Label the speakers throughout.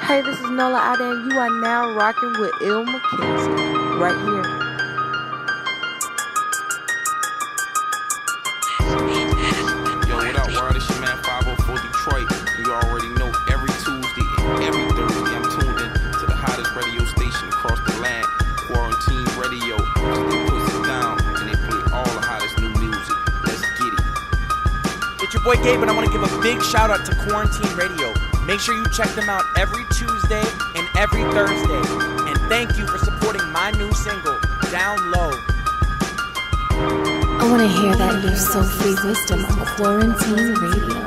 Speaker 1: Hey, this is Nola Ada, and you are now rocking with Il McKenzie right here.
Speaker 2: Yo, what up, world? It's your man 504 Detroit. You already know every Tuesday and every Thursday I'm tuned in to the hottest radio station across the land, Quarantine Radio. They put it down and they play all the hottest new music. Let's get it.
Speaker 3: It's your boy Gabe, and I want to give a big shout out to Quarantine Radio. Make sure you check them out every Tuesday and every Thursday. And thank you for supporting my new single, Down Low.
Speaker 4: I want to hear that new soul-free wisdom on Quarantine Radio.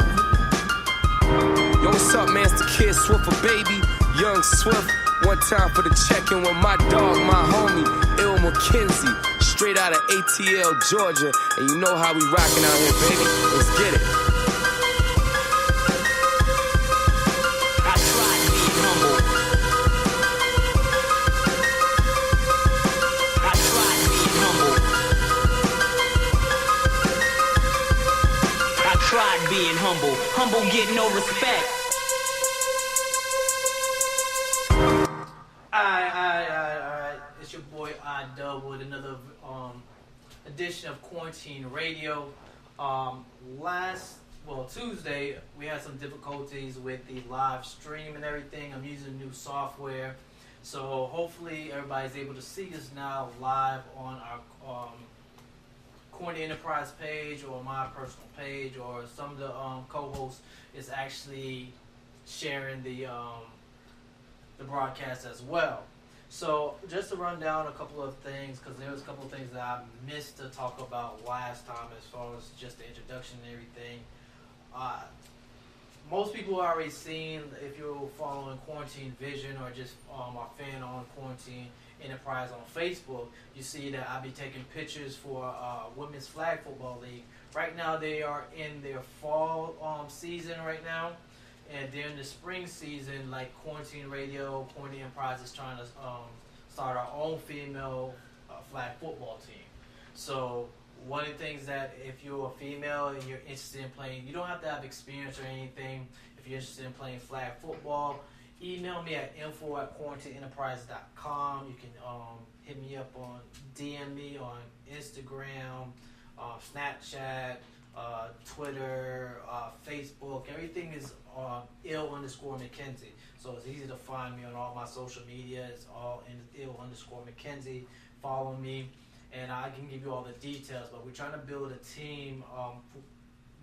Speaker 5: Yo, what's up, man? It's the kid, Swiffer Baby, Young Swift. One time for the check-in with my dog, my homie, Il McKenzie. Straight out of ATL, Georgia. And you know how we rocking out here, baby. Let's get it.
Speaker 6: Being humble get no respect. Alright. It's your boy iDub with another edition of Quarantine Radio. Tuesday we had some difficulties with the live stream and everything. I'm using new software, so hopefully everybody's able to see us now live on our Corny Enterprise page or my personal page, or some of the co-hosts is actually sharing the broadcast as well. So just to run down a couple of things, because there was a couple of things that I missed to talk about last time as far as just the introduction and everything. Most people are already seen, if you're following Quarantine Vision or just a fan on Quarantine Enterprise on Facebook, you see that I'll be taking pictures for Women's Flag Football League. Right now they are in their fall season right now, and during the spring season, like Quarantine Radio, Quarantine Enterprise is trying to start our own female flag football team. So one of the things that if you're a female and you're interested in playing, you don't have to have experience or anything. If you're interested in playing flag football, email me at info@quarantineenterprise.com. You can hit me up on DM me on Instagram, Snapchat, Twitter, Facebook. Everything is Il_McKenzie. So it's easy to find me on all my social media. It's all in Il_McKenzie. Follow me, and I can give you all the details. But we're trying to build a team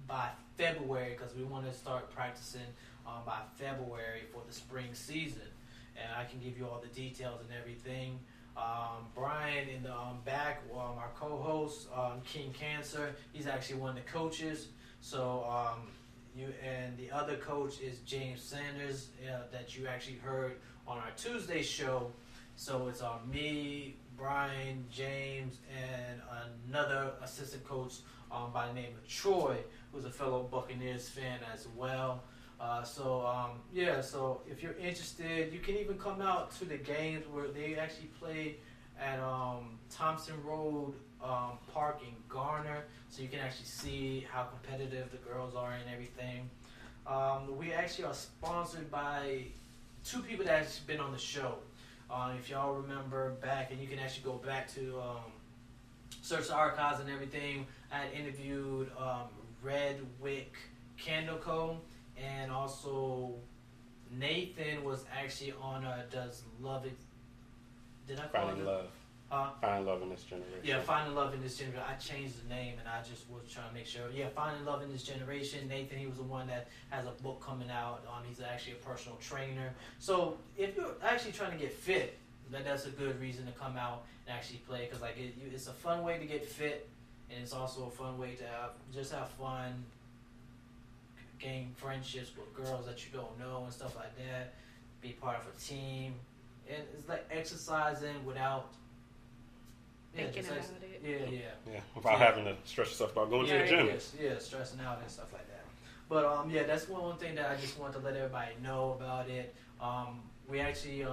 Speaker 6: by February, because we want to start practicing by February for the spring season, and I can give you all the details and everything. Brian in the back, our co-host, King Cancer, he's actually one of the coaches. So you and the other coach is James Sanders, that you actually heard on our Tuesday show. So it's me, Brian, James, and another assistant coach by the name of Troy, who's a fellow Buccaneers fan as well. So if you're interested, you can even come out to the games where they actually play at Thompson Road Park in Garner, so you can actually see how competitive the girls are and everything. We actually are sponsored by two people that have been on the show. If y'all remember back, and you can actually go back to search the archives and everything, I had interviewed Red Wick Candle Co. And also, Nathan was actually on Does Love It? Did I call it?
Speaker 7: Finding Love. Finding Love in This Generation.
Speaker 6: Yeah, Finding Love in This Generation. I changed the name, and I just was trying to make sure. Yeah, Finding Love in This Generation. Nathan, he was the one that has a book coming out. He's actually a personal trainer. So if you're actually trying to get fit, that's a good reason to come out and actually play, because it's a fun way to get fit, and it's also a fun way to have fun, gain friendships with girls that you don't know and stuff like that, be part of a team, and it's like exercising without
Speaker 8: thinking about it.
Speaker 7: Yeah, without having to stress yourself about going to the gym.
Speaker 6: Yeah, stressing out and stuff like that. But that's one thing that I just want to let everybody know about it. We actually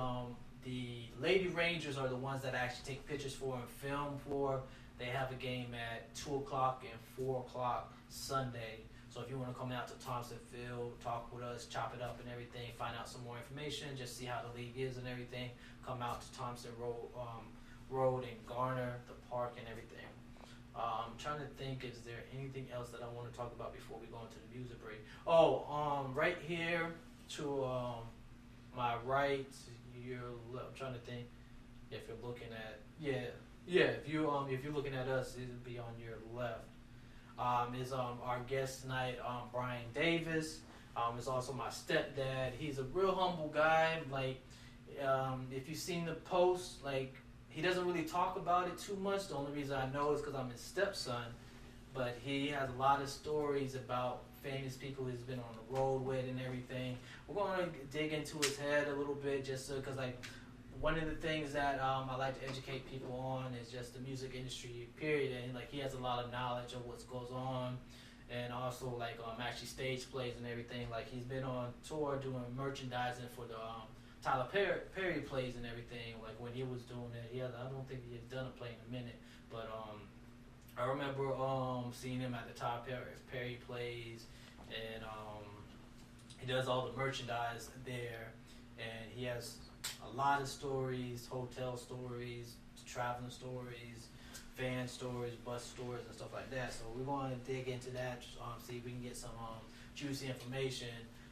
Speaker 6: the Lady Rangers are the ones that I actually take pictures for and film for. They have a game at 2:00 and 4:00 Sunday. So if you want to come out to Thompson Field, talk with us, chop it up and everything, find out some more information, just see how the league is and everything, come out to Thompson Road and Garner, the park and everything. I'm trying to think, is there anything else that I want to talk about before we go into the music break? Right here to my right, I'm trying to think if you're looking at, if you're looking at us, it'll be on your left. Is our guest tonight, Brian Davis. Is also my stepdad. He's a real humble guy. Like, if you've seen the post, like, he doesn't really talk about it too much. The only reason I know is because I'm his stepson. But he has a lot of stories about famous people he's been on the road with and everything. We're going to dig into his head a little bit just because, like, one of the things that I like to educate people on is just the music industry, period. And, like, he has a lot of knowledge of what goes on. And also, like, actually stage plays and everything. Like, he's been on tour doing merchandising for the Tyler Perry plays and everything. Like, when he was doing it, I don't think he had done a play in a minute. But I remember seeing him at the Tyler Perry plays. And he does all the merchandise there. And he has a lot of stories, hotel stories, traveling stories, fan stories, bus stories, and stuff like that. So we're going to dig into that, see if we can get some juicy information.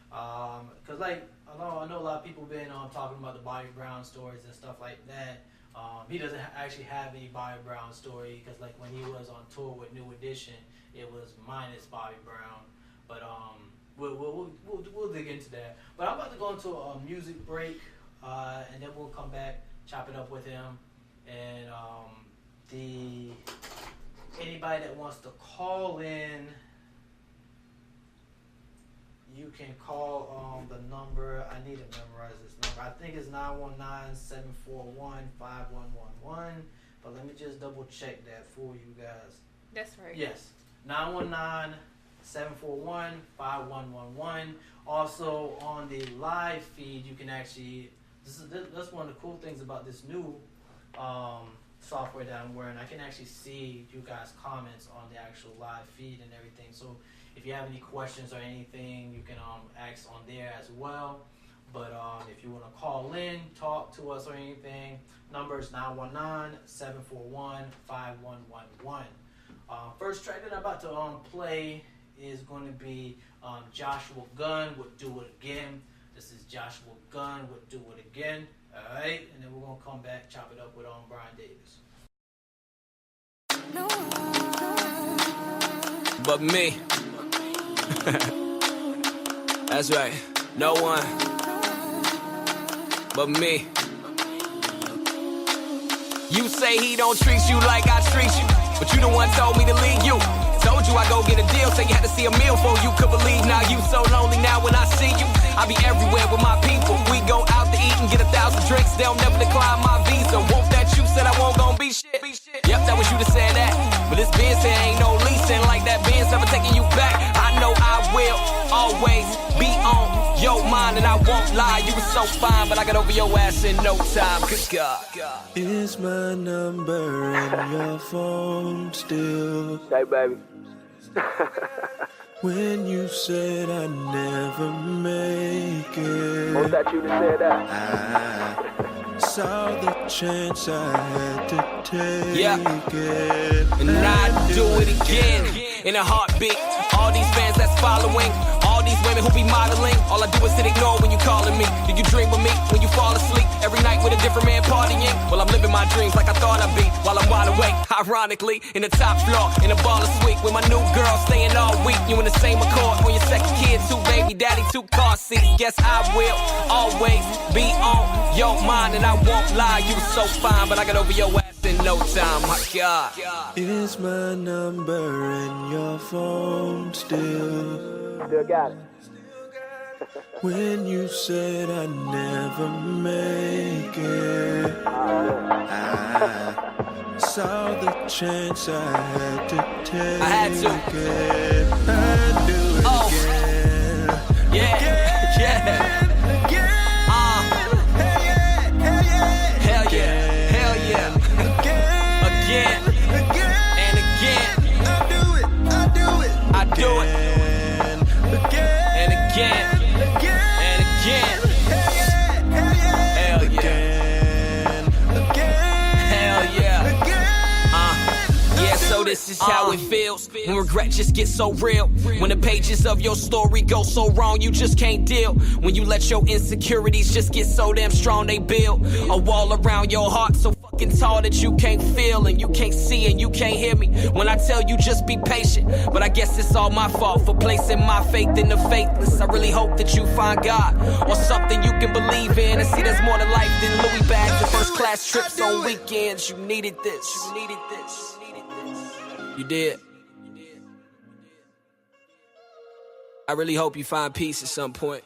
Speaker 6: Because, like, I know a lot of people been talking about the Bobby Brown stories and stuff like that. He doesn't actually have any Bobby Brown story because, like, when he was on tour with New Edition, it was minus Bobby Brown. But we'll dig into that. But I'm about to go into a music break, and then we'll come back, chop it up with him, and anybody that wants to call in, you can call the number. I need to memorize this number. I think it's 919-741-5111. But let me just double check that for you guys. That's right. Yes, 919-741-5111. Also on the live feed, you can actually. That's one of the cool things about this new software that I'm wearing. I can actually see you guys' comments on the actual live feed and everything. So if you have any questions or anything, you can ask on there as well. But if you want to call in, talk to us or anything, number is 919-741-5111. First track that I'm about to play is going to be Joshua Gunn with Do It Again. This is Joshua Gunn with Do It Again. All right, and then we're going to come back, chop it up with Brian Davis.
Speaker 5: But me. That's right. No one but me. You say he don't treat you like I treat you, but you the one told me to leave you. Told you I go get a deal, say you had to see a meal before you could believe. Now you so lonely now when I see you. I be everywhere with my people. We go out to eat and get 1,000 drinks. They'll never decline my visa. Won't that you said I won't gon' be shit. Yep, that was you that said that. But this Benz said ain't no leasing. Like that Benz never taking you back. I know I will always be on your mind, and I won't lie. You was so fine, but I got over your ass in no time. Good God.
Speaker 9: Is my number in your phone still?
Speaker 5: Hey, baby.
Speaker 9: When you said I never make it,
Speaker 5: Was that you that said that?
Speaker 9: I saw the chance I had to take it.
Speaker 5: And I do it again in a heartbeat. All these fans that's following, all these women who be modeling. All I do is sit ignore when you calling me. Do you dream of me when you fall asleep? Every night with a different man partying. Well, I'm living my dreams like I thought I'd be while I'm wide awake. Ironically, in the top floor, in a baller suite with my new girl staying all week. You in the same accord on your second kid, 2 baby daddy, 2 car seats. Guess I will always be on your mind, and I won't lie. You was so fine, but I got over your ass in no time. My God.
Speaker 9: Is my number in your phone still?
Speaker 5: Still got it.
Speaker 9: When you said I never make it, I saw the chance I had to take.
Speaker 5: I had to.
Speaker 9: It. I'd do it again.
Speaker 5: Yeah. Hell yeah. Again. And again.
Speaker 9: I do it.
Speaker 5: I do it.
Speaker 10: know this is how it feels when regret just gets so real. When the pages of your story go so wrong, you just can't deal. When you let your insecurities just get so damn strong, they build a wall around your heart so fucking tall that you can't feel and you can't see and you can't hear me when I tell you just be patient. But I guess it's all my fault for placing my faith in the faithless. I really hope that you find God or something you can believe in and see there's more to life than Louis bags and first class trips on weekends. You needed this. You needed this. You did. I really hope you find peace at some point.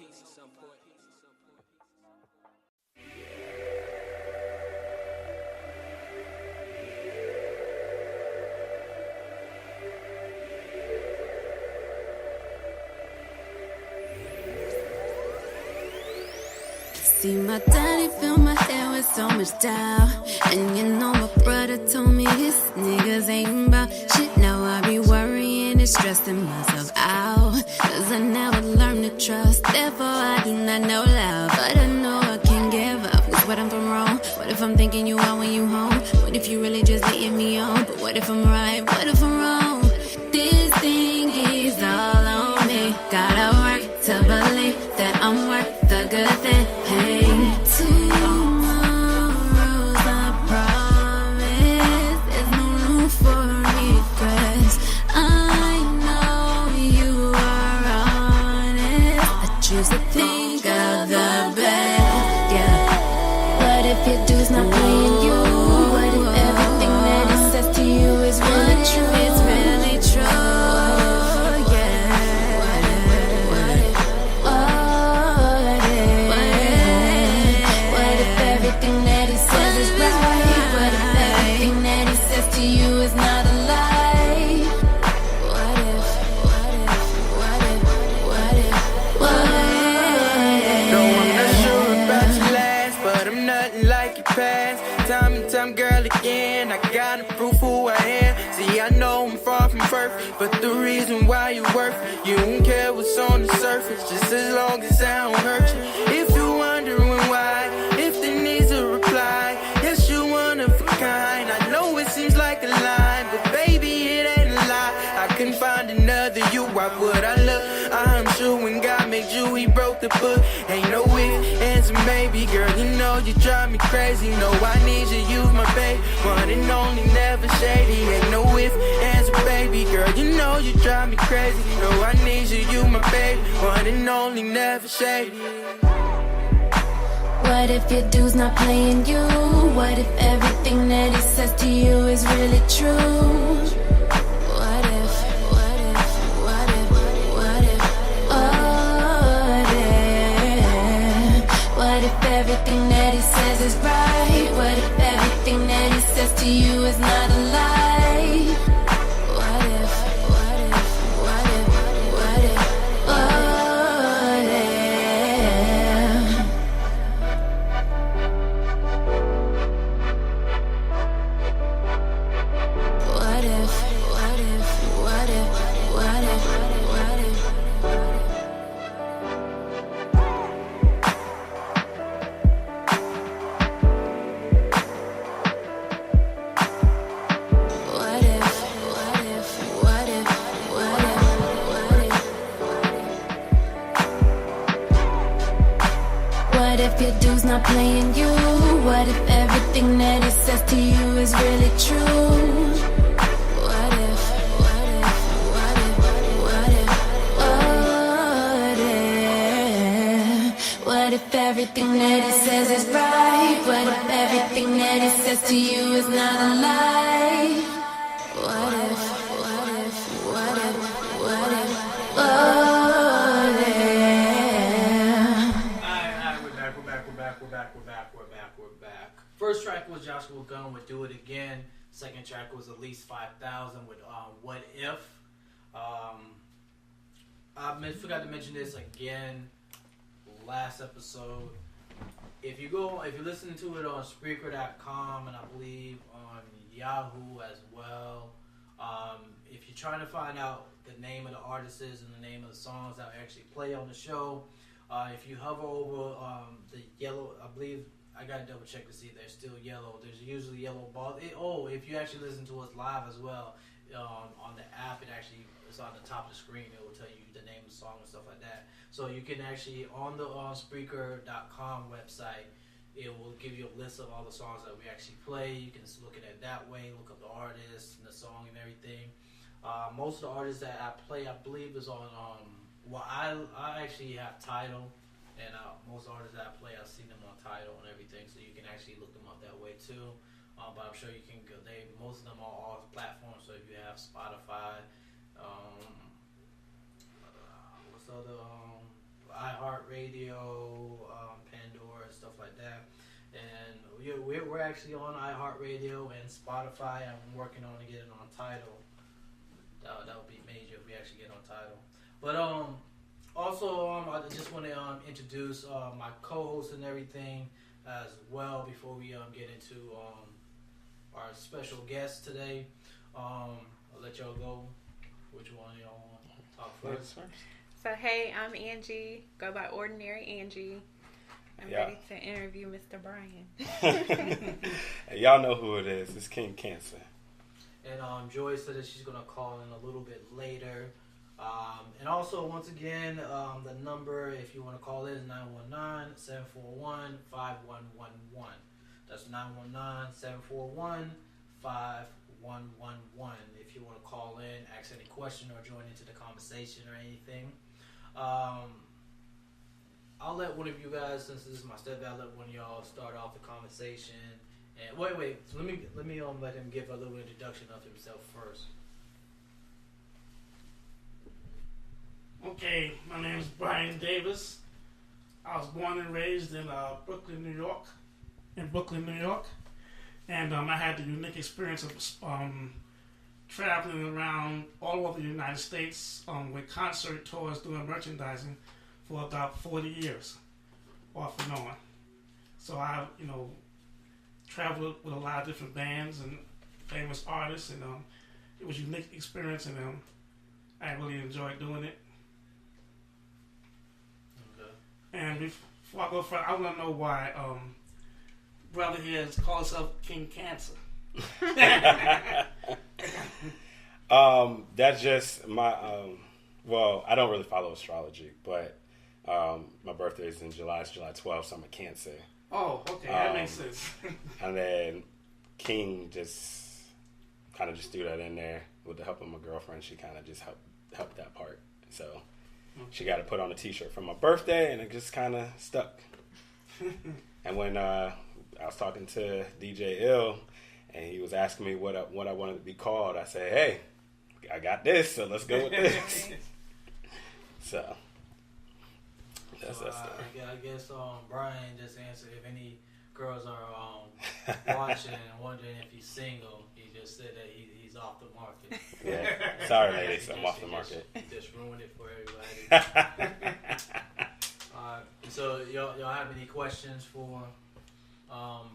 Speaker 11: See my daddy fill my head with so much doubt. And you know my brother told me his niggas ain't about shit. Now I be worrying and stressing myself out, cause I never learned to trust. Therefore I do not know loud, but I know I can't give up. Cause what if I'm wrong? What if I'm thinking you out when you home? What if you really just letting me on? But what if I'm right? What if I'm wrong? This thing is all on me. Gotta work to believe that I'm worth the good thing. Tomorrow's I promise there's no room for regrets. I know you are honest. I choose to think of the best. Yeah. What if your dude's not playing you? What if everything that he says to you is really true? It's really true.
Speaker 12: Again, I gotta prove who I am. See, I know I'm far from perfect, but the reason why you worth it, you don't care what's on the surface, just as long as I don't hurt you. If you're wondering why, if there needs a reply, yes, you're one of a kind. I know it seems like a lie, but baby, it ain't a lie. I couldn't find another you, why would I look? I'm sure when God made you, he broke the book. Ain't no if, ands, or maybe, girl, you know you drive me crazy. No, I need you, you my babe, one and only, never shady. Ain't no if, ands, or baby, girl, you know you drive me crazy. No, I need you, you my babe, one and only, never shady.
Speaker 11: What if your dude's not playing you? What if everything that he says to you is really true? What if everything that he says is right? What if everything that he says to you is not a lie? What if, what if, what if, what if, what if? What if, what if, what if, what if, what if? What if your dude's not playing you? What if everything that he says to you is really true? What if, what if, what if, what if, what if? What if everything that he says is right? What if everything that he says to you is not a lie? What if, what if, what if, what if, what if?
Speaker 6: First track was Joshua Gunn with Do It Again. Second track was At Least 5,000 with What If. I forgot to mention this again last episode. If you listen to it on Spreaker.com and I believe on Yahoo as well, if you're trying to find out the name of the artists and the name of the songs that actually play on the show, if you hover over the yellow, I believe, I gotta double check to see if they're still yellow. There's usually yellow balls. If you actually listen to us live as well, on the app, it actually is on the top of the screen. It will tell you the name of the song and stuff like that. So you can actually, on the Spreaker.com website, it will give you a list of all the songs that we actually play. You can just look at it that way, look up the artist and the song and everything. Most of the artists that I play, I believe, is on, I actually have Tidal, and most artists that I play, I've seen them on Tidal and everything, so you can actually look them up that way too. But I'm sure you can go, most of them are all platforms, so if you have Spotify, what's the other, iHeartRadio, Pandora, and stuff like that. And we're actually on iHeartRadio and Spotify. I'm working on to get it on Tidal. That would be major if we actually get on Tidal. But also I just want to introduce my co-host and everything as well before we get into our special guest today. I'll let y'all go. Which one y'all want to talk first?
Speaker 8: So, hey, I'm Angie. Go by Ordinary Angie. I'm ready to interview Mr. Brian.
Speaker 7: Hey, y'all know who it is. It's King Cancer.
Speaker 6: And Joy said that she's going to call in a little bit later. And also, once again, the number, if you want to call in, is 919-741-5111. That's 919-741-5111. If you want to call in, ask any question, or join into the conversation or anything. I'll let one of you guys, since this is my stepdad, I'll let one of y'all start off the conversation. And wait. So let me let him give a little introduction of himself first.
Speaker 13: Okay, my name is Brian Davis. I was born and raised in Brooklyn, New York. And I had the unique experience of traveling around all over the United States with concert tours doing merchandising for about 40 years, off and on. So I, traveled with a lot of different bands and famous artists, and it was a unique experience, and I really enjoyed doing it. Okay. And before I go further, I want to know why brother here has called himself King Cancer.
Speaker 7: That's just my well, I don't really follow astrology, but my birthday is in July. It's July 12th, so I'm a Cancer.
Speaker 13: Oh, okay, that makes sense.
Speaker 7: And then King just kind of just threw that in there with the help of my girlfriend. She kind of just helped that part. So she got to put on a T-shirt for my birthday, and it just kind of stuck. And when I was talking to DJ Ill, and he was asking me what I wanted to be called, I said, "Hey, I got this, so let's go with this." So that's that story.
Speaker 6: I guess Brian just answered. If any girls are watching and wondering if he's single, he just said that he's off the market.
Speaker 7: Yeah, sorry, ladies, I'm off the market.
Speaker 6: Just ruined it for everybody. So y'all have any questions for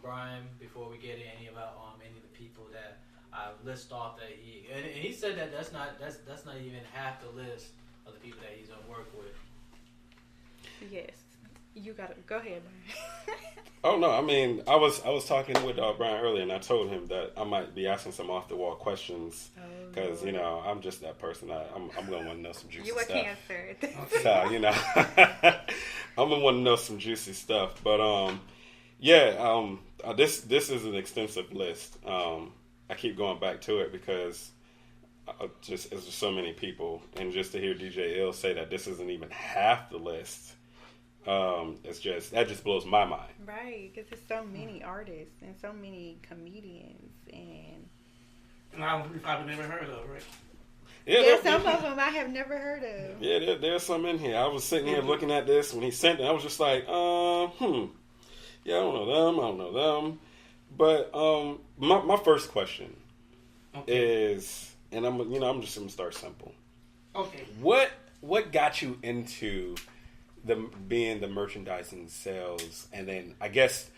Speaker 6: Brian before we get in any about any of the people that I list off that and he said that that's not even half the list of the people that he's gonna work with.
Speaker 8: Yes, you gotta go ahead, Brian.
Speaker 7: Oh no, I mean I was talking with Brian earlier, and I told him that I might be asking some off the wall questions because I'm just that person. I'm gonna want to know some juicy stuff.
Speaker 8: You a Cancer.
Speaker 7: So I'm gonna want to know some juicy stuff. But this is an extensive list. I keep going back to it because it's just so many people, and just to hear DJ Ill say that this isn't even half the list. That just blows my mind.
Speaker 8: Right, because there's so many artists and so many comedians and
Speaker 13: we probably never heard of, right?
Speaker 8: Yeah, some of them I have never heard of.
Speaker 7: Yeah, there's some in here. I was sitting here looking at this when he sent it. I was just like, yeah, I don't know them. But my first question is, and I'm just gonna start simple.
Speaker 13: Okay.
Speaker 7: What got you into being the merchandising sales, and then I guess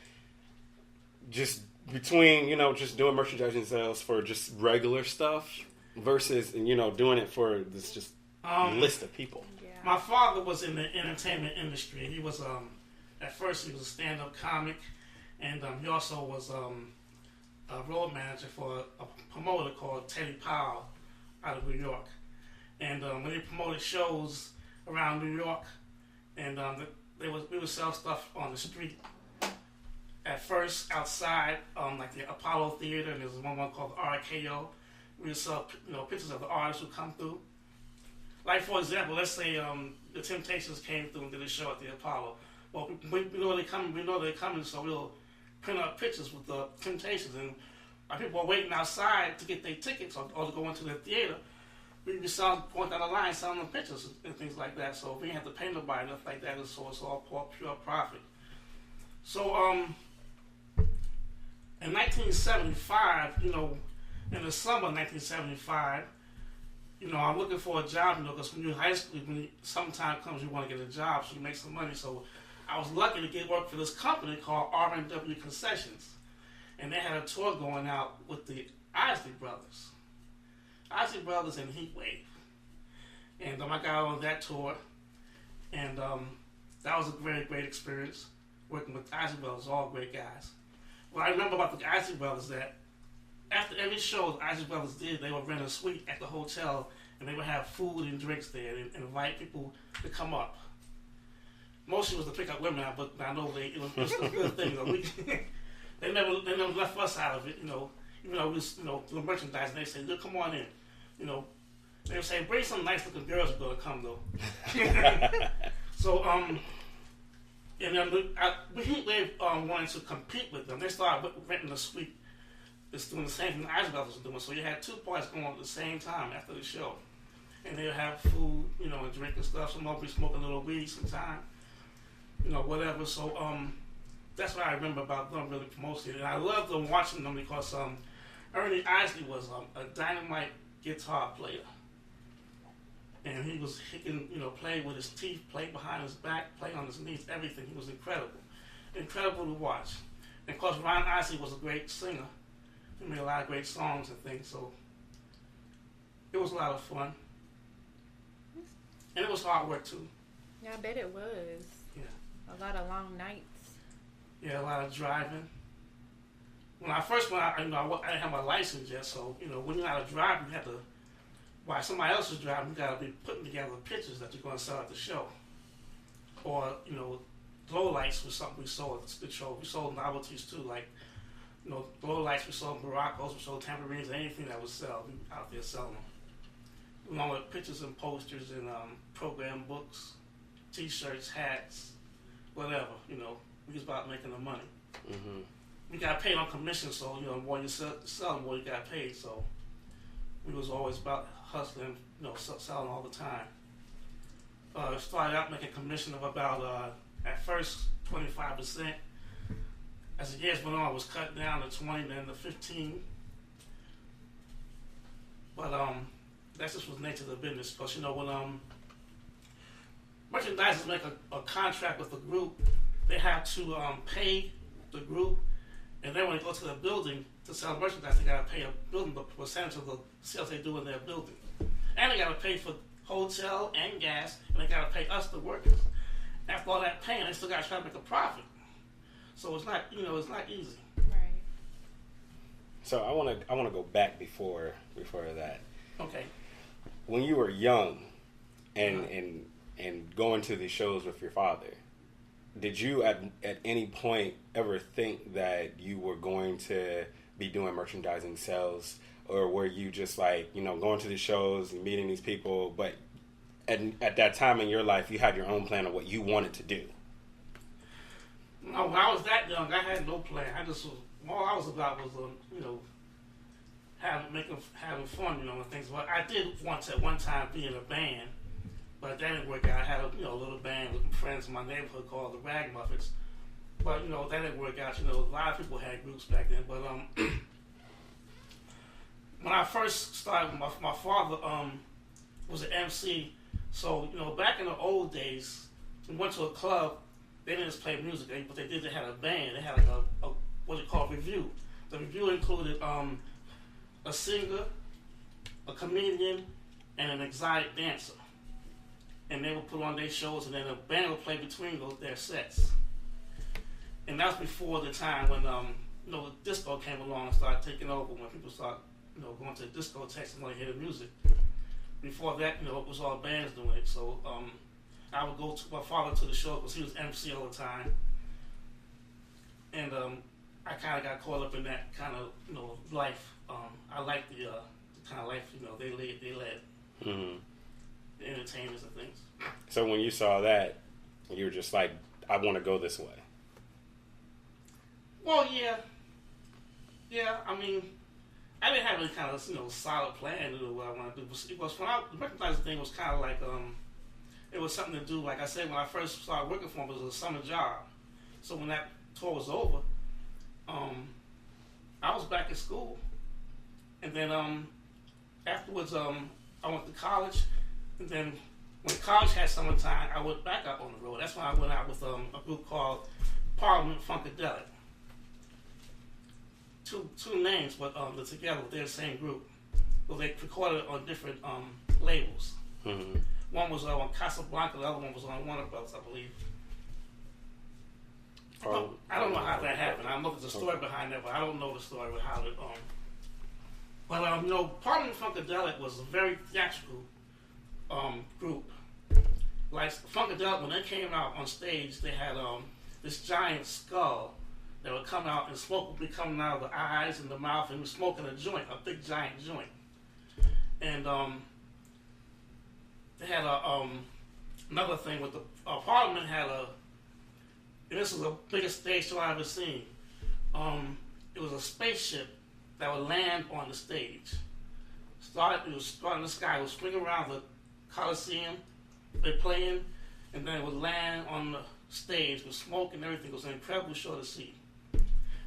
Speaker 7: just between just doing merchandising sales for just regular stuff versus doing it for this just list of people.
Speaker 13: Yeah. My father was in the entertainment industry. He was at first he was a stand-up comic, and he also was a road manager for a promoter called Teddy Powell, out of New York. And when they promoted shows around New York, and we would sell stuff on the street. At first, outside, like the Apollo Theater, and there's one called the RKO. We would sell, pictures of the artists who come through. Like, for example, let's say the Temptations came through and did a show at the Apollo. Well, we know they're coming, so we'll print out pictures with the Temptations, and our people are waiting outside to get their tickets or to go into the theater. We be going down the line selling them pictures and things like that. So we didn't have to pay nobody, nothing like that. So it's all pure profit. So in 1975, in the summer of 1975, I'm looking for a job, because when you're in high school, sometime comes you want to get a job, so you make some money. So I was lucky to get work for this company called R&W Concessions. And they had a tour going out with the Isley Brothers. Isley Brothers and Heatwave. And I got on that tour. And that was a very great experience, working with the Isley Brothers, all great guys. What I remember about the Isley Brothers that after every show the Isley Brothers did, they would rent a suite at the hotel, and they would have food and drinks there and invite people to come up. Mostly was to pick up women, but I know it was a good thing. They never left us out of it, even though we was, doing merchandise, and they said, "Look, come on in." They would say, "Bring some nice looking girls who are gonna come though." So and then Heatwave wanted to compete with them. They started renting a suite. It's doing the same thing the Isley Brothers were doing. So you had two parties going on at the same time after the show, and they would have food, and drink and stuff. Some of them be smoking a little weed sometime, whatever. So that's what I remember about them really mostly. And I loved them watching them because Ernie Isley was a dynamite guitar player. And he can, play with his teeth, play behind his back, play on his knees, everything. He was incredible. Incredible to watch. And of course, Ron Isley was a great singer. He made a lot of great songs and things, so it was a lot of fun. And it was hard work too.
Speaker 8: Yeah, I bet it was.
Speaker 13: Yeah.
Speaker 8: A lot of long nights.
Speaker 13: Yeah, a lot of driving. When I first went out, I didn't have my license yet, so, when you're out of driving, you have to, while somebody else is driving, you got to be putting together pictures that you're going to sell at the show. Or, glow lights was something we sold at the show. We sold novelties too, like, glow lights, we sold maracas, we sold tambourines, anything that would sell, we were out there selling them. Along with pictures and posters and program books, T-shirts, hats, whatever, we was about making the money. Mm-hmm. We got paid on commission, so, the more you sell, the more you got paid, so we was always about hustling, selling all the time. Started out making commission of about, at first, 25%. As the years went on, it was cut down to 20, then to 15. But that's just was the nature of the business. Because when merchandisers make a contract with the group, they have to pay the group, and then when they go to the building to sell merchandise, they got to pay a building the percentage of the sales they do in their building, and they got to pay for hotel and gas, and they got to pay us, the workers. After all that paying, they still got to try to make a profit. So it's not, it's not easy.
Speaker 8: Right.
Speaker 7: So I want to go back before that.
Speaker 13: Okay.
Speaker 7: When you were young, and going to these shows with your father, did you at any point ever think that you were going to be doing merchandising sales, or were you just like, going to these shows and meeting these people, but at that time in your life you had your own plan of what you wanted to do?
Speaker 13: No, when I was that young, I had no plan. All I was about was, having fun, and things. But I did want to at one time be in a band, but that didn't work out. I had a little band with friends in my neighborhood called the Ragmuffins, but that didn't work out. A lot of people had groups back then. But when I first started, my father was an MC, so back in the old days, we went to a club. They didn't just play music, but they had a band. They had like a what you call review. The review included a singer, a comedian, and an exotic dancer. And they would put on their shows, and then the band would play between their sets. And that was before the time when the disco came along and started taking over, when people started going to discotheques and want to hear the music. Before that, it was all bands doing it. So I would go to my father to the show because he was MC all the time. And I kind of got caught up in that kind of, life. I like the kind of life, they led.
Speaker 7: Mm-hmm.
Speaker 13: The entertainers and things.
Speaker 7: So when you saw that, you were just like, I want to go this way.
Speaker 13: Well, yeah. Yeah, I mean, I didn't have any kind of, solid plan to do what I want to do. Because when the merchandising thing was kind of like, it was something to do, like I said, when I first started working for him, it was a summer job. So when that tour was over, I was back at school. And then afterwards, I went to college. And then when college had summertime, I went back up on the road. That's when I went out with a group called Parliament Funkadelic. Two names, but they're together. They're the same group. Well, they recorded on different labels.
Speaker 7: Mm-hmm.
Speaker 13: One was on Casablanca, the other one was on Warner Brothers, I believe. I don't know how that happened. I know there's a story behind that, but I don't know the story with how it. Parliament Funkadelic was a very theatrical group. Like Funkadelic, when they came out on stage, they had this giant skull that would come out, and smoke would be coming out of the eyes and the mouth, and was smoking a joint, a big giant joint. And they had another thing with the Parliament had and this was the biggest stage show I've ever seen. It was a spaceship that would land on the stage. It was starting in the sky. It would swing around the Coliseum, they're playing, and then it would land on the stage with smoke and everything. It was an incredible show to see.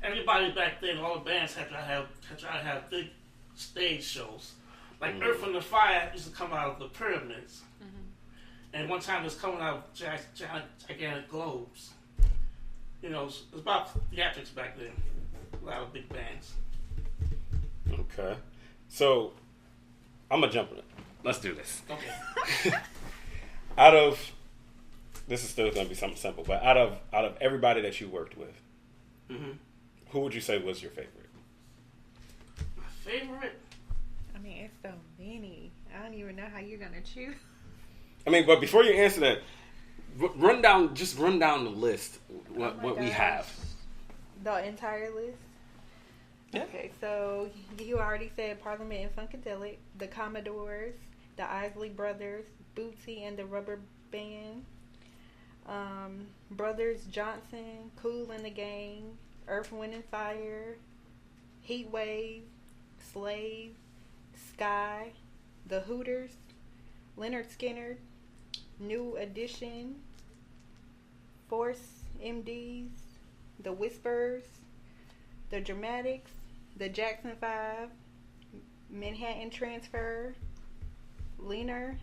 Speaker 13: Everybody back then, all the bands had to have big stage shows. Like Earth and the Fire used to come out of the pyramids. Mm-hmm. And one time it was coming out of gigantic globes. It was about theatrics back then. A lot of big bands.
Speaker 7: Okay. So, I'm going to jump in it. Let's do this.
Speaker 13: Okay.
Speaker 7: This is still going to be something simple, but out of everybody that you worked with,
Speaker 13: mm-hmm.
Speaker 7: who would you say was your favorite?
Speaker 13: My favorite?
Speaker 8: I mean, it's so many. I don't even know how you're going to choose.
Speaker 7: I mean, but before you answer that, run down the list, what we have.
Speaker 8: The entire list?
Speaker 7: Yeah.
Speaker 8: Okay, so you already said Parliament and Funkadelic, the Commodores, the Isley Brothers, Bootsy and the Rubber Band, Brothers Johnson, Kool and the Gang, Earth, Wind and Fire, Heat Wave, Slave, Sky, the Hooters, Leonard Skinner, New Edition, Force MDs, the Whispers, the Dramatics, the Jackson 5, Manhattan Transfer, Leaner,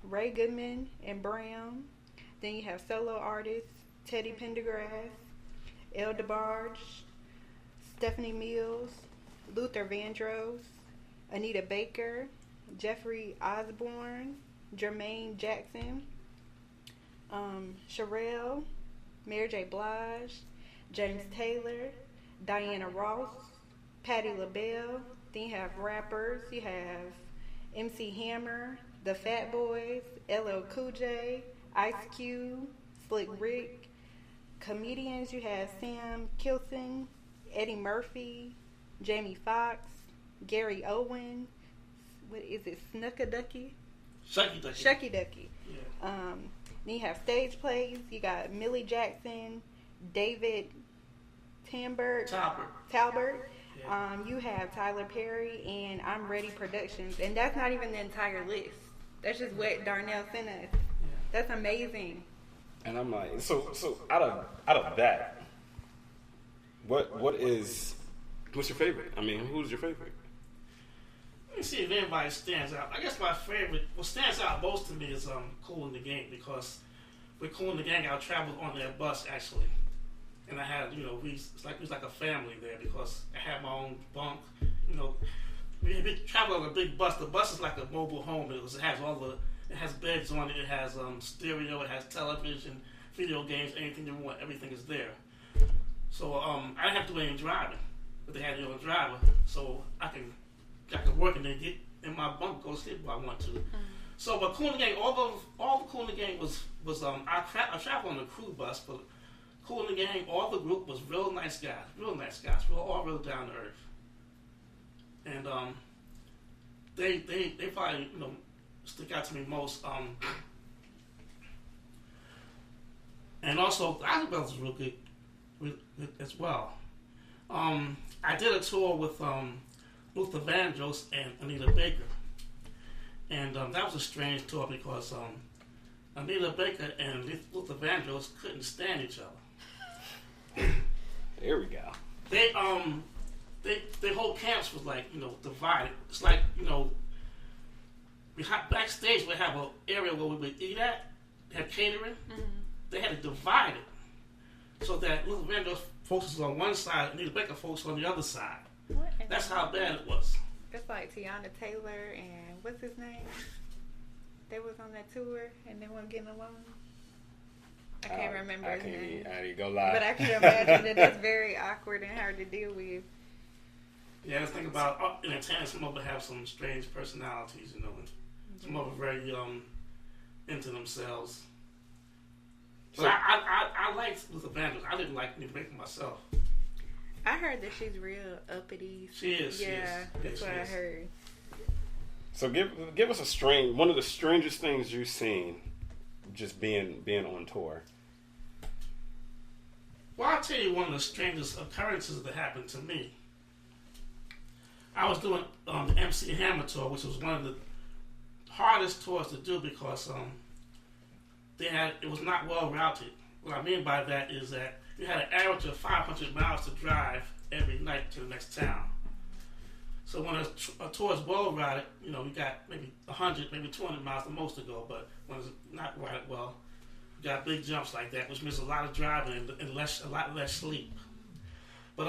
Speaker 8: Ray Goodman and Brown. Then you have solo artists Teddy Pendergrass, El DeBarge, Stephanie Mills, Luther Vandross, Anita Baker, Jeffrey Osborne, Jermaine Jackson, Sherelle, Mary J. Blige, James Taylor, Diana Ross, Patti LaBelle. Then you have rappers. You have MC Hammer, the Fat Boys, LL Cool J, Ice Cube, Slick Rick. Comedians, you have Sam Kilson, Eddie Murphy, Jamie Foxx, Gary Owen. What is it? Snucky Ducky? Shucky Ducky.
Speaker 13: Yeah.
Speaker 8: Then you have stage plays. You got Millie Jackson, David Talbert.
Speaker 13: Yeah.
Speaker 8: You have Tyler Perry and I'm Ready Productions, and that's not even the entire list. That's just what Darnell sent us.
Speaker 13: Yeah.
Speaker 8: That's amazing.
Speaker 7: And I'm like, so out of that, what's your favorite? I mean, who's your favorite?
Speaker 13: Let me see if anybody stands out. I guess my favorite, what stands out most to me is Kool and the Gang, because with Kool and the Gang, I traveled on their bus actually, and I had it was like a family there because I had my own bunk. We traveled on a big bus. The bus is like a mobile home. It has beds on it. It has stereo. It has television, video games, anything you want. Everything is there. So I didn't have to do any driving, but they had their own driver. So I work and then get in my bunk, go to sleep if I want to. So, but Kool and the Gang, all the Kool and the Gang was I traveled on a crew bus, but Kool and the Gang, all the group was real nice guys, all real down to earth, and they probably stick out to me most. And also the Isley Brothers was real good as well. I did a tour with Luther Vandross and Anita Baker. And that was a strange tour because Anita Baker and Luther Vandross couldn't stand each other.
Speaker 7: There we go.
Speaker 13: They whole camps was like, divided. It's like, backstage we have an area where we would eat at, have catering. They had to divide it so that Luther Vandross focuses on one side and Anita Baker focuses on the other side. That's how bad it was.
Speaker 8: It's like Tiana Taylor and what's his name? They was on that tour and they weren't getting along. I can't remember his name.
Speaker 7: I ain't gonna lie.
Speaker 8: But I can imagine that it's very awkward and hard to deal with.
Speaker 13: Yeah, let's think about entertainers. Some of them have some strange personalities, and some of them are very into themselves. But I liked Luther Vandross. I didn't like Anita Baker myself.
Speaker 8: I heard that she's real uppity.
Speaker 13: She is.
Speaker 8: Yeah, that's what I heard.
Speaker 7: So give us one of the strangest things you've seen, just being on tour.
Speaker 13: Well, I'll tell you one of the strangest occurrences that happened to me. I was doing the MC Hammer tour, which was one of the hardest tours to do because it was not well routed. What I mean by that is that you had an average of 500 miles to drive every night to the next town. So when a tour is well routed, you got maybe 100, maybe 200 miles the most to go. But when it's not routed well, you got big jumps like that, which means a lot of driving and a lot less sleep. But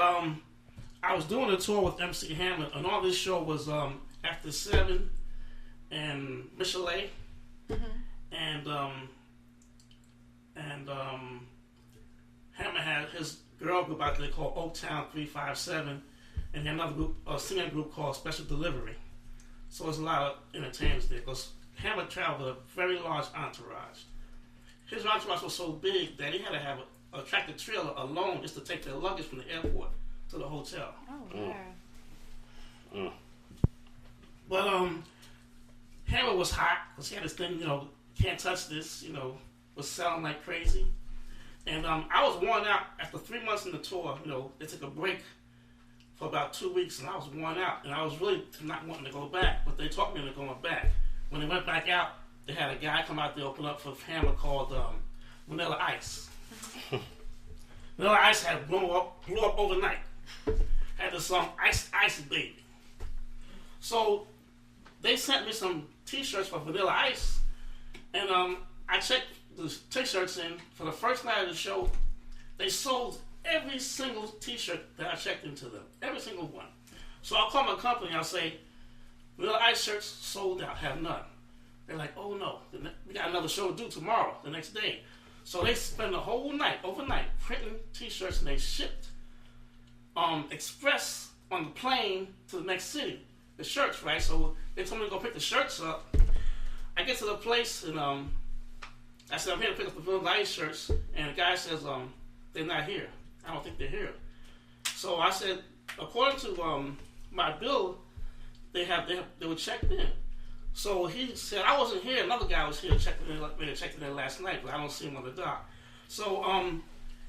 Speaker 13: I was doing a tour with MC Hammer, and all this show was After 7 and Michelet, and Hammer had his girl group out there called Oaktown 357, and he had another group, a singing group called Special Delivery. So there's a lot of entertainers there because Hammer traveled with a very large entourage. His entourage was so big that he had to have a tractor trailer alone just to take their luggage from the airport to the hotel.
Speaker 8: Oh, wow.
Speaker 13: But Hammer was hot because he had this thing, can't touch this, was selling like crazy. And I was worn out after 3 months in the tour. They took a break for about 2 weeks, and I was worn out. And I was really not wanting to go back, but they talked me into going back. When they went back out, they had a guy come out there open up for Hammer called Vanilla Ice. Vanilla Ice had blew up overnight. Had the song Ice Ice Baby. So they sent me some T-shirts for Vanilla Ice, and I checked the T-shirts in for the first night of the show. They sold every single T-shirt that I checked into them, every single one. So I'll call my company. I'll say, Vanilla Ice shirts sold out, have none. They're like, oh no, we got another show to do tomorrow, the next day. So they spend the whole night, overnight, printing T-shirts, and they shipped express on the plane to the next city. The shirts, right? So they told me to go pick the shirts up. I get to the place, and I said, I'm here to pick up the Vanilla Ice shirts. And the guy says, they're not here. I don't think they're here. So I said, according to my bill, they were checked in. So he said, I wasn't here. Another guy was here checked in last night, but I don't see him on the dock. So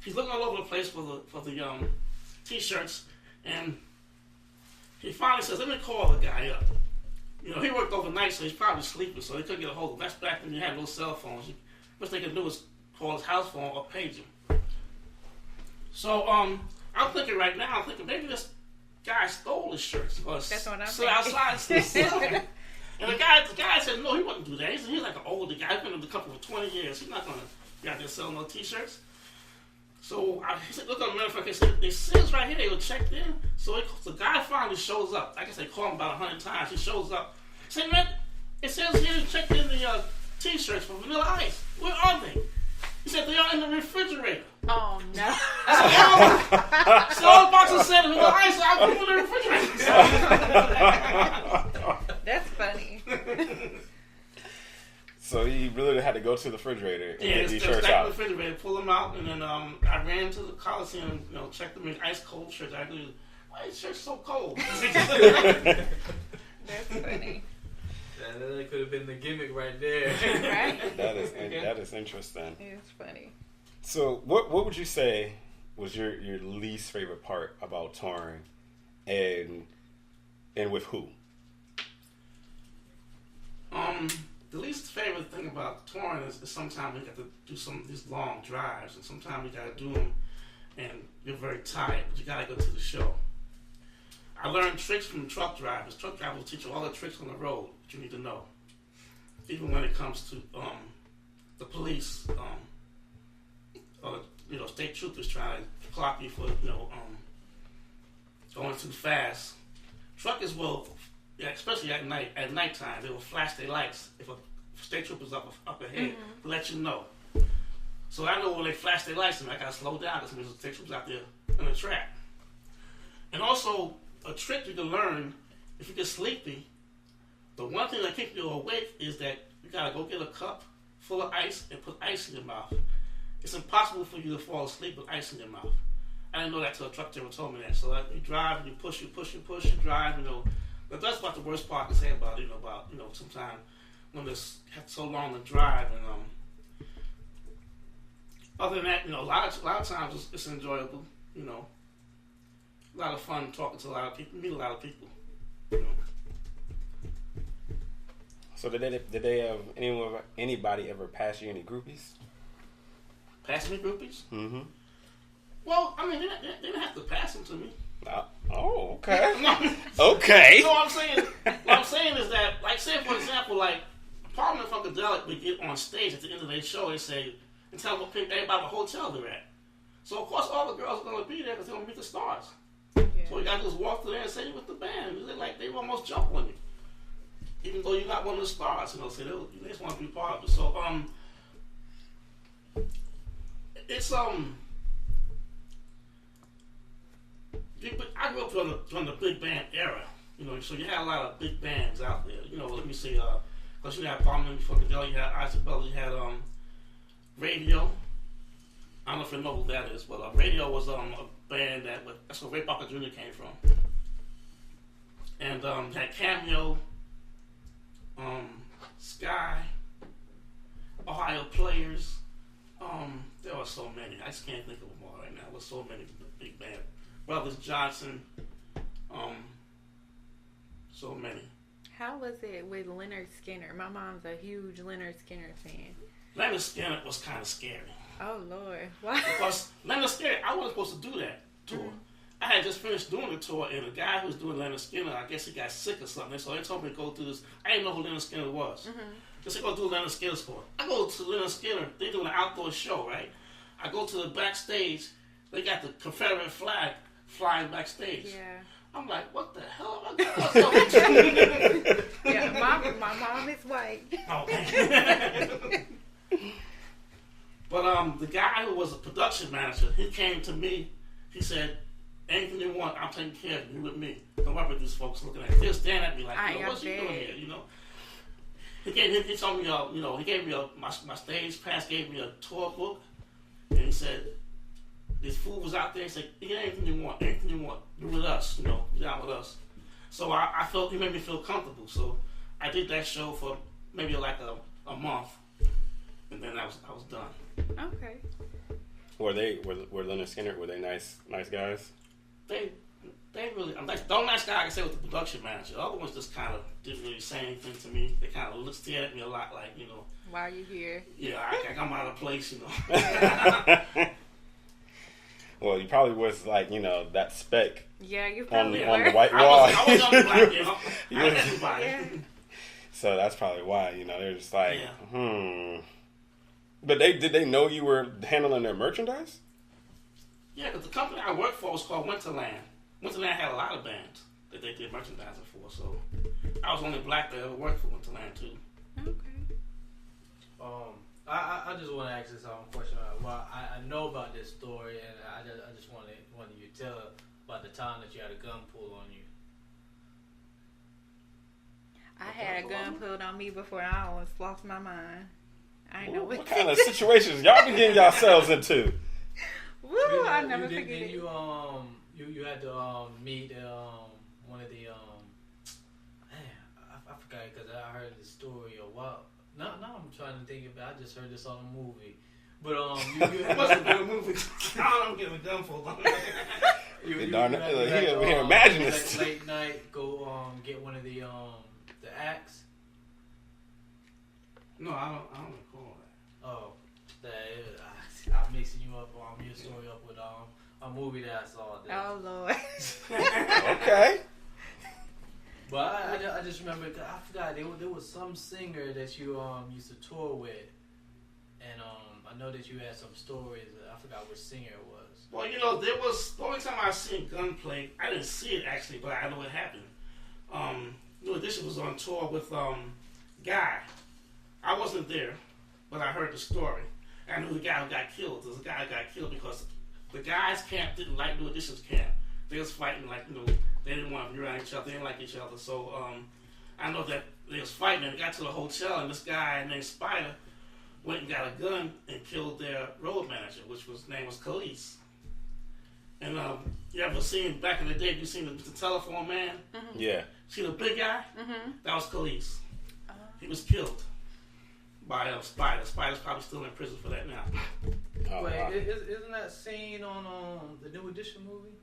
Speaker 13: he's looking all over the place for the T-shirts, and he finally says, let me call the guy up. He worked overnight, so he's probably sleeping, so he couldn't get a hold of him. That's back when you had no cell phones. Best they could do was call his house phone or page him. So I'm thinking right now, maybe this guy stole his shirts.
Speaker 8: That's what I'm
Speaker 13: thinking. Outside. And the guy said, no, he wouldn't do that. He's like an older guy. He's been in the company for 20 years. He's not going to be out there selling no T-shirts. So he said, look on the manufacturer. It says right here they were checked in. So the guy finally shows up. I guess they called him about 100 times. He shows up. He said, man, it says here they checked in the T-shirts for Vanilla Ice. Where are they? He said, they are in the refrigerator.
Speaker 8: Oh, no.
Speaker 13: So all the boxes said Vanilla Ice, I put them in the refrigerator.
Speaker 7: So you really had to go to the refrigerator and get these shirts
Speaker 13: stack
Speaker 7: out.
Speaker 13: the refrigerator, pull them out, and then I ran to the Coliseum, checked them in ice cold shirts. I do. Why is shirt so cold?
Speaker 8: That's funny.
Speaker 6: That could have been the gimmick right there.
Speaker 8: Right?
Speaker 7: That is interesting.
Speaker 8: It's funny.
Speaker 7: So what would you say was your least favorite part about touring, and with who?
Speaker 13: The least favorite thing about touring is sometimes we got to do some of these long drives, and sometimes we got to do them, and you're very tired, but you got to go to the show. I learned tricks from truck drivers. Truck drivers will teach you all the tricks on the road that you need to know. Even when it comes to the police, or state troopers trying to clock you for going too fast. Truckers will, especially at nighttime, they will flash their lights if a state trooper's up ahead to let you know. So I know when they flash their lights, I gotta slow down because there's state troopers out there on the track. And also, a trick you can learn if you get sleepy. The one thing that keeps you awake is that you gotta go get a cup full of ice and put ice in your mouth. It's impossible for you to fall asleep with ice in your mouth. I didn't know that till a truck driver told me that. So you drive, you push, you drive, But that's about the worst part to say about sometimes when it's so long to drive. And other than that, a lot of times it's enjoyable. A lot of fun talking to a lot of people, meet a lot of people.
Speaker 7: So did they have anybody ever pass you any groupies?
Speaker 13: Pass me groupies?
Speaker 7: Mm-hmm.
Speaker 13: Well, I mean, they didn't have to pass them to me.
Speaker 7: Oh, okay. Okay.
Speaker 13: What I'm saying is that, like, say for example, like Parliament Funkadelic would get on stage at the end of their show and say and tell everybody what hotel they're at. So of course all the girls are gonna be there because they're gonna meet the stars. Yeah. So you gotta just walk through there and say you're with the band. They almost jump on you, even though you're not one of the stars. So they just want to be part of it. So it's I grew up during the big band era, so you had a lot of big bands out there. Let me see, because you had Parliament Funkadelic, you had Isaac Bell, you had Radio. I don't know if you know who that is, but Radio was a band that's where Ray Parker Jr. came from. And had Cameo, Sky, Ohio Players. There were so many. I just can't think of them all right now. There were so many big bands. Brothers Johnson, so many.
Speaker 8: How was it with Leonard Skinner? My mom's a huge Leonard Skinner fan.
Speaker 13: Leonard Skinner was kind of scary.
Speaker 8: Oh, Lord. Why?
Speaker 13: Because Leonard Skinner, I wasn't supposed to do that tour. Mm-hmm. I had just finished doing the tour, and the guy who was doing Leonard Skinner, I guess he got sick or something, so they told me to go through this. I didn't know who Leonard Skinner was. Mm-hmm. They said, go do Leonard Skinner's tour. I go to Leonard Skinner, they're doing an outdoor show, right? I go to the backstage, they got the Confederate flag flying backstage.
Speaker 8: Yeah.
Speaker 13: I'm like, what the hell am I doing?
Speaker 8: Yeah, my mom is white.
Speaker 13: Okay. But the guy who was a production manager, he came to me. He said, anything you want, I'm taking care of you with me. Don't worry about these folks looking at me. They'll stand at me like, what's he doing here? He told me, he gave me my stage pass, gave me a tour book, and he said, this fool was out there. He said, "Get anything you want, do with us, be down with us." So I felt he made me feel comfortable. So I did that show for maybe like a month, and then I was done.
Speaker 8: Okay.
Speaker 7: Were Leonard Skinner? Were they nice guys?
Speaker 13: They really. I'm like the only nice guy I can say was the production manager. The other ones just kind of didn't really say anything to me. They kind of stared at me a lot, like
Speaker 8: Why are you here?
Speaker 13: Yeah, I'm out of place,
Speaker 7: Well, you probably was like, that speck.
Speaker 8: Yeah, you probably
Speaker 7: on the white wall.
Speaker 13: I was on the black, everybody.
Speaker 8: Yeah.
Speaker 7: So that's probably why, they're just like, But did they know you were handling their merchandise?
Speaker 13: Yeah, because the company I worked for was called Winterland. Winterland had a lot of bands that they did merchandising for, so I was the only black that ever worked for Winterland too.
Speaker 8: Okay.
Speaker 6: I just want to ask this question. Well, I know about this story, and I just wanted you to tell about the time that you had a gun pulled on you.
Speaker 8: I had a a gun pulled on me before and I almost lost my mind. I ain't know
Speaker 7: what kind of situations y'all be getting yourselves into?
Speaker 8: Woo! I never forget it.
Speaker 6: You had to meet one of the I forgot because I heard the story a while. Now I'm trying to think of it. I just heard this on a movie. But
Speaker 13: it must have been a movie. I'm getting a gun pulled on.
Speaker 7: You over here imagine this.
Speaker 6: Late night, go get one of the axe.
Speaker 13: No, I don't recall that.
Speaker 6: Oh, I'm mixing you up on your story up with a movie that I saw.
Speaker 8: Oh Lord.
Speaker 7: Okay.
Speaker 6: But I just remember, I forgot there was some singer that you used to tour with, and I know that you had some stories. I forgot which singer it was.
Speaker 13: Well, there was the only time I seen Gunplay. I didn't see it actually, but I know it happened. New Edition was on tour with Guy. I wasn't there, but I heard the story. I knew the guy who got killed. There's a guy who got killed because the guys' camp didn't like New Edition's camp. They was fighting they didn't want to be around each other. They didn't like each other. So I know that they was fighting and they got to the hotel and this guy named Spider went and got a gun and killed their road manager, which name was Khalees. And you ever seen back in the day? You seen the telephone man?
Speaker 8: Mm-hmm.
Speaker 7: Yeah.
Speaker 13: See the big guy?
Speaker 8: Mm-hmm.
Speaker 13: That was Khalees. He was killed by Spider. Spider's probably still in prison for that now.
Speaker 7: Oh,
Speaker 6: Wait,
Speaker 7: wow.
Speaker 6: isn't that scene on the New Edition movie?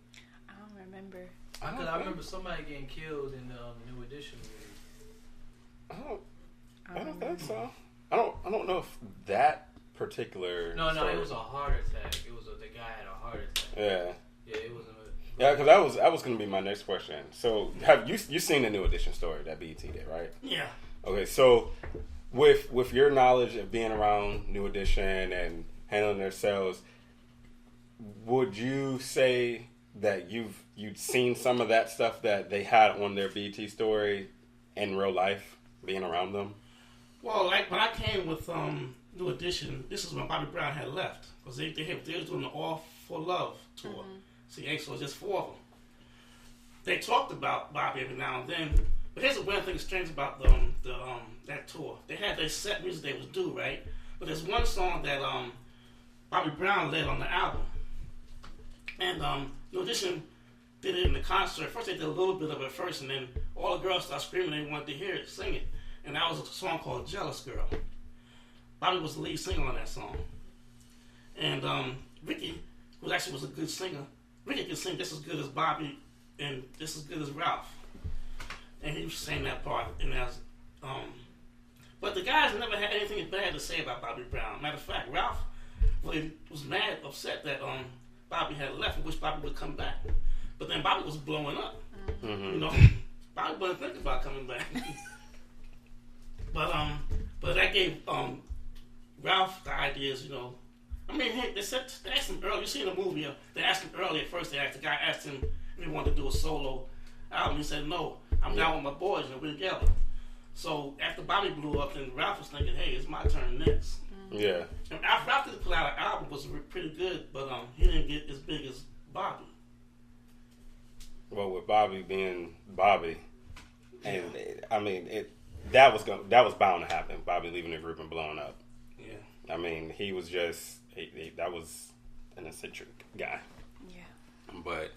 Speaker 8: I don't remember.
Speaker 6: Because I remember somebody getting killed in the New Edition movie.
Speaker 7: I don't think so. I don't know if that particular.
Speaker 6: No,
Speaker 7: story.
Speaker 6: it was a heart attack. It was the guy had a heart attack.
Speaker 7: Yeah.
Speaker 6: Yeah, it wasn't.
Speaker 7: Yeah, because that was going to be my next question. So, have you seen the New Edition story that BET did, right?
Speaker 13: Yeah.
Speaker 7: Okay, so with your knowledge of being around New Edition and handling their sales, would you say that you'd seen some of that stuff that they had on their BET story in real life, being around them?
Speaker 13: Well, like when I came with New Edition, this is when Bobby Brown had left because they was doing the All for Love tour.
Speaker 8: Mm-hmm.
Speaker 13: See, so it was just 4 of them. They talked about Bobby every now and then, but here's the one thing strange about that tour. They had their set music they was do, right? But there's one song that Bobby Brown led on the album, and New Edition did it in the concert. First they did a little bit of it first, and then all the girls started screaming. They wanted to hear it, sing it, and that was a song called "Jealous Girl." Bobby was the lead singer on that song, and Ricky, who actually was a good singer. Ricky could sing just as good as Bobby and just as good as Ralph. And he sang that part. And but the guys never had anything bad to say about Bobby Brown. Matter of fact, Ralph was upset that Bobby had left and wished Bobby would come back. But then Bobby was blowing up.
Speaker 7: Mm-hmm.
Speaker 13: Bobby wasn't thinking about coming back. But that gave Ralph the ideas, I mean, they asked him earlier. You seen the movie? They asked him earlier. At first, the guy asked him if he wanted to do a solo album. He said, "No, I'm down with my boys and we're together." So after Bobby blew up, then Ralph was thinking, "Hey, it's my turn next."
Speaker 7: Yeah.
Speaker 13: And Ralph did put out an album, was pretty good, but he didn't get as big as Bobby.
Speaker 7: Well, with Bobby being Bobby, and I mean that was bound to happen. Bobby leaving the group and blowing up.
Speaker 13: Yeah.
Speaker 7: I mean, he was just that was an eccentric guy.
Speaker 8: Yeah.
Speaker 7: But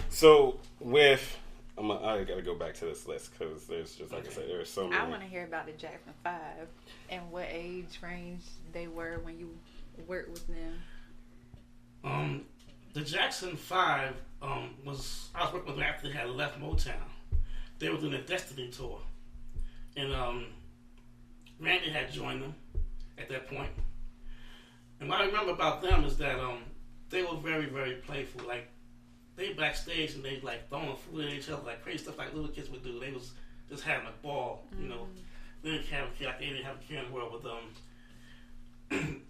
Speaker 7: so I got to go back to this list because there's just like I said, there's so many.
Speaker 8: I want to hear about the Jackson 5 and what age range they were when you worked with them.
Speaker 13: The Jackson 5 I was working with them after they had left Motown. They were doing a Destiny tour, and Randy had joined them at that point. And what I remember about them is that they were very, very playful. Like they backstage and they like throwing food at each other, like crazy stuff like little kids would do. They was just having a ball, They didn't have a care in the world with them.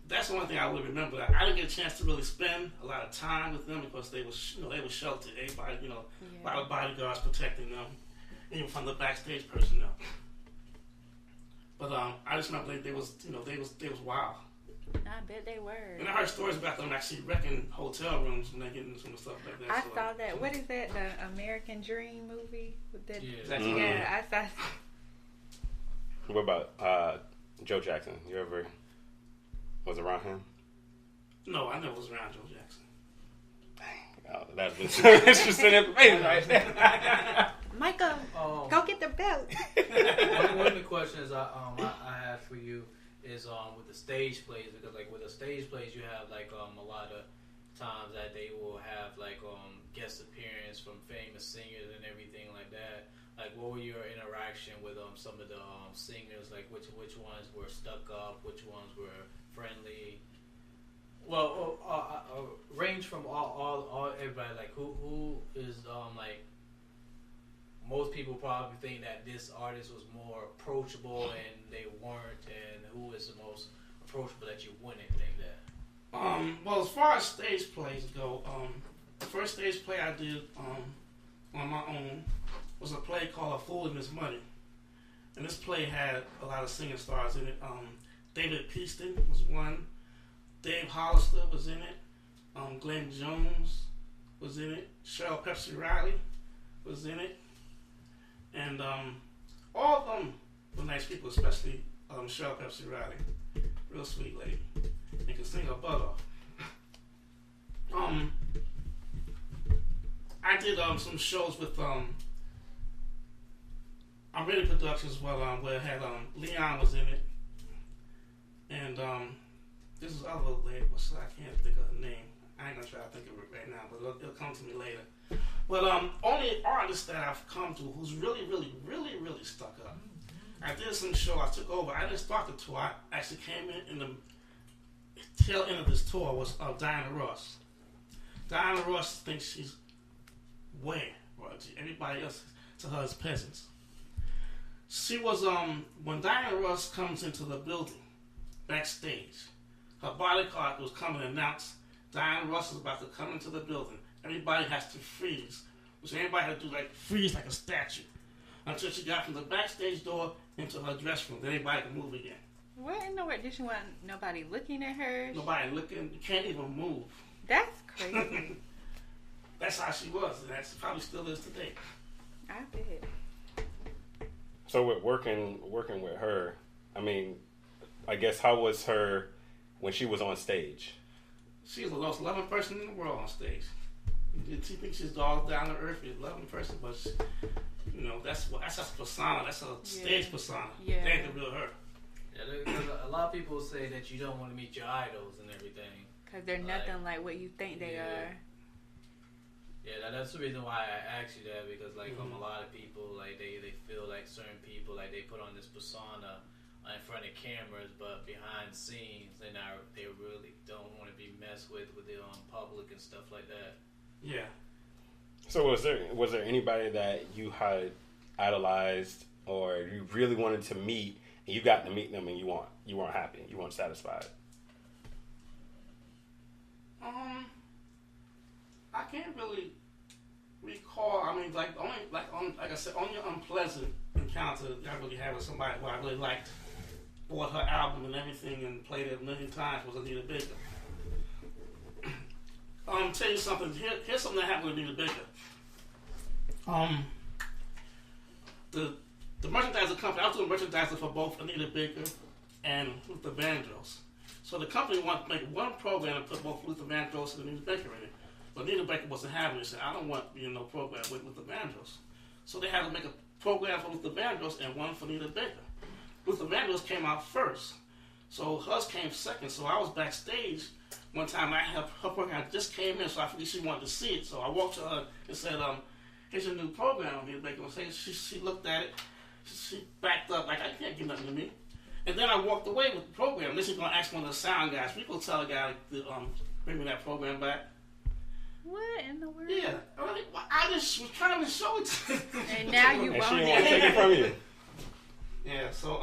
Speaker 13: That's the one thing I would remember. I didn't get a chance to really spend a lot of time with them because they was, they were sheltered. Everybody, a lot of bodyguards protecting them, even from the backstage personnel. But I just remember they was wild.
Speaker 8: I bet they were.
Speaker 13: And I heard stories about them actually wrecking hotel rooms when they get into some stuff like that.
Speaker 8: I saw that. What is that? The American Dream movie? With that?
Speaker 13: Yeah,
Speaker 8: I saw.
Speaker 7: What about Joe Jackson? You ever was around him?
Speaker 13: No, I never was around Joe Jackson.
Speaker 7: Oh, that's just interesting information right there.
Speaker 8: Michael, go get the belt.
Speaker 6: One of the questions I have for you is with the stage plays, because like with the stage plays you have like a lot of times that they will have like guest appearance from famous singers and everything like that. Like, what were your interaction with some of the singers? Like, which ones were stuck up? Which ones were friendly? Well, range from all everybody. Like, who is like most people probably think that this artist was more approachable and they weren't, and who is the most approachable that you wouldn't think that?
Speaker 13: Well, as far as stage plays go, the first stage play I did on my own was a play called A Fool and His Money. And this play had a lot of singing stars in it. David Peaston was one. Dave Hollister was in it. Glenn Jones was in it. Cheryl Pepsi Riley was in it. And all of them were nice people, especially Cheryl Pepsi Riley. Real sweet lady. And can sing her butt off. I did some shows with Radio Productions where it had Leon was in it, and this is other lady. I can't think of her name. I ain't gonna try to think of it right now, but it'll come to me later. But only artist that I've come to who's really stuck up. I did some show. I took over. I didn't start the tour. I actually came in the tail end of this tour was Diana Ross. Diana Ross thinks she's way royalty. Everybody else to her is peasants. She was when Diana Ross comes into the building backstage, her bodyguard was coming to announce Diana Ross is about to come into the building. Everybody has to freeze, which everybody had to do like freeze like a statue until she got from the backstage door into her dressing room. Then everybody could move again.
Speaker 8: What in the world? Did she want nobody looking at her?
Speaker 13: Nobody looking. You can't even move.
Speaker 8: That's crazy.
Speaker 13: That's how she was, and that's probably still is today.
Speaker 8: I bet.
Speaker 7: So with working with her, I mean, I guess how was her when she was on stage?
Speaker 13: She's the most loving person in the world on stage. She thinks she's all down to earth, she's a loving person, but she, that's a persona. That's a stage persona. Yeah. That ain't the real her.
Speaker 6: Yeah, a lot of people say that you don't want to meet your idols and everything.
Speaker 8: Because they're nothing like what you think they are.
Speaker 6: Yeah, that's the reason why I asked you that, because a lot of people, like, they feel like certain people, like, they put on this persona in front of cameras, but behind scenes, they really don't want to be messed with the public and stuff like that.
Speaker 13: Yeah.
Speaker 7: So was there anybody that you had idolized or you really wanted to meet, and you got to meet them and you weren't happy, you weren't satisfied?
Speaker 13: I can't really recall. I mean, like I said, only unpleasant encounter I really had with somebody who I really liked, bought her album and everything, and played it a million times was Anita Baker. Tell you something. Here's something that happened with Anita Baker. The merchandiser company. I was doing merchandiser for both Anita Baker and Luther Vandross. So the company wanted to make one program and put both Luther Vandross and Anita Baker in it. But Anita Baker wasn't having it. She said, I don't want to be in no program with Luther Vandross. So they had to make a program for Luther Vandross and one for Anita Baker. Luther Vandross came out first. So hers came second. So I was backstage one time. I had her program just came in, so I figured she wanted to see it. So I walked to her and said, here's your new program, Anita Baker. She looked at it. She backed up like, I can't give nothing to me. And then I walked away with the program. Then she's going to ask one of the sound guys. We go tell the guy to bring me that program back.
Speaker 8: What in the world?
Speaker 13: Yeah. I just was trying to show it to you.
Speaker 8: And now you
Speaker 7: and
Speaker 8: won't.
Speaker 7: She didn't want to take it from you.
Speaker 13: Yeah, so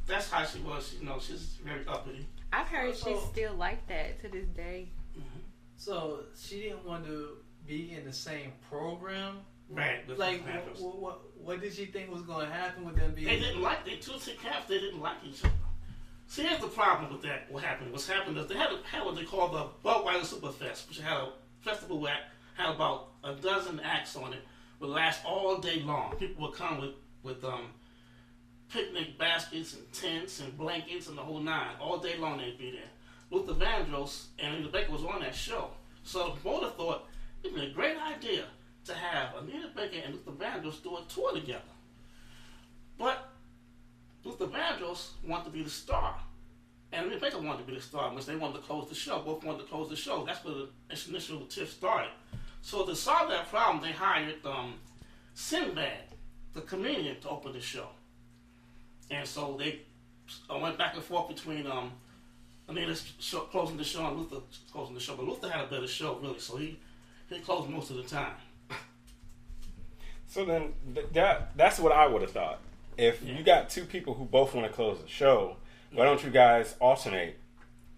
Speaker 13: that's how she was. She's very uppity.
Speaker 8: I've heard she's still like that to this day.
Speaker 13: Mm-hmm.
Speaker 6: So she didn't want to be in the same program?
Speaker 13: Right.
Speaker 6: Like, what did she think was going to happen with them being...
Speaker 13: They didn't like... They two camps, they didn't like each other. See, here's the problem with that. What's happened is they had what they call the Budweiser Superfest, which had a festival where had about a dozen acts on it, would last all day long. People would come with picnic baskets and tents and blankets and the whole nine. All day long they'd be there. Luther Vandross and Anita Baker was on that show. So the promoter thought it'd be a great idea to have Anita Baker and Luther Vandross do a tour together. But Luther Vandross wanted to be the star. And Anita Baker wanted to be the star, which they wanted to close the show. Both wanted to close the show. That's where the initial tiff started. So to solve that problem, they hired Sinbad, the comedian, to open the show. And so they went back and forth between Anita closing the show and Luther closing the show. But Luther had a better show, really, so he closed most of the time.
Speaker 7: So then that's what I would have thought. If you got two people who both want to close the show, why don't you guys alternate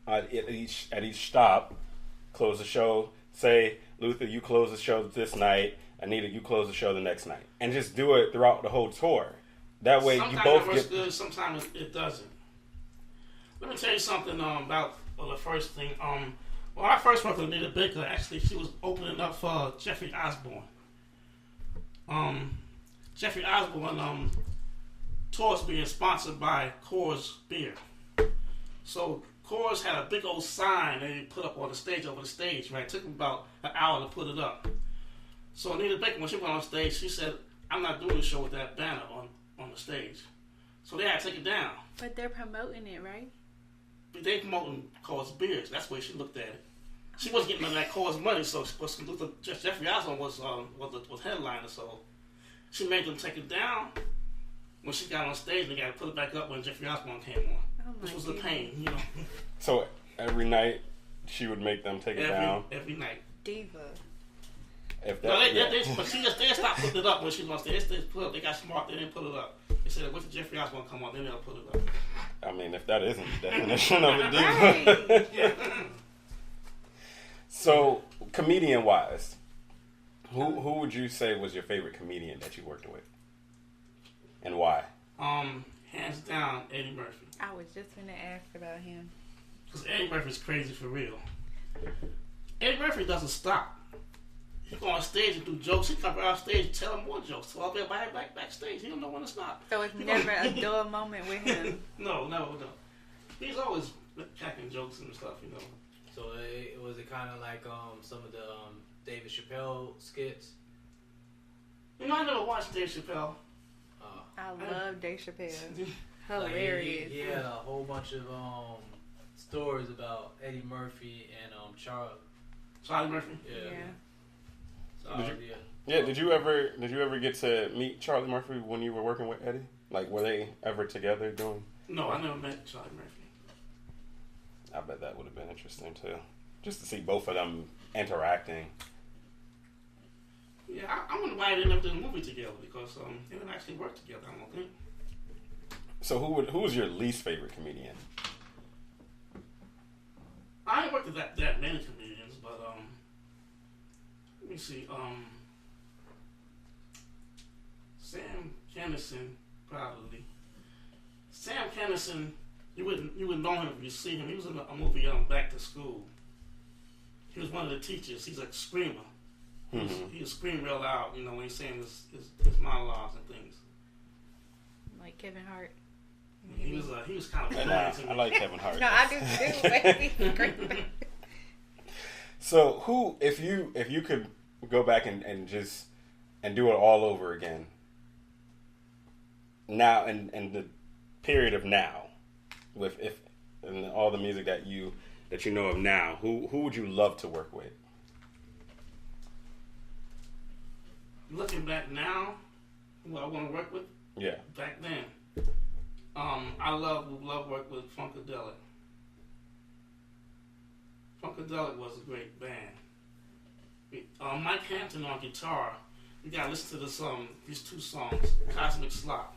Speaker 7: at each stop, close the show, say, Luther, you close the show this night, Anita, you close the show the next night, and just do it throughout the whole tour. That way
Speaker 13: sometimes
Speaker 7: you both
Speaker 13: it works
Speaker 7: get...
Speaker 13: good, sometimes it doesn't. Let me tell you something about the first thing. When I first worked with Anita Baker, actually, she was opening up for Jeffrey Osborne. Jeffrey Osborne tours being sponsored by Coors Beer. So Coors had a big old sign they put up on the stage, over the stage, right? It took them about an hour to put it up. So Anita Baker, when she went on stage, she said, I'm not doing the show with that banner on the stage. So they had to take it down.
Speaker 14: But they're promoting it, right?
Speaker 13: They promoting Coors Beers. That's the way she looked at it. She wasn't getting none of that Coors money, so Jeffrey Osborne was headliner, so she made them take it down. When she got on stage, they got to put it back up when Jeffrey Osborne came on, which was a pain, you know.
Speaker 7: So every night she would make them take it down?
Speaker 13: Every night.
Speaker 8: Diva.
Speaker 13: But they stopped putting it up when she was on stage. They got smart, they didn't put it up. They said, wait till Jeffrey Osborne come on, then they'll put it up.
Speaker 7: I mean, if that isn't the definition of a diva.
Speaker 13: Yeah.
Speaker 7: So, comedian-wise, who would you say was your favorite comedian that you worked with? And why?
Speaker 13: Hands down, Eddie Murphy.
Speaker 8: I was just going to ask about him.
Speaker 13: Because Eddie Murphy's crazy for real. Eddie Murphy doesn't stop. He go on stage and do jokes. He come out stage and tell him more jokes. So I'll be backstage. He don't know when to stop.
Speaker 8: So it's never a dull moment with him?
Speaker 13: No. He's always cracking jokes and stuff, you know.
Speaker 6: So was it kind of like some of the David Chappelle skits?
Speaker 13: You know, I never watched Dave Chappelle.
Speaker 8: I love Dave Chappelle. Hilarious.
Speaker 6: Like he had a whole bunch of stories about Eddie Murphy and
Speaker 13: Charlie Murphy.
Speaker 6: Yeah.
Speaker 7: Did you ever get to meet Charlie Murphy when you were working with Eddie? Like, were they ever together doing?
Speaker 13: No, I never met Charlie Murphy.
Speaker 7: I bet that would have been interesting too, just to see both of them interacting.
Speaker 13: Yeah, I wonder why they never did a movie together, because they didn't actually work together, I don't think.
Speaker 7: So who was your least favorite comedian?
Speaker 13: I ain't worked with that many comedians, but let me see. Sam Kinison, probably. Sam Kinison, you wouldn't know him if you see him. He was in a movie Back to School. He was one of the teachers. He's a screamer.
Speaker 7: Mm-hmm.
Speaker 13: He would scream real loud, you know, when he's saying his monologues and things.
Speaker 8: Like Kevin Hart.
Speaker 13: He was kind of
Speaker 7: I like Kevin Hart.
Speaker 8: No, I do too.
Speaker 7: So who, if you could go back and just do it all over again, now and the period of now, with and all the music that you know of now, who would you love to work with?
Speaker 13: Looking back now, who I want to work with?
Speaker 7: Yeah.
Speaker 13: Back then, I love work with Funkadelic. Funkadelic was a great band. Mike Hampton on guitar. You gotta listen to these two songs, Cosmic Slop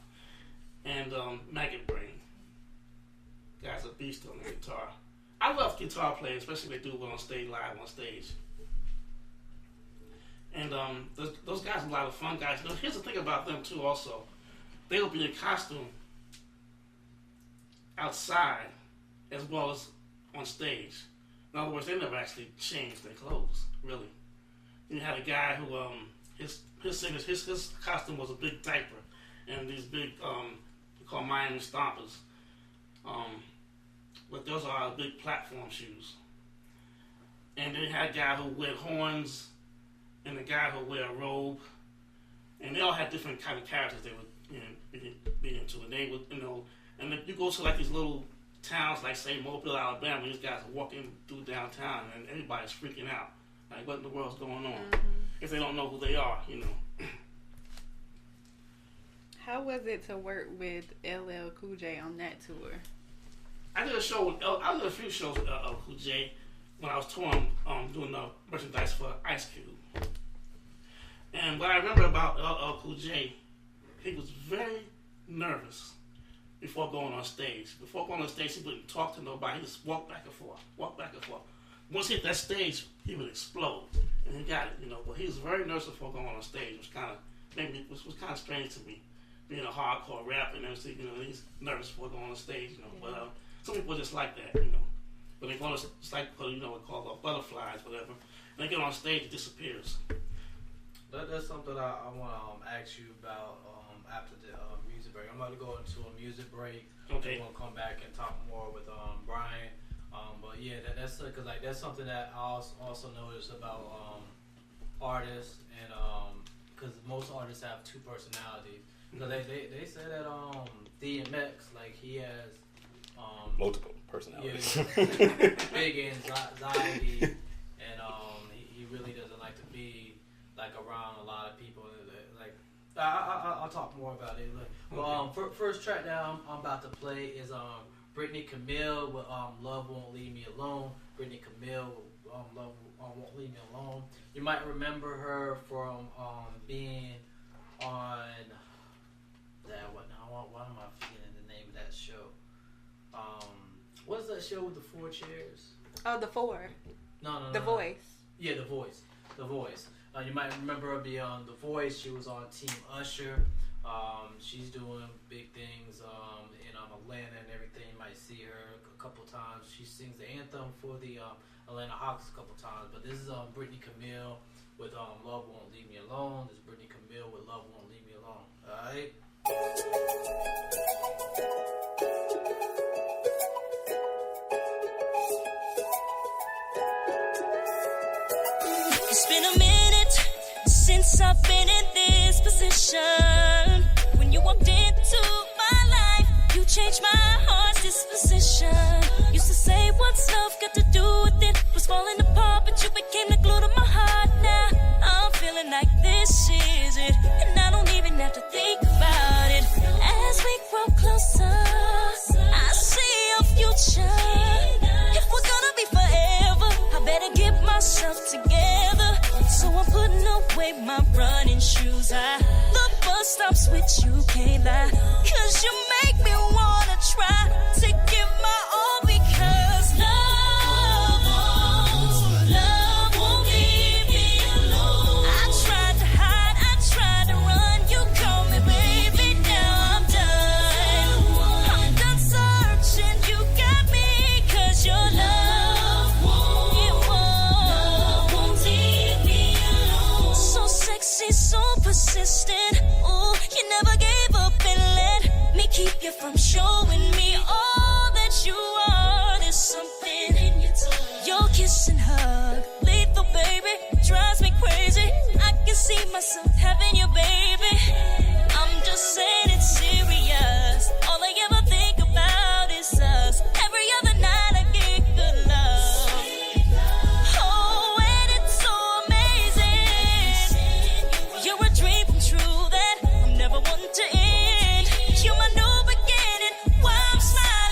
Speaker 13: and Maggot Brain. Guy's a beast on the guitar. I love guitar playing, especially if they do it on stage, live on stage. And those guys are a lot of fun guys. Now, here's the thing about them too. Also, they will be in costume outside as well as on stage. In other words, they never actually changed their clothes, really. You had a guy who his costume was a big diaper and these big we call them Miami Stompers. But those are big platform shoes. And they had a guy who wear horns and a guy who wear a robe. And they all had different kind of characters they would be into. And they would, and if you go to like these little towns like say Mobile, Alabama, these guys are walking through downtown and everybody's freaking out. Like what in the world's going on? If they don't know who they are,
Speaker 14: How was it to work with LL Cool J on that tour?
Speaker 13: I did a few shows with LL Cool J when I was touring, doing the merchandise for Ice Cube. And what I remember about LL Cool J, he was very nervous before going on stage. Before going on stage, he wouldn't talk to nobody. He just walk back and forth. Once he hit that stage, he would explode. And he got it, But he was very nervous before going on stage, which was kind of strange to me. Being a hardcore rapper and everything, he's nervous before going on stage, But some people are just like that, But they go on, it's like, we call it butterflies, whatever. And they get on stage, it disappears.
Speaker 6: That's something I want to ask you about after the music break. I'm about to go into a music break.
Speaker 13: Okay.
Speaker 6: We'll come back and talk more with Brian. But yeah, that's because that's something that I also noticed about artists, and because most artists have two personalities. Because they say that DMX, like he has
Speaker 7: multiple personalities.
Speaker 6: Yeah, big anxiety, and he really doesn't like to be like around a lot of people. Like I'll talk more about it. First track that I'm about to play is Brittany Camille with Love Won't Leave Me Alone. Brittany Camille with Love Won't Leave Me Alone. You might remember her from being on that why am I forgetting the name of that show? What's that show with the 4 chairs?
Speaker 14: Oh, The Four.
Speaker 6: No.
Speaker 14: The Voice.
Speaker 6: Yeah, The Voice. You might remember her being on The Voice. She was on Team Usher. She's doing big things in Atlanta and everything. You might see her a couple times. She sings the anthem for the Atlanta Hawks a couple times. But this is Brittany Camille with Love Won't Leave Me Alone. This is Brittany Camille with Love Won't Leave Me Alone. Alright?
Speaker 15: It's been a minute since I've been in this position. When you walked into my life, you changed my heart's disposition. Used to say, what's love got to do with it? Was falling apart, but you became the glue to my heart. Now I'm feeling like this is it, and I don't even have to think about it. As we grow closer, I see a future. If we're gonna be forever, I better get myself together. So I'm putting away my running shoes. The bus stops with you can't lie, 'cause you make me wanna try to give my all, because love won't leave me alone. I tried to hide, I tried to run, you call me baby, now I'm done searching, you got me, 'cause your love won't leave me alone. So sexy, so persistent, ooh, you never gave up and let me keep you from showing me all that you are. There's something in your touch, your kiss and hug, lethal baby, drives me crazy. I can see myself having you, baby. I'm just saying it's serious. All I ever think about is us. Every other night I get good love. Oh, and it's so amazing. You're a dream come true that I'm never wanting to end. You're my new beginning. Why I'm smiling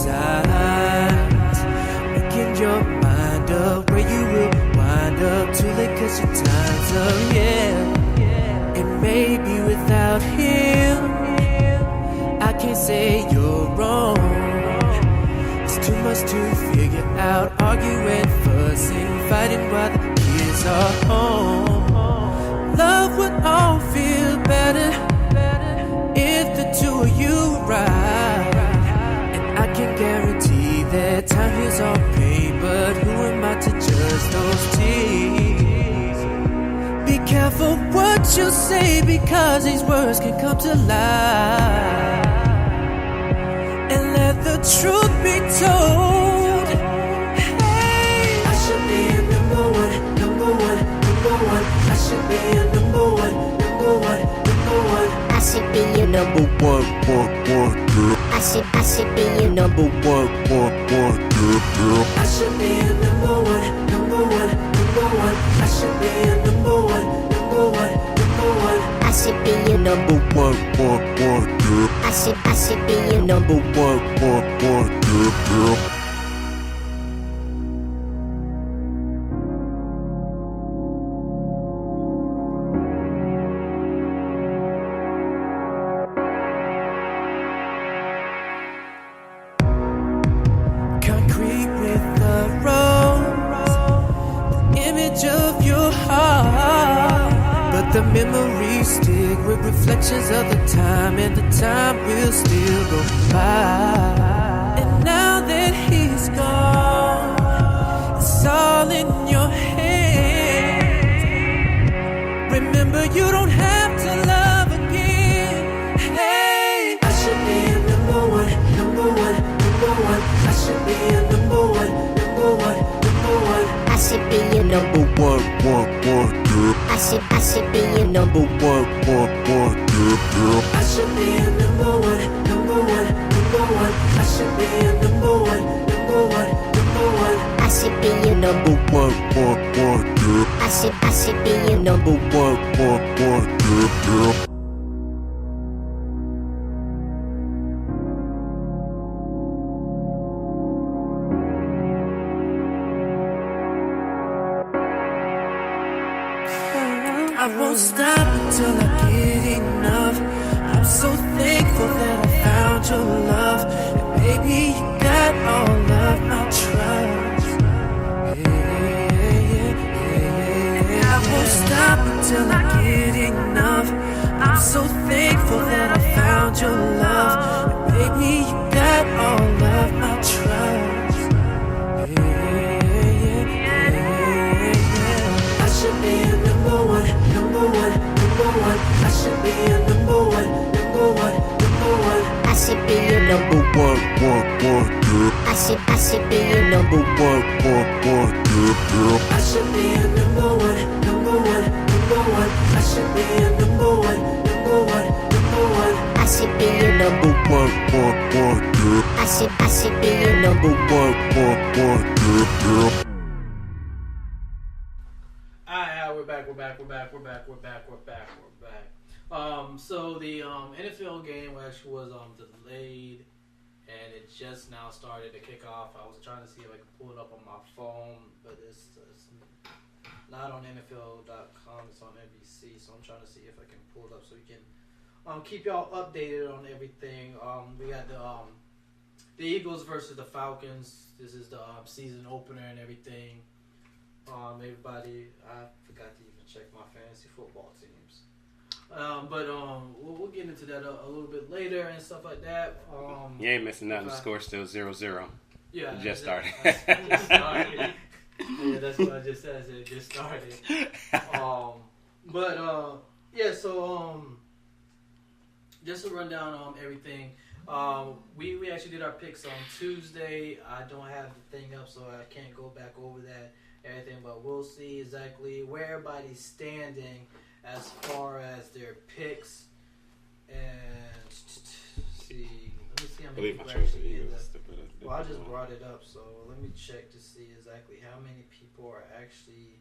Speaker 9: sides, making your mind up where you will wind up. Too late 'cause your time's up, yeah. And maybe without him, I can't say you're wrong. It's too much to figure out, arguing, fussing, fighting while the kids are home. Love would all feel better if the two of you ride. And I can guarantee that time heals all pain, but who am I to judge those tears? Be careful what you say, because these words can come to life. And let the truth be told. Hey, I should be a number one, number one, number one. I should be a number one, number one, number one.
Speaker 11: I should be your
Speaker 9: number one, girl.
Speaker 11: I should be your
Speaker 9: number one, girl. I should be a number one, number one, number one. I should be a number one, number one, number one.
Speaker 11: I should be your
Speaker 9: number one, girl.
Speaker 11: I should be your
Speaker 9: number one, girl. Concrete with the rose, the image of your heart. But the memories stick with reflections of the time, and the time will still go by. And now that he's gone, it's all in your hands. Remember, you don't have to love again. Hey, I should be a number one, number one, number one. I should be a number one, number one, number one.
Speaker 11: I should be your
Speaker 9: number one, girl.
Speaker 11: I should be your
Speaker 9: number one, girl. I should be a number one, number one, number one. I should be a number one, number one, number one.
Speaker 11: I should be your
Speaker 9: number one, girl.
Speaker 11: I should be your
Speaker 9: number one, girl. I won't stop until I get enough. I'm so thankful that I found your love. And baby, you got all of my trust. Yeah. I won't stop until I get enough. I'm so thankful that I found your love. And baby, you got all of my trust. Yeah. I should be a number one, number one, number one. I should be a number one, number one, number one.
Speaker 11: I should be your
Speaker 9: number one, girl.
Speaker 11: I should be your
Speaker 9: number one, girl. I should be a number one, number one, number one. I should be a number one, number one, number one.
Speaker 11: I should be your
Speaker 9: number one, girl.
Speaker 11: I should be your
Speaker 9: number one, girl.
Speaker 6: We're back. So the NFL game actually was delayed, and it just now started to kick off. I was trying to see if I could pull it up on my phone, but it's not on NFL.com. It's on NBC, so I'm trying to see if I can pull it up so we can keep y'all updated on everything. We got the Eagles versus the Falcons. This is the season opener and everything. Everybody, I forgot to even check my fantasy football teams. But we'll get into that a little bit later and stuff like that.
Speaker 7: You ain't missing nothing. The score's still 0-0.
Speaker 6: Yeah,
Speaker 7: it just started.
Speaker 6: Yeah, that's what I just said. It just started. Yeah. So just to run down everything. We actually did our picks on Tuesday. I don't have the thing up, so I can't go back over that everything. But we'll see exactly where everybody's standing as far as their picks. And see, let me see how many people actually in the. Well, I just brought it up, so let me check to see exactly how many people are actually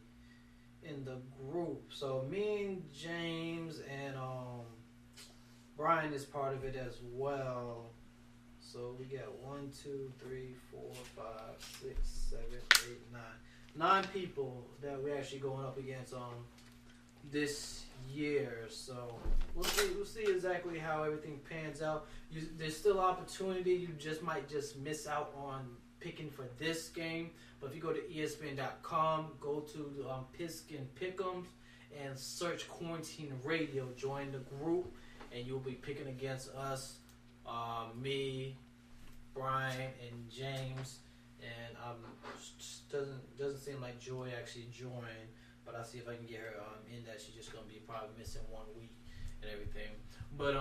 Speaker 6: in the group. So me and James and Brian is part of it as well. So we got 1, 2, 3, 4, 5, 6, 7, 8, 9. 9 people that we're actually going up against this year. So we'll see exactly how everything pans out. There's still opportunity. You might miss out on picking for this game. But if you go to ESPN.com, go to Piskin Pick'ems and search Quarantine Radio. Join the group, and you'll be picking against us, me, Brian, and James. And doesn't seem like Joy actually joined, but I'll see if I can get her in that. She's just gonna be probably missing 1 week and everything. But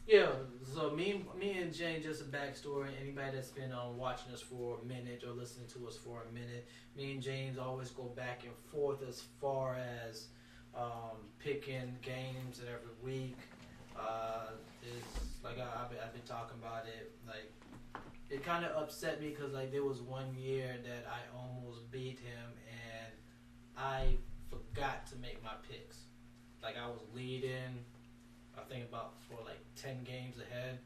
Speaker 6: yeah. So me and James, just a backstory. Anybody that's been watching us for a minute or listening to us for a minute, me and James always go back and forth as far as picking games and every week. It's like I've been talking about it. Like, it kind of upset me because like there was one year that I almost beat him and I forgot to make my picks. Like, I was leading, I think about for like 10 games ahead,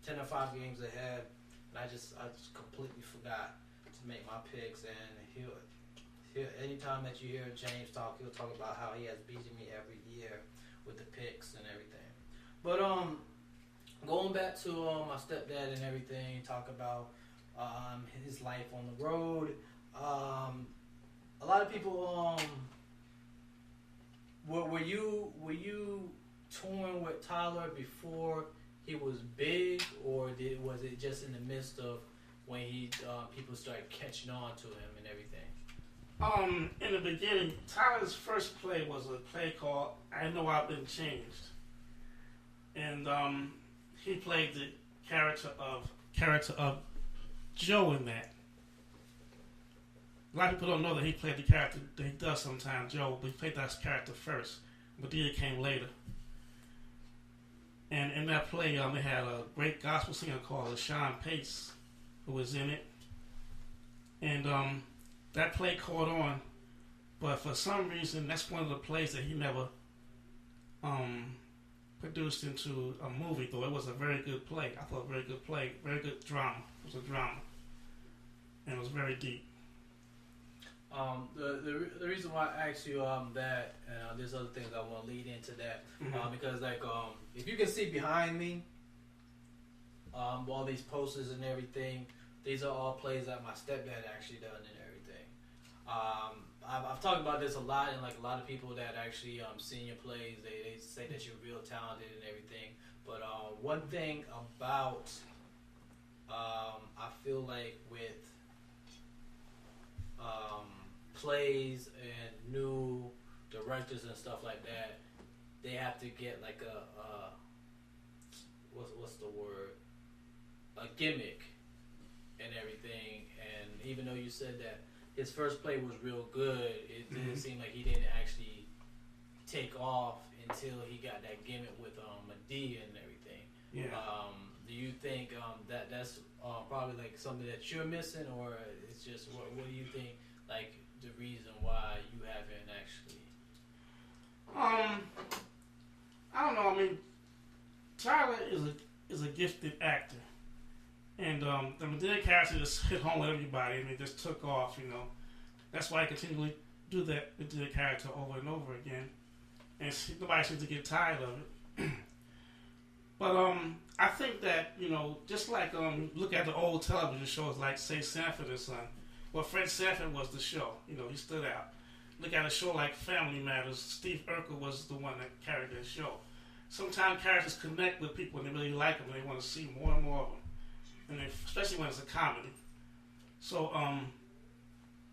Speaker 6: 10 or 5 games ahead, and I just completely forgot to make my picks. And he'll anytime that you hear James talk, he'll talk about how he has beaten me every year with the picks and everything. But going back to my stepdad and everything, talk about his life on the road. A lot of people, were you touring with Tyler before he was big, or was it just in the midst of when people started catching on to him and everything?
Speaker 13: In the beginning, Tyler's first play was a play called "I Know I've Been Changed," and he played the character of Joe in that. A lot of people don't know that he played the character that he does sometimes, Joe, but he played that character first. Medea came later. And in that play, they had a great gospel singer called LaShawn Pace, who was in it. And that play caught on, but for some reason, that's one of the plays that he never produced into a movie, though it was a very good play. I thought a very good play, very good drama. It was a drama. And it was very deep.
Speaker 6: The reason why I asked you that, there's other things I want to lead into that, because like if you can see behind me, all these posters and everything, these are all plays that my stepdad actually done and everything. I've talked about this a lot, and like a lot of people that actually seen your plays, they say that you're real talented and everything. But one thing about I feel like with plays and new directors and stuff like that, they have to get like a what's the word, a gimmick and everything. And even though you said that his first play was real good, it didn't seem like he didn't actually take off until he got that gimmick with Medea and everything.
Speaker 13: Yeah.
Speaker 6: Do you think that's probably like something that you're missing, or it's just what do you think like the reason why you haven't actually?
Speaker 13: I don't know. I mean, Tyler is a gifted actor, and the Medea character just hit home with everybody, and it just took off. You know, that's why I continually do that Medea character over and over again, and nobody seems to get tired of it. But I think that, you know, just like look at the old television shows like, say, Sanford and Son. Well, Fred Sanford was the show. You know, he stood out. Look at a show like Family Matters. Steve Urkel was the one that carried that show. Sometimes characters connect with people and they really like them and they want to see more and more of them. And especially when it's a comedy. So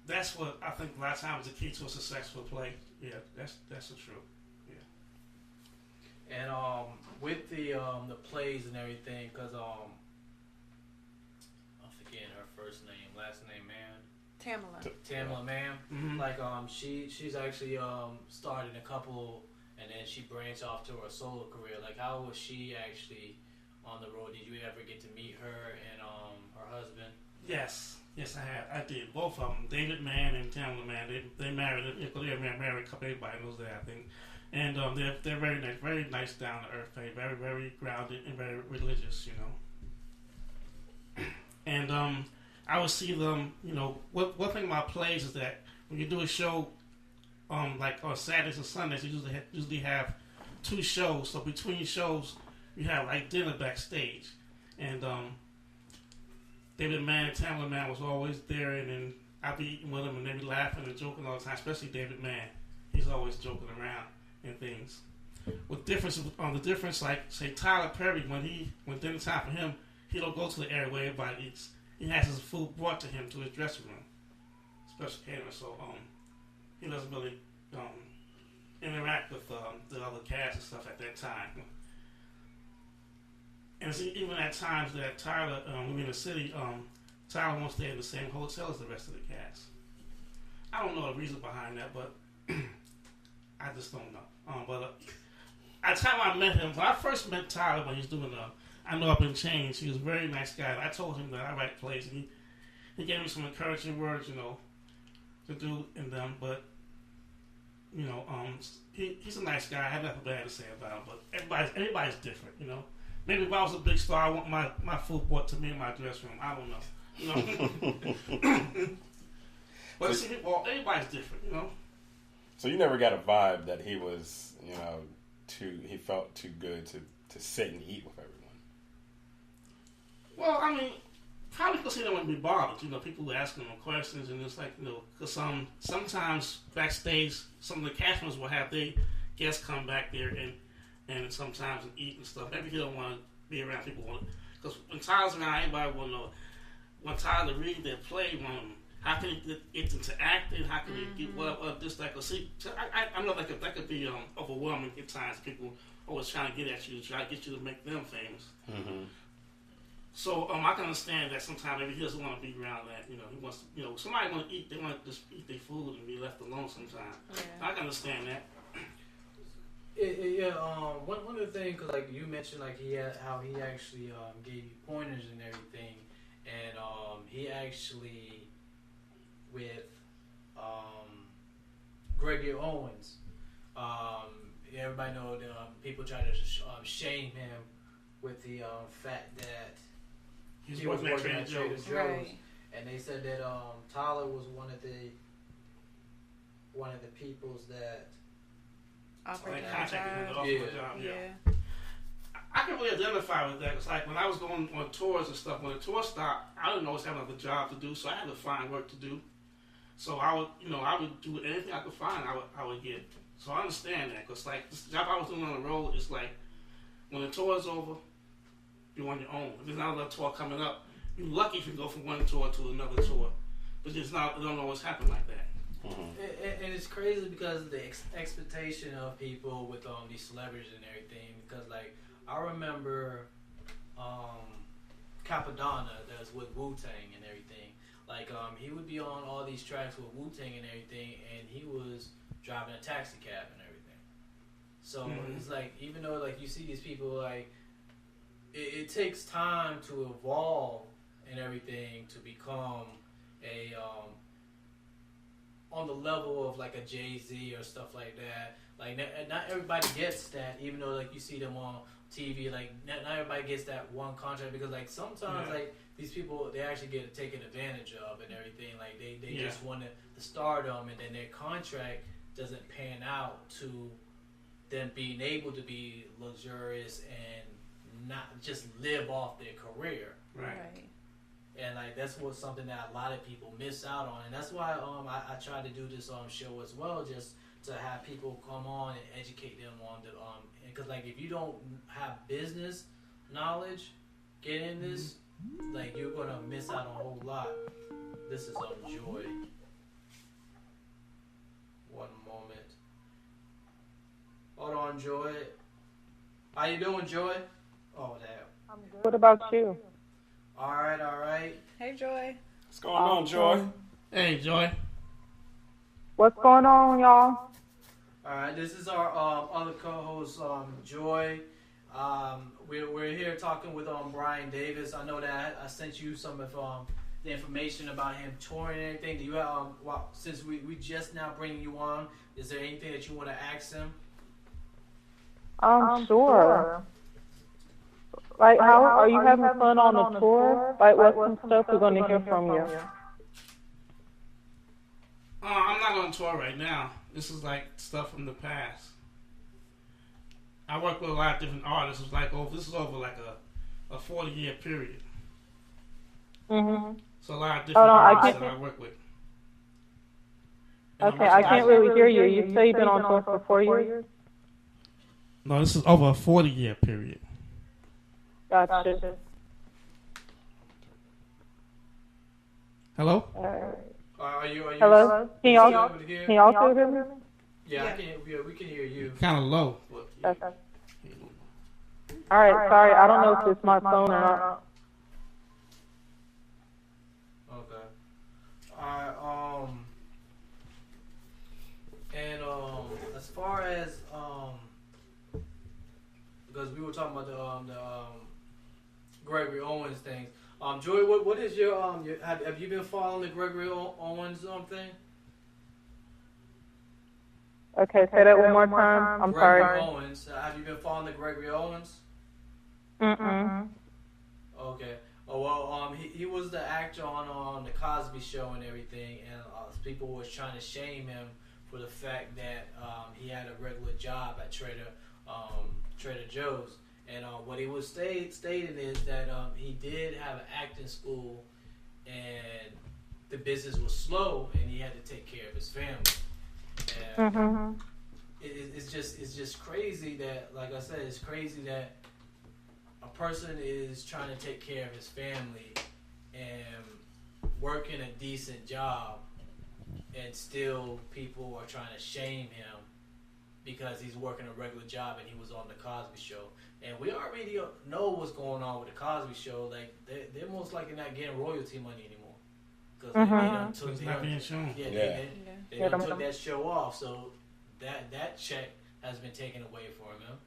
Speaker 13: that's what I think a lot of times is the key to a successful play. Yeah, that's the truth.
Speaker 6: And with the plays and everything, because I'm forgetting her first name, last name, man. Tamala Mann.
Speaker 13: Mm-hmm.
Speaker 6: Like she's actually started a couple, and then she branched off to her solo career. Like, how was she actually on the road? Did you ever get to meet her and her husband?
Speaker 13: Yes, I did. Both of them, David Mann and Tamala Mann. They married. They're married couple. Everybody knows that, I think. And they're very nice down to earth, very very grounded and very religious, you know. And I would see them, one thing about plays is that when you do a show, like on Saturdays and Sundays, you usually have 2 shows. So between shows, you have like dinner backstage. And David Mann and Tamla Mann was always there, and then I'd be eating with them, and they'd be laughing and joking all the time, especially David Mann. He's always joking around and things. With difference on the difference, like say Tyler Perry, when dinner time for him, he don't go to the area where everybody eats. He has his food brought to him to his dressing room, special catering. So he doesn't really interact with the other cast and stuff at that time. And see, even at times that Tyler, when we're in the city, Tyler won't stay in the same hotel as the rest of the cast. I don't know the reason behind that, but I just don't know. At the time I met him, when I first met Tyler when he was doing I Know I've Been Changed, he was a very nice guy. I told him that I write plays, and he gave me some encouraging words, to do in them. But, he's a nice guy. I have nothing bad to say about him. But everybody's different, Maybe if I was a big star, I want my food brought to me in my dressing room. I don't know. But see, everybody's different,
Speaker 7: So you never got a vibe that he was, he felt too good to sit and eat with everyone.
Speaker 13: Well, I mean, probably because he didn't want to be bothered. People were asking him questions, and it's like, because sometimes backstage, some of the cast members will have their guests come back there and sometimes eat and stuff. Maybe he don't want to be around people. Because when Tyler's around, everybody will know. When Tyler read their play, how can he get into acting? How can he get whatever this, that? See, I know that could be overwhelming at times. People always trying to get at you, try to get you to make them famous. Mm-hmm. So I can understand that sometimes maybe he doesn't want to be around that. He wants to, somebody want to eat. They want to just eat their food and be left alone sometimes. Yeah. I can understand that.
Speaker 6: One of the things, cause like you mentioned, like how he actually gave you pointers and everything, and he actually with Gregory Owens, everybody know that people try to shame him with the fact that he was working at Trader Joe's, right. And they said that Tyler was one of the peoples that
Speaker 13: offered the job. Yeah. I can really identify with that. Because like when I was going on tours and stuff, when the tour stopped, I didn't always have another job to do, so I had to find work to do. So I would do anything I could find. I would get. So I understand that, because like this job I was doing on the road is like when the tour is over, you're on your own. If there's not another tour coming up, you're lucky if you go from one tour to another tour. But it don't always happen like that.
Speaker 6: Mm-hmm. And it's crazy because of the expectation of people with these celebrities and everything. Because like I remember Capadonna that's with Wu-Tang and everything. Like he would be on all these tracks with Wu-Tang and everything, and he was driving a taxi cab and everything. So it's like, even though like you see these people, like it takes time to evolve and everything to become a on the level of like a Jay-Z or stuff like that. Like not everybody gets that, even though like you see them on TV. Like not everybody gets that one contract, because like sometimes like these people, they actually get taken advantage of and everything. Like they just want the stardom, and then their contract doesn't pan out to them being able to be luxurious and not just live off their career. Right. And like that's something that a lot of people miss out on, and that's why I try to do this show as well, just to have people come on and educate them on the because like if you don't have business knowledge, get in this, like you're gonna miss out on a whole lot. This is Joy. One moment. Hold on, Joy. How you doing, Joy? Oh, damn.
Speaker 16: I'm good. What about you?
Speaker 6: All right.
Speaker 8: Hey, Joy.
Speaker 7: What's going on, Joy?
Speaker 13: Hey, Joy.
Speaker 16: What's going on, y'all?
Speaker 6: All right, this is our other co-host, Joy. We're here talking with Brian Davis. I know that I sent you some of the information about him touring and everything. Do you have, since we just now bringing you on, is there anything that you want to ask him?
Speaker 16: Sure. Like, how are you having fun on the tour? Like, what's some stuff we're going to hear from you?
Speaker 13: I'm not on tour right now. This is like stuff from the past. I work with a lot of different artists. It's like this is over like a 40-year period.
Speaker 16: Mm-hmm.
Speaker 13: So a lot of different artists that I work with.
Speaker 16: Okay, I can't really hear you. You say you've been on tour for 4 years?
Speaker 13: No, this is over a 40-year period.
Speaker 16: Gotcha.
Speaker 13: Hello?
Speaker 6: Are you
Speaker 16: Hello? Can y'all still hear me?
Speaker 6: Yeah, I can. Yeah, we can hear you.
Speaker 13: Kind of low.
Speaker 16: Okay. All right, sorry. I don't know if it's my phone or not.
Speaker 6: Okay. And as far as because we were talking about the Gregory Owens things. Joy, what is your have you been following the Gregory Owens thing?
Speaker 16: Okay, say that one more time. I'm sorry.
Speaker 6: Gregory Owens. Have you been following the Gregory Owens?
Speaker 16: Mm-mm.
Speaker 6: Okay. Oh well, he was the actor on the Cosby Show and everything, and people was trying to shame him for the fact that he had a regular job at Trader Joe's. And what he was stating is that he did have an acting school, and the business was slow, and he had to take care of his family. And it's just crazy that, like I said, it's crazy that a person is trying to take care of his family and working a decent job, and still people are trying to shame him because he's working a regular job and he was on the Cosby Show. And we already know what's going on with the Cosby Show. Like they're most likely not getting royalty money anymore because they
Speaker 13: not being shown.
Speaker 6: They took that show off, so that check has been taken away from him.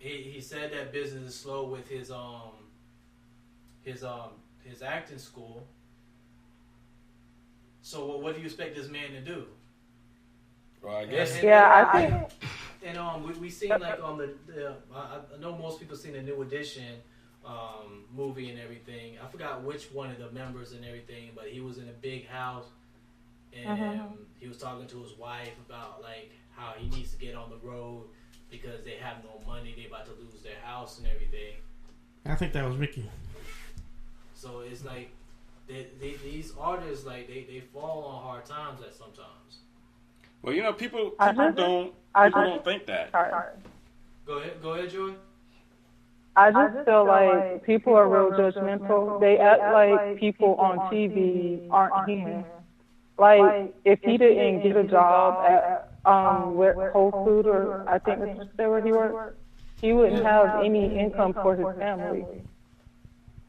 Speaker 6: He said that business is slow with his acting school. So what do you expect this man to do?
Speaker 7: Well, I guess.
Speaker 16: I think.
Speaker 6: And we seen like on the I know most people seen the New Edition movie and everything. I forgot which one of the members and everything, but he was in a big house and he was talking to his wife about like how he needs to get on the road because they have no money. They about to lose their house and everything.
Speaker 13: I think that was Ricky.
Speaker 6: So it's like these artists like they fall on hard times at sometimes.
Speaker 7: Well, you know, people don't think that.
Speaker 6: Go ahead, Joy.
Speaker 16: I just feel like people are real judgmental. They act like people on TV aren't human. Like, if he didn't get a job at Whole Foods, or I think that's where he worked, he wouldn't have any income for his family.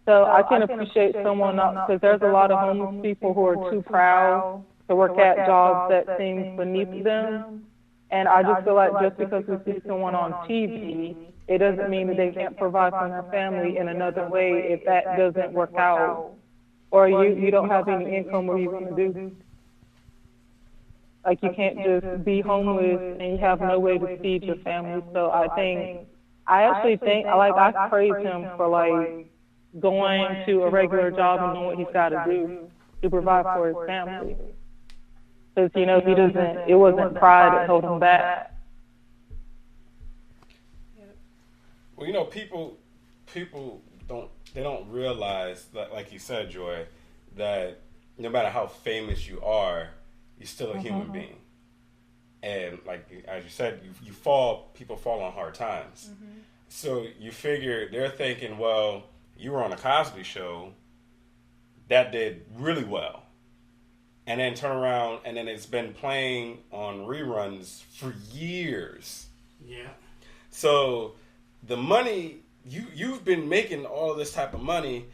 Speaker 16: So I can appreciate someone else, because there's a lot of homeless people who are too proud to work at jobs that seem beneath them. And I just feel like just because we see someone on TV, it doesn't mean that they can't provide for their family in another way if that doesn't work out. Or you don't have any income, what are you going to do? Like, you can't just be homeless and you have no way to feed your family. So I actually think, I praise him for, like, going to a regular job and doing what he's got to do to provide for his family. Because, you know, it wasn't pride that held him back.
Speaker 7: Well, you know, people don't realize that, like you said, Joy, that no matter how famous you are, you're still a human being. And like as you said, people fall on hard times. So you figure they're thinking, well, you were on a Cosby Show that did really well. And then turn around, and then it's been playing on reruns for years.
Speaker 13: Yeah.
Speaker 7: So the money, you've been making all this type of money.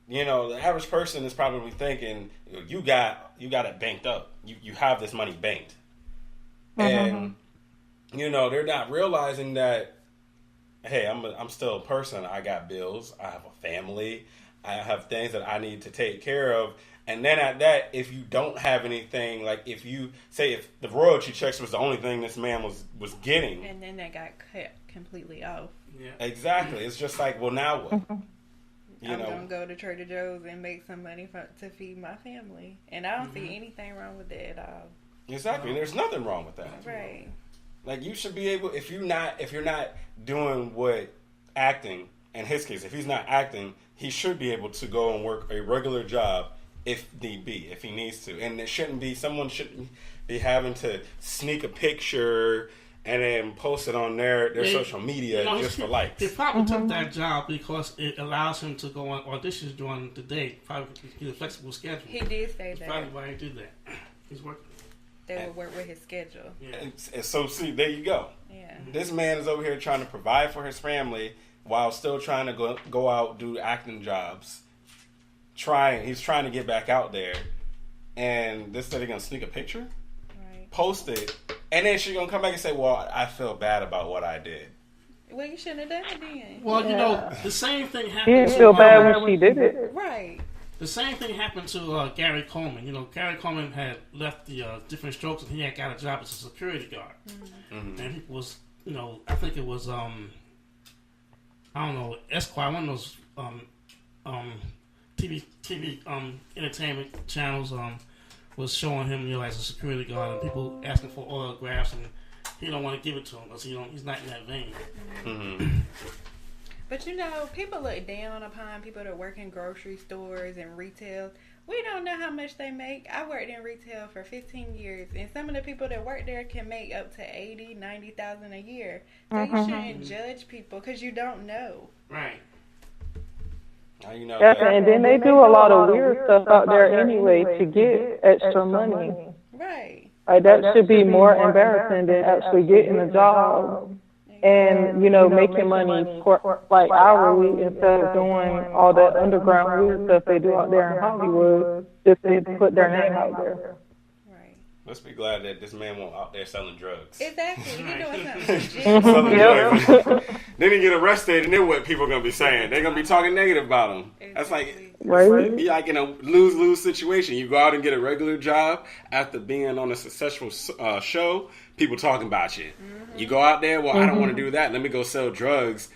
Speaker 7: You know, the average person is probably thinking, you got it banked up. You have this money banked. And, you know, they're not realizing that, hey, I'm still a person. I got bills. I have a family. I have things that I need to take care of. And then at that, if you don't have anything, like if the royalty checks was the only thing this man was getting.
Speaker 14: And then that got cut completely off.
Speaker 13: Yeah.
Speaker 7: Exactly. It's just like, well, now what?
Speaker 8: I'm gonna go to Trader Joe's and make some money to feed my family, and I don't see anything wrong with that at all.
Speaker 7: Exactly. There's nothing wrong with that.
Speaker 8: Right.
Speaker 7: Like, you should be able, if you're not doing what acting, in his case, if he's not acting, he should be able to go and work a regular job if need be, if he needs to. And someone shouldn't be having to sneak a picture and then post it on their social media just for likes.
Speaker 13: He probably took that job because it allows him to go on auditions during the day. Probably get a flexible schedule.
Speaker 8: He did say
Speaker 13: That's
Speaker 8: that.
Speaker 13: probably why he did that. He's working.
Speaker 8: They would work with his schedule.
Speaker 13: Yeah.
Speaker 7: And so, see, there you go.
Speaker 8: Yeah.
Speaker 7: This man is over here trying to provide for his family while still trying to go out, do acting jobs. He's trying to get back out there. And this lady gonna sneak a picture?
Speaker 8: Right.
Speaker 7: Post it. And then she's gonna come back and say, well, I feel bad about what I did.
Speaker 8: Well, you shouldn't have done it then.
Speaker 13: Well, you know, the same thing
Speaker 16: He
Speaker 13: happened.
Speaker 16: didn't feel bad when she did it.
Speaker 8: Right.
Speaker 13: The same thing happened to Gary Coleman. You know, Gary Coleman had left the Different Strokes and he had got a job as a security guard.
Speaker 7: Mm-hmm.
Speaker 13: And he was, you know, I think it was, I don't know, Esquire, one of those TV entertainment channels was showing him, you know, as a security guard and people asking for autographs and he don't want to give it to him because he's not in that vein.
Speaker 7: Mm-hmm.
Speaker 8: But you know, people look down upon people that work in grocery stores and retail. We don't know how much they make. I worked in retail for 15 years, and some of the people that work there can make up to $80,000-$90,000 a year. So you shouldn't judge people because you don't know.
Speaker 13: Right.
Speaker 7: Now you know
Speaker 16: And then they do a lot of weird stuff out there anyway to get extra money.
Speaker 8: Right.
Speaker 16: Like, that should be more embarrassing than actually getting a job and, you know, making money for, like, hourly instead of doing all that underground weird stuff they do out there in Hollywood just to put their name out there.
Speaker 7: Let's be glad that this man won't out there selling drugs.
Speaker 8: Exactly. He doing something.
Speaker 7: Selling drugs. Then he get arrested, and then what people are going to be saying? They're going to be talking negative about him. That's like, be like in a lose-lose situation. You go out and get a regular job after being on a successful show, people talking about you. You go out there, well, I don't want to do that. Let me go sell drugs.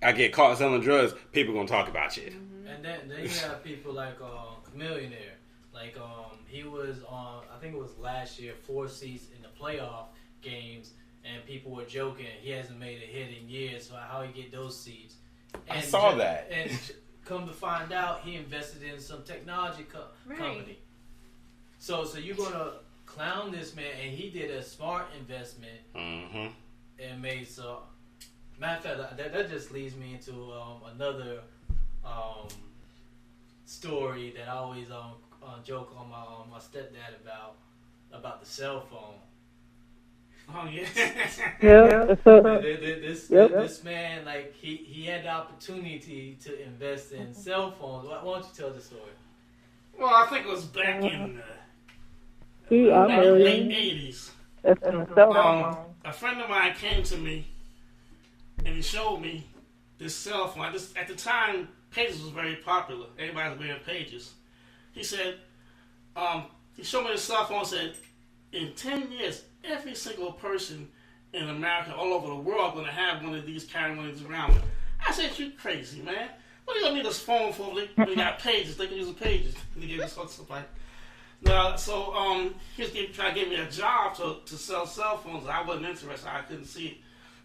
Speaker 7: I get caught selling drugs, people going to talk about you.
Speaker 6: And then you have people like Millionaire. Like, he was on, I think it was last year, 4 seats in the playoff games, and people were joking, he hasn't made a hit in years, so how he get those seats? And
Speaker 7: I saw that.
Speaker 6: And come to find out, he invested in some technology company. So you're going to clown this man, and he did a smart investment and made so. Matter of fact, that just leads me into another story that I always joke on my stepdad about the cell phone.
Speaker 13: Oh yeah.
Speaker 6: This man, like, he had the opportunity to invest in cell phones. Why don't you tell the story?
Speaker 13: Well, I think it was back in the late 80s. A friend of mine came to me and he showed me this cell phone. At the time, Pages was very popular. Everybody was wearing Pages. He said, he showed me the cell phone and said, in 10 years, every single person in America, all over the world, going to have one of these, carrying one of these around. I said, you crazy, man. What are you going to need this phone for? They got Pages. They can use the Pages. They gave me stuff like that. So he was trying to get me a job to sell cell phones. I wasn't interested. I couldn't see it.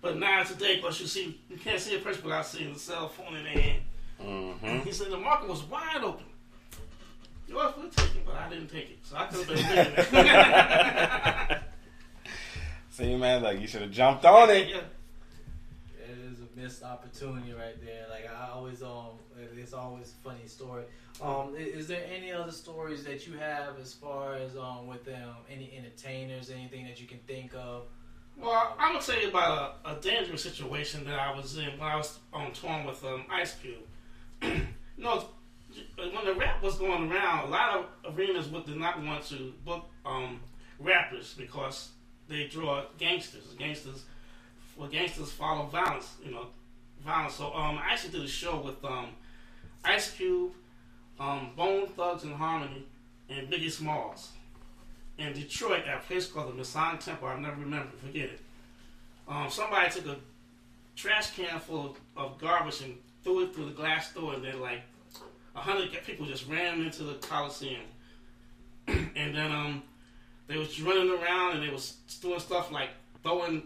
Speaker 13: But now today, because you can't see a person without seeing the cell phone in their hand. He said the market was wide open. Yours would take it, but I didn't take it. So I could have been millionaire.
Speaker 7: See, man, like, you should have jumped on it.
Speaker 6: Yeah. It is a missed opportunity right there. Like, I always, it's always a funny story. Is there any other stories that you have as far as with any entertainers, anything that you can think of?
Speaker 13: Well, I'm going to tell you about a dangerous situation that I was in when I was on tour with Ice Cube. You know, when the rap was going around, a lot of arenas did not want to book rappers because they draw gangsters. Gangsters follow violence, violence. So I actually did a show with Ice Cube, Bone Thugs and Harmony, and Biggie Smalls in Detroit at a place called the Masonic Temple. I'll never remember, forget it. Somebody took a trash can full of garbage and threw it through the glass door, and then like 100 people just ran into the Coliseum. And then they was running around and they was doing stuff like throwing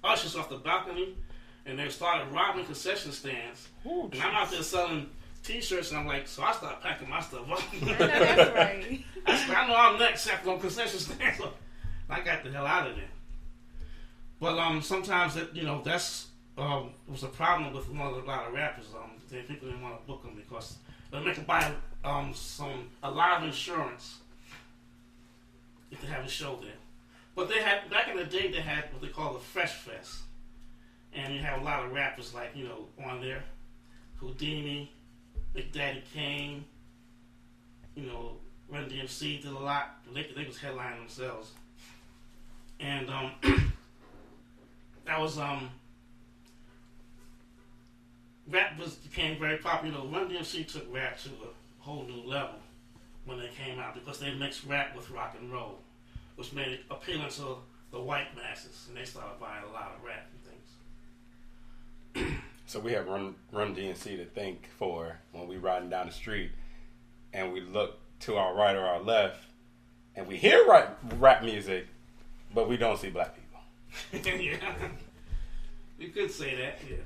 Speaker 13: ushers off the balcony, and they started robbing concession stands.
Speaker 7: Ooh,
Speaker 13: and I'm out there selling T-shirts, and I'm like, so I started packing my stuff up.
Speaker 14: I know that's right.
Speaker 13: I know I'm next after on concession stands. So I got the hell out of there. But sometimes that that's was a problem with a lot of rappers. People didn't want to book them because they make them buy a lot of insurance if they have a show there. But they had back in the day they had what they call the Fresh Fest, and you have a lot of rappers like on there, Houdini, Big Daddy Kane, Run DMC did a lot. They was headlining themselves, and that was rap became very popular. Run DMC took rap to a whole new level when they came out because they mixed rap with rock and roll, which made it appealing to the white masses, and they started buying a lot of rap and things.
Speaker 7: So we have Run DMC to thank for when we riding down the street and we look to our right or our left and we hear rap music, but we don't see black people.
Speaker 13: Yeah, you could say that. Yeah,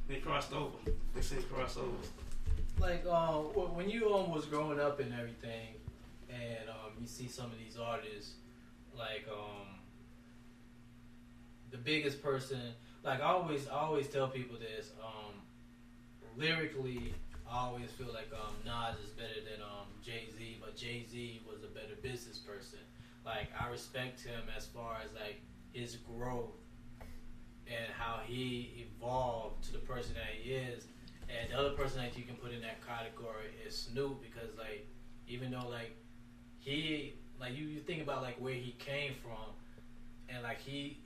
Speaker 13: they crossed over. They say crossovers.
Speaker 6: Like when you was growing up and everything, and you see some of these artists, like the biggest person. Like I always tell people this. Lyrically, I always feel like Nas is better than Jay-Z, but Jay-Z was a better business person. Like I respect him as far as like his growth and how he evolved to the person that he is. And the other person that you can put in that category is Snoop, because like even though like he like you think about like where he came from, and like he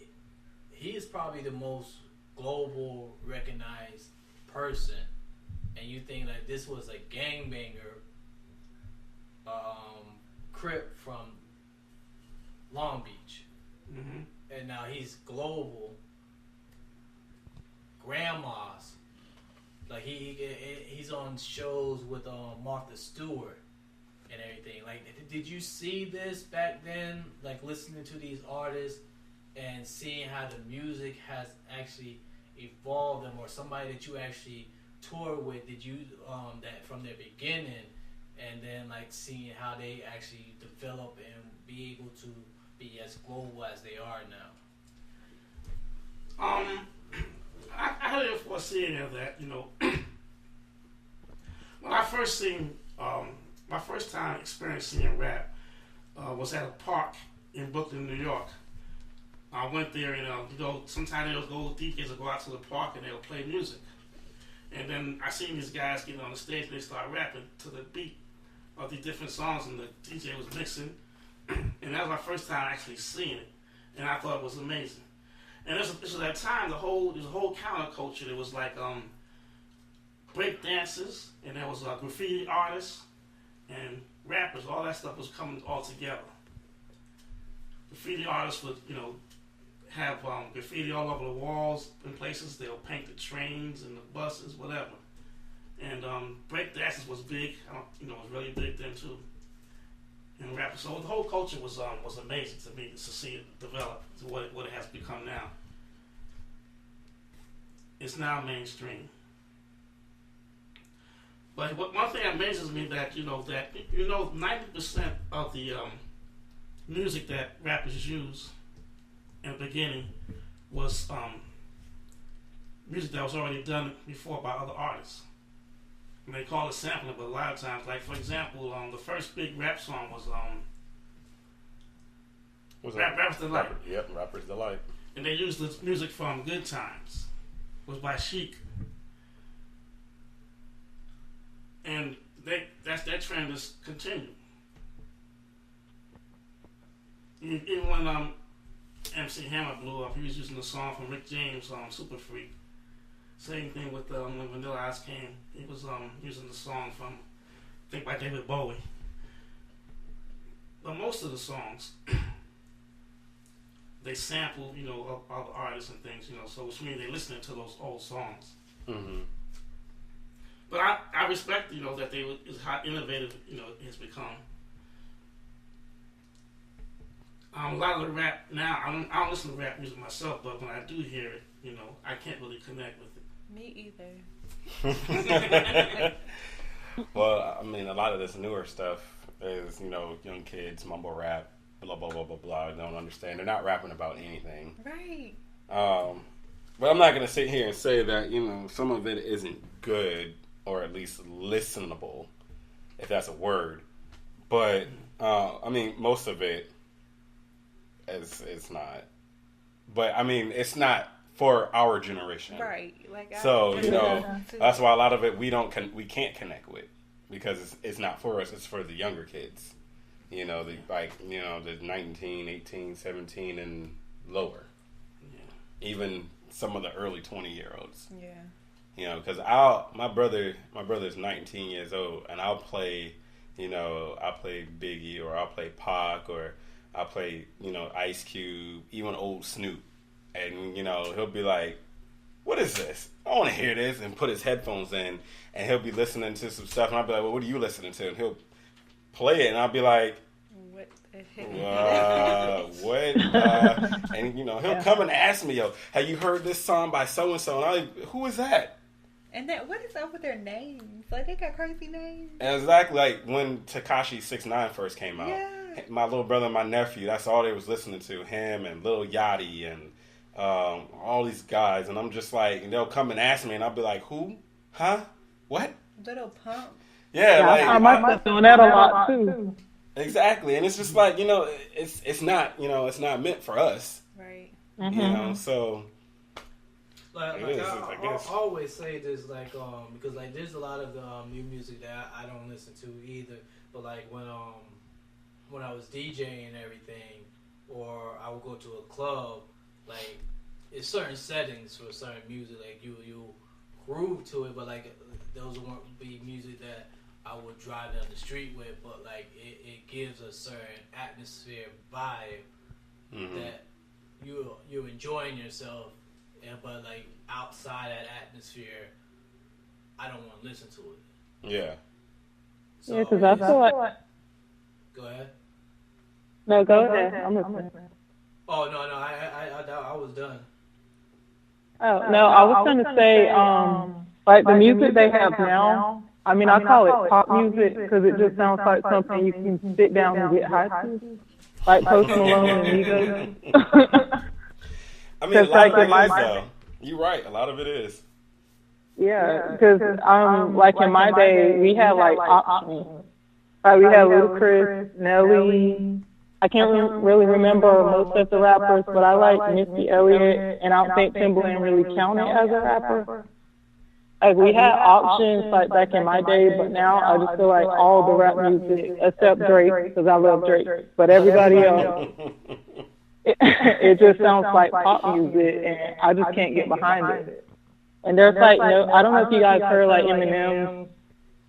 Speaker 6: is probably the most global recognized person, and you think like this was a gangbanger Crip from Long Beach, and now he's global. Grandmas, like he's on shows with Martha Stewart and everything. Like, did you see this back then? Like listening to these artists and seeing how the music has actually evolved them, or somebody that you actually tour with, did you that from their beginning, and then like seeing how they actually develop and be able to be as global as they are now?
Speaker 13: I didn't foresee any of that, When I first seen, my first time experiencing rap was at a park in Brooklyn, New York. I went there and, sometimes DJs will go out to the park and they'll play music. And then I seen these guys getting on the stage and they start rapping to the beat of the different songs, and the DJ was mixing. And that was my first time actually seeing it. And I thought it was amazing. And this was that time, there's a whole counterculture. There was like break dancers, and there was graffiti artists and rappers. All that stuff was coming all together. Graffiti artists would, have graffiti all over the walls in places. They'll paint the trains and the buses, whatever. And break dancers was big. It was really big then too. And rappers. So the whole culture was amazing to me to see it develop to what it has become now. It's now mainstream. But one thing amazes me that 90% of the music that rappers use in the beginning was music that was already done before by other artists. And they call it sampling, but a lot of times, like for example, the first big rap song was Rapper's Delight.
Speaker 7: Yep, Rapper's Delight.
Speaker 13: And they used the music from Good Times. It was by Chic. And that trend has continued. Even when MC Hammer blew up, he was using the song from Rick James, Super Freak. Same thing with when Vanilla Ice came. He was using the song from, I think, by David Bowie. But most of the songs they sample, you know, other artists and things, you know, so which means they're listening to those old songs.
Speaker 7: Mm-hmm.
Speaker 13: But I respect, you know, that is how innovative, you know, it's become. A lot of the rap now, I don't listen to rap music myself, but when I do hear it, you know, I can't really connect with it.
Speaker 14: Me
Speaker 13: either.
Speaker 7: Well, I mean, a lot of this newer stuff is, you know, young kids mumble rap, blah blah blah blah blah. Don't understand. They're not rapping about anything.
Speaker 14: Right.
Speaker 7: But I'm not gonna sit here and say that, you know, some of it isn't good or at least listenable, if that's a word. But I mean, most of it is not. But I mean, it's not for our generation,
Speaker 14: right? Like,
Speaker 7: so you know, that's why a lot of it we can't connect with, because it's not for us. It's for the younger kids. You know, the 19, 18, 17 and lower. Yeah. Even some of the early 20-year-olds.
Speaker 14: Yeah.
Speaker 7: You know, because my brother's 19 years old, and I'll play Biggie, or I'll play Pac, or I'll play, you know, Ice Cube, even old Snoop. And, you know, he'll be like, what is this? I want to hear this, and put his headphones in, and he'll be listening to some stuff, and I'll be like, well, what are you listening to? And he'll play it, and I'll be like,
Speaker 14: what the heck?
Speaker 7: What? And, you know, he'll come and ask me, yo, have you heard this song by so-and-so? And I'm like, who is that?
Speaker 14: And what is up with their names? Like, they got crazy names.
Speaker 7: And exactly, like, when Tekashi 6ix9ine first came out, my little brother and my nephew, that's all they was listening to, him and Lil Yachty and all these guys, and I'm just like, and they'll come and ask me, and I'll be like, who? Huh? What?
Speaker 14: Little Pump.
Speaker 7: Yeah, like,
Speaker 16: I might be doing that a lot too.
Speaker 7: Exactly, and it's just like, you know, it's not, you know, it's not meant for us,
Speaker 14: right?
Speaker 7: You know, so
Speaker 6: I always say this, like, because like there's a lot of new music that I don't listen to either, but like when I was DJing and everything, or I would go to a club, like, it's certain settings for certain music, like you groove to it, but like those won't be music that I would drive down the street with, but like it gives a certain atmosphere vibe that you're enjoying yourself, but like outside that atmosphere, I don't want to listen to it.
Speaker 7: Yeah.
Speaker 16: So, because I feel like.
Speaker 6: Go ahead.
Speaker 16: No, go ahead. I'm listening.
Speaker 6: Oh no, I was done.
Speaker 16: Oh no, I was going to say, like the music they have now. I mean, I call it pop music because it just sounds like something you can sit down and get high to, like Post Malone and Migos.
Speaker 7: I mean, a lot of it is, though. You're right. A lot of it is.
Speaker 16: Yeah, because like in my day, we had like options. Like we had Ludacris, Nelly. I can't really remember most of the rappers, but I like Missy Elliott, and I don't think Timbaland really counted as a rapper. Like we had options like back in my day, but now I just feel like all the rap music, except Drake, because I love Drake, but everybody else, it just sounds like pop music, and I just can't get behind it. And there's like I don't know if you guys heard like Eminem's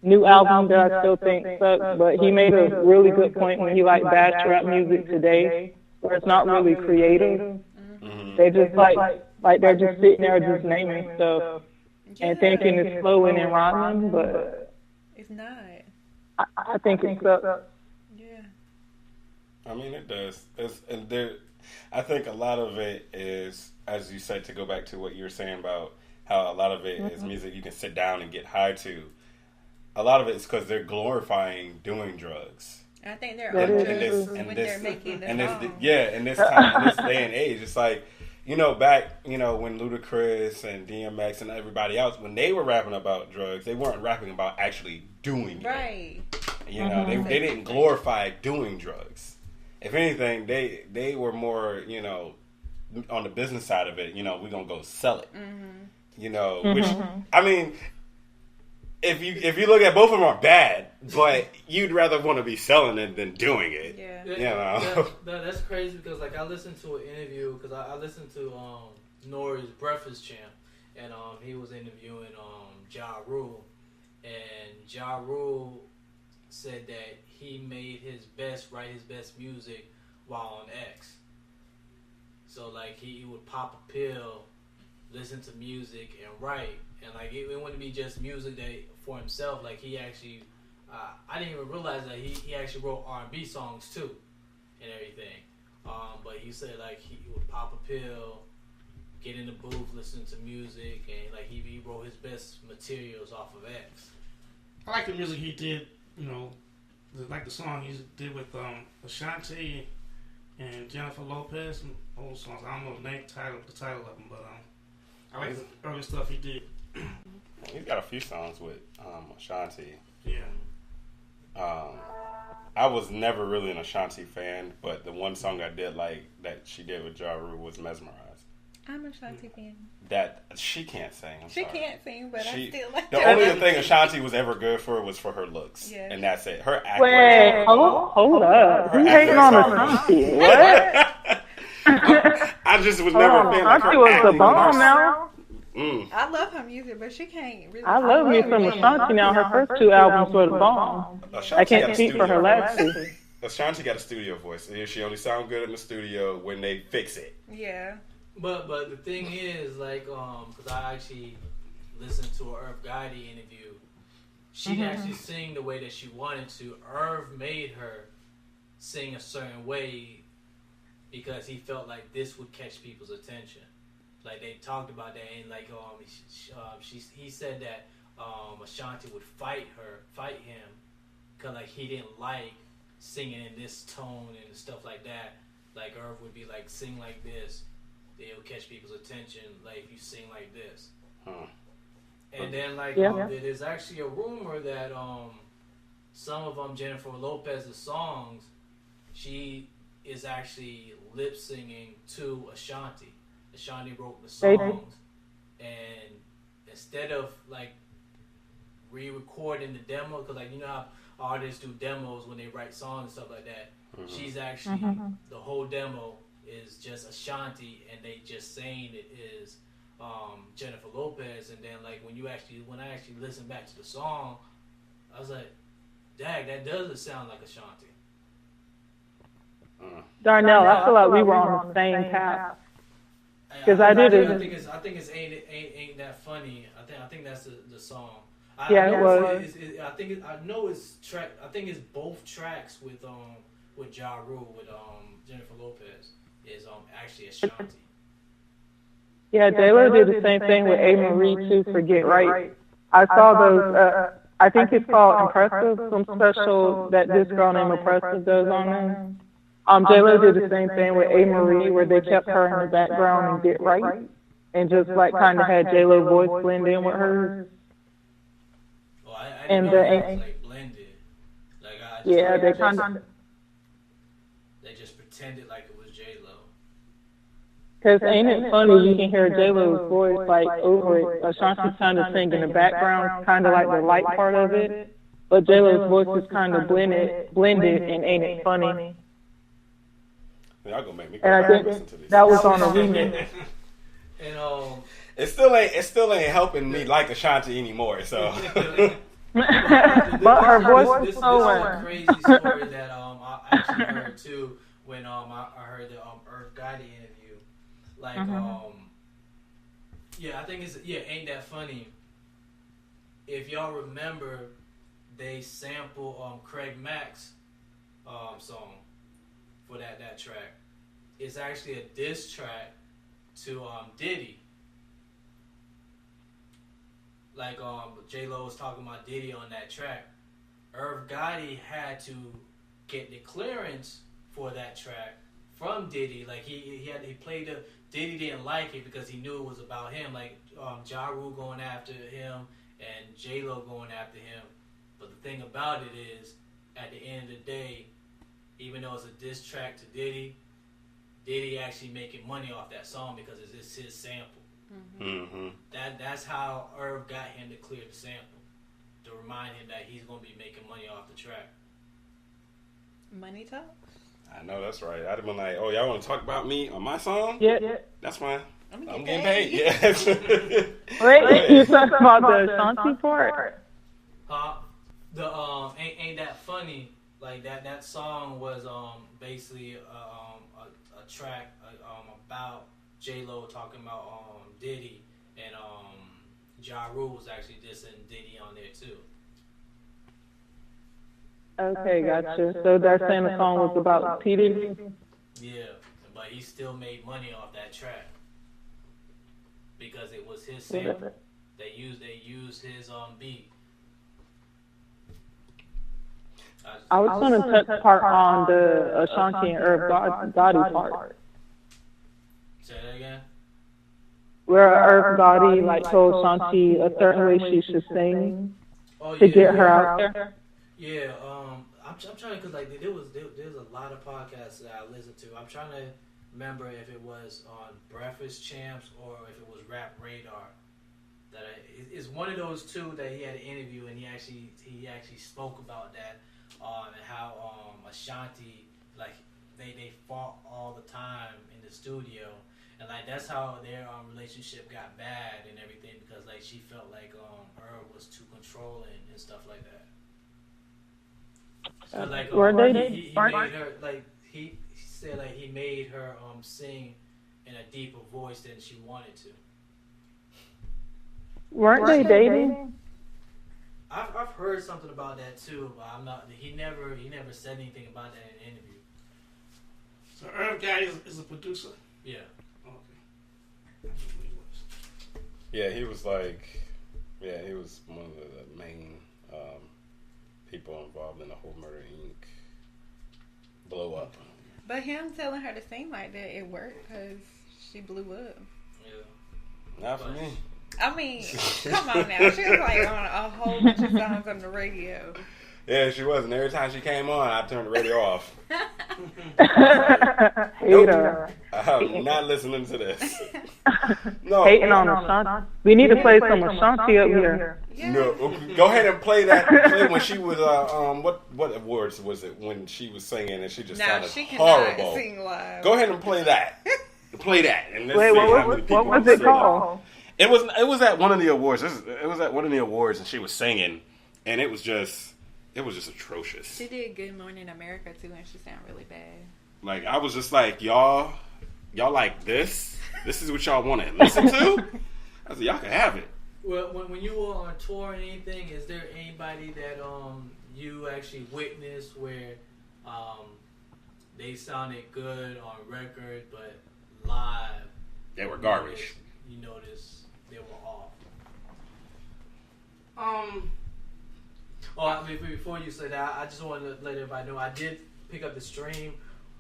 Speaker 16: new album that I still think sucks, but he made a really good point when he like bashed rap music today, where it's not really creative. They just like they're just sitting there just naming stuff and thinking it's flowing and rhyming, but
Speaker 14: it's not.
Speaker 16: I think it sucks.
Speaker 14: Yeah.
Speaker 7: I mean, it does. I think a lot of it is, as you said, to go back to what you were saying about how a lot of it is music you can sit down and get high to. A lot of it is because they're glorifying doing drugs.
Speaker 14: I think they're on drugs when they're making the song.
Speaker 7: In this time, in this day and age, it's like, back, when Ludacris and DMX and everybody else, when they were rapping about drugs, they weren't rapping about actually doing it.
Speaker 14: Right.
Speaker 7: They didn't glorify doing drugs. If anything, they were more, on the business side of it, we're going to go sell it. Which, I mean, if you look at both of them are bad, but you'd rather want to be selling it than doing it.
Speaker 6: Yeah. That's crazy because I listened to an interview because I listened to Nori's Breakfast Champ, and he was interviewing Ja Rule, and Ja Rule said that he made his best music while on X. So like he would pop a pill, listen to music, and write. And like it wouldn't be just music that for himself. Like he actually, I didn't even realize that he actually wrote R&B songs too, and everything. But he said like he would pop a pill, get in the booth, listen to music, and like he wrote his best materials off of X.
Speaker 13: I like the music he did. You know, like the song he did with Ashanti and Jennifer Lopez and old songs. I don't know the title of them, but I like the early stuff he did.
Speaker 7: He's got a few songs with Ashanti.
Speaker 13: Yeah.
Speaker 7: I was never really an Ashanti fan, but the one song I did like that she did with Ja Rule was Mesmerized.
Speaker 8: I'm a Ashanti fan.
Speaker 7: That she can't sing.
Speaker 8: She can't sing, but I still like
Speaker 7: the
Speaker 8: her.
Speaker 7: only thing Ashanti was ever good for was for her looks,
Speaker 8: Yeah.
Speaker 7: and that's it. Her acting.
Speaker 16: Wait, hold up. Who hating on Ashanti? What?
Speaker 7: I just was never a fan of her
Speaker 16: Ashanti was the
Speaker 7: acting.
Speaker 16: bomb now.
Speaker 8: I love her music, but she can't really.
Speaker 16: I love me some Ashanti now. Her first two albums were the bomb. I can't speak for her last two.
Speaker 7: Ashanti got a studio voice. She only sound good in the studio when they fix it.
Speaker 8: Yeah.
Speaker 6: But the thing is, like, because I actually listened to an Irv Gotti interview. She didn't actually sing the way that she wanted to. Irv made her sing a certain way because he felt like this would catch people's attention. Like they talked about that, and like he said that Ashanti would fight him, because like he didn't like singing in this tone and stuff like that. Like Irv would be like, sing like this. It'll catch people's attention, like if you sing like this. And then like there's actually a rumor that some of Jennifer Lopez's songs, she is actually lip singing to Ashanti. Ashanti wrote the songs, and instead of like re-recording the demo, because like you know how artists do demos when they write songs and stuff like that. She's actually the whole demo is just Ashanti, and they just saying it is Jennifer Lopez. And then like when I actually listened back to the song, I was like, "Dag, that doesn't sound like Ashanti."
Speaker 16: Darnell, I feel like we were on the same path. Because I did it.
Speaker 6: I think it's ain't that funny. I think that's the song.
Speaker 16: It was.
Speaker 6: I know it's track. I think it's both tracks with Ja Rule with Jennifer Lopez is actually Ashanti.
Speaker 16: Yeah, J-Lo did the same thing with A. Marie too for Get Right. I saw those. I think it's called Impressive, some special that this girl named Impressive does on there. J-Lo did the same thing with A. Marie, where they kept her in the background and Get Right, and just like kind of had J-Lo voice blend in with hers.
Speaker 6: Oh, I didn't know it was like blended. Like
Speaker 16: they kind of.
Speaker 6: They just pretended like it was J-Lo.
Speaker 16: Because ain't it funny, you can hear J-Lo's voice like over it. Ashanti's kind of singing in the background, kind of like the light part of it, but J-Lo's voice is kind of blended, and ain't it funny?
Speaker 7: Y'all gonna make me go
Speaker 16: and
Speaker 7: back
Speaker 16: I
Speaker 7: and listen to
Speaker 16: think
Speaker 7: this.
Speaker 16: that was on a remix.
Speaker 6: And
Speaker 7: it still ain't helping me like Ashanti anymore. So,
Speaker 16: but her voice is so
Speaker 6: this is a crazy story that I actually heard too when I heard the Irv Gotti interview. Like I think it's ain't that funny. If y'all remember, they sample Craig Mack's song for that track. It's actually a diss track to Diddy. Like J-Lo was talking about Diddy on that track. Irv Gotti had to get the clearance for that track from Diddy. Like he played the Diddy didn't like it because he knew it was about him. Like Ja Rule going after him and J-Lo going after him. But the thing about it is, at the end of the day, even though it's a diss track to Diddy actually making money off that song because it's his sample. That's how Irv got him to clear the sample, to remind him that he's going to be making money off the track.
Speaker 8: Money talks.
Speaker 7: I know that's right. I'd have been like, "Oh, y'all want to talk about me on my song?
Speaker 16: Yeah.
Speaker 7: That's fine.
Speaker 8: I'm
Speaker 7: getting
Speaker 8: paid.
Speaker 7: paid. Yes."
Speaker 16: Wait, you talking about the Ashanti part?
Speaker 6: Ain't that funny? Like that song was basically a track about J-Lo talking about Diddy, and Ja Rule was actually dissing Diddy on there too.
Speaker 16: Okay, gotcha. So they're saying the song was about P. Diddy?
Speaker 6: Yeah, but he still made money off that track because it was his sample. They used his beat.
Speaker 16: I was going to touch part on the Ashanti and Irv Gotti part.
Speaker 6: Say that again?
Speaker 16: Where Irv Gotti told Ashanti a certain way she should sing to get her out there.
Speaker 6: Yeah, I'm trying to, cause there's a lot of podcasts that I listen to. I'm trying to remember if it was on Breakfast Champs or if it was Rap Radar. It's one of those two that he had an interview and he actually spoke about that and how Ashanti they fought all the time in the studio and that's how their relationship got bad and everything because she felt like Irv was too controlling and stuff like that. So he made her he said he made her sing in a deeper voice than she wanted to.
Speaker 16: Weren't they dating?
Speaker 6: I've heard something about that too, but I'm not. He never said anything about that in an interview.
Speaker 13: So Irv Gotti is a producer.
Speaker 6: Yeah.
Speaker 13: Okay.
Speaker 7: Yeah, he was one of the main people involved in the whole Murder Inc. blow up.
Speaker 14: But him telling her to sing like that, it worked because she blew up.
Speaker 6: Yeah.
Speaker 7: Not for me.
Speaker 14: I mean, come on now. She was on a whole bunch of songs on the radio.
Speaker 7: Yeah, she was. And every time she came on, I turned the radio off.
Speaker 16: Hater.
Speaker 7: I'm not listening to this. No.
Speaker 16: Hating on Ashanti. We need to play some Ashanti up here.
Speaker 14: Yeah.
Speaker 7: No, go ahead and play that. Play when she was what awards was it when she was singing and she just sounded
Speaker 14: she
Speaker 7: horrible.
Speaker 14: Sing live.
Speaker 7: Go ahead and play that. Play that. And let's
Speaker 16: Wait,
Speaker 7: see how many people
Speaker 16: what was it called?
Speaker 7: It was at one of the awards. It was at one of the awards, and she was singing, and it was just atrocious.
Speaker 14: She did Good Morning America too, and she sounded really bad.
Speaker 7: I was just like, y'all like this? This is what y'all want to listen to? I said, y'all can have it.
Speaker 6: Well, when you were on tour or anything, is there anybody that you actually witnessed where they sounded good on record, but live
Speaker 7: they were garbage?
Speaker 6: You noticed they were off. Before you say that, I just wanted to let everybody know I did pick up the stream.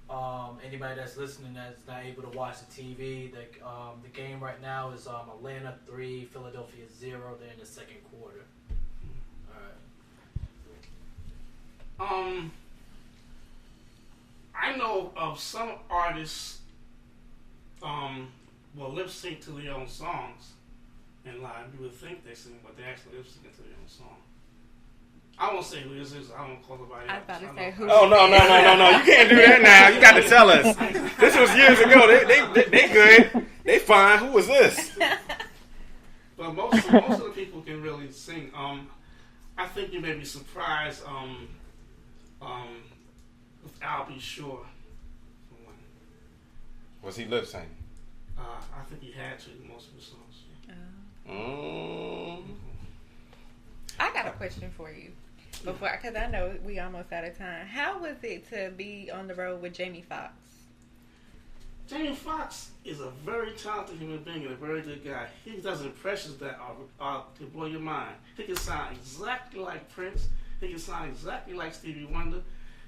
Speaker 6: Anybody that's listening that's not able to watch the TV, the game right now is Atlanta 3, Philadelphia 0. They're in the second quarter.
Speaker 13: All right. I know of some artists will lip sync to their own songs and live. You would think they sing, but they actually lip sync to their own song. I won't say who this is. I won't call nobody.
Speaker 14: I was about to say who.
Speaker 7: Oh no! You can't do that now. You got to tell us. This was years ago. They good. They fine. Who was this?
Speaker 13: But most of the people can really sing. I think you may be surprised. With I'll Be Sure.
Speaker 7: Was he lip syncing?
Speaker 13: I think he had to in most of his songs. Yeah.
Speaker 14: I got a question for you. Because I know we almost out of time. How was it to be on the road with Jamie Foxx?
Speaker 13: Jamie Foxx is a very talented human being and a very good guy. He does impressions that are to blow your mind. He can sound exactly like Prince. He can sound exactly like Stevie Wonder.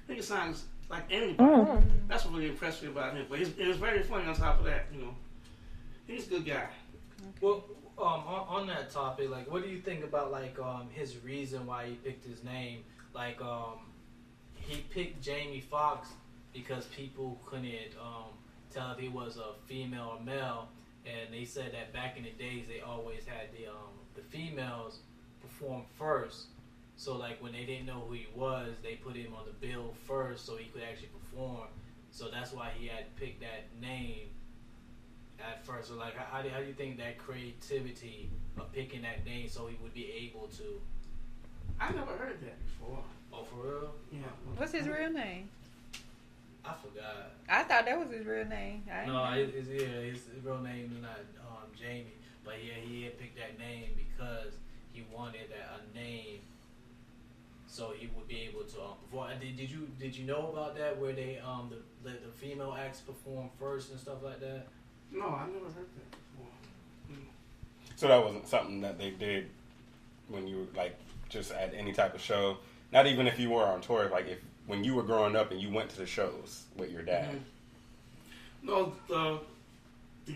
Speaker 13: He can sound like anybody. That's what really impressed me about him. But it was very funny on top of that, He's a good guy.
Speaker 6: Well, on that topic, what do you think about his reason why he picked his name? He picked Jamie Foxx because people couldn't tell if he was a female or male, and they said that back in the days they always had the females perform first. So when they didn't know who he was, they put him on the bill first so he could actually perform. So that's why he had picked that name at first. So how do you think that creativity of picking that name so he would be able to?
Speaker 13: I never heard that before.
Speaker 6: Oh, for real?
Speaker 13: Yeah.
Speaker 14: What's his real name?
Speaker 6: I forgot.
Speaker 14: I thought that was his real name.
Speaker 6: His real name is not Jamie, but yeah, he had picked that name because he wanted a name so he would be able to perform. Did you know about that where they the female acts perform first and stuff like that?
Speaker 13: No, I never heard that before.
Speaker 7: So that wasn't something that they did when you were like just at any type of show. Not even if you were on tour, like if when you were growing up and you went to the shows with your dad.
Speaker 13: No, the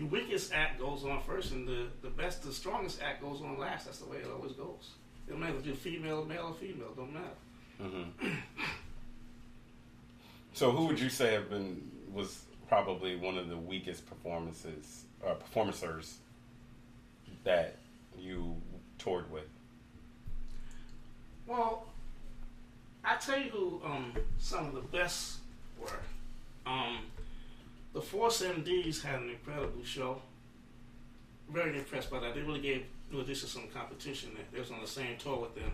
Speaker 13: weakest act goes on first, and the strongest act goes on last. That's the way it always goes. It don't matter if you're female, male, or female. Don't matter.
Speaker 7: Mm-hmm. So who would you say was probably one of the weakest performers that you toured with?
Speaker 13: Well, I tell you who some of the best were. The Force MDs had an incredible show. Very impressed by that. They really gave New Edition some competition there. They was on the same tour with them.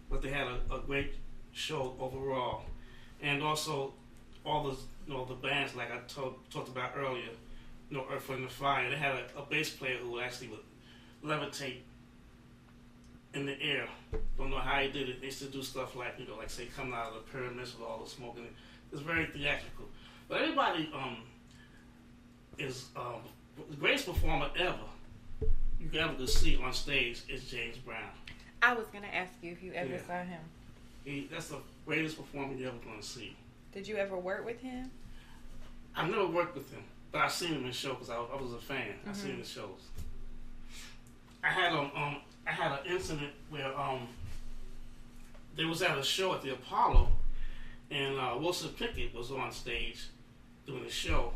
Speaker 13: But they had a great show overall. And also all the bands like I talked about earlier, Earth, Wind & Fire, they had a bass player who actually would levitate in the air. Don't know how he did it. They used to do stuff like, like say coming out of the pyramids with all the smoke in it. It's very theatrical. But everybody is the greatest performer ever you ever see on stage is James Brown.
Speaker 14: I was going to ask you if you ever saw him.
Speaker 13: That's the greatest performer you're ever going to see.
Speaker 14: Did you ever work with him?
Speaker 13: I've never worked with him, but I've seen him in shows because I was a fan.
Speaker 14: Mm-hmm.
Speaker 13: I've seen his shows. I had an incident where they was at a show at the Apollo, and Wilson Pickett was on stage doing the show,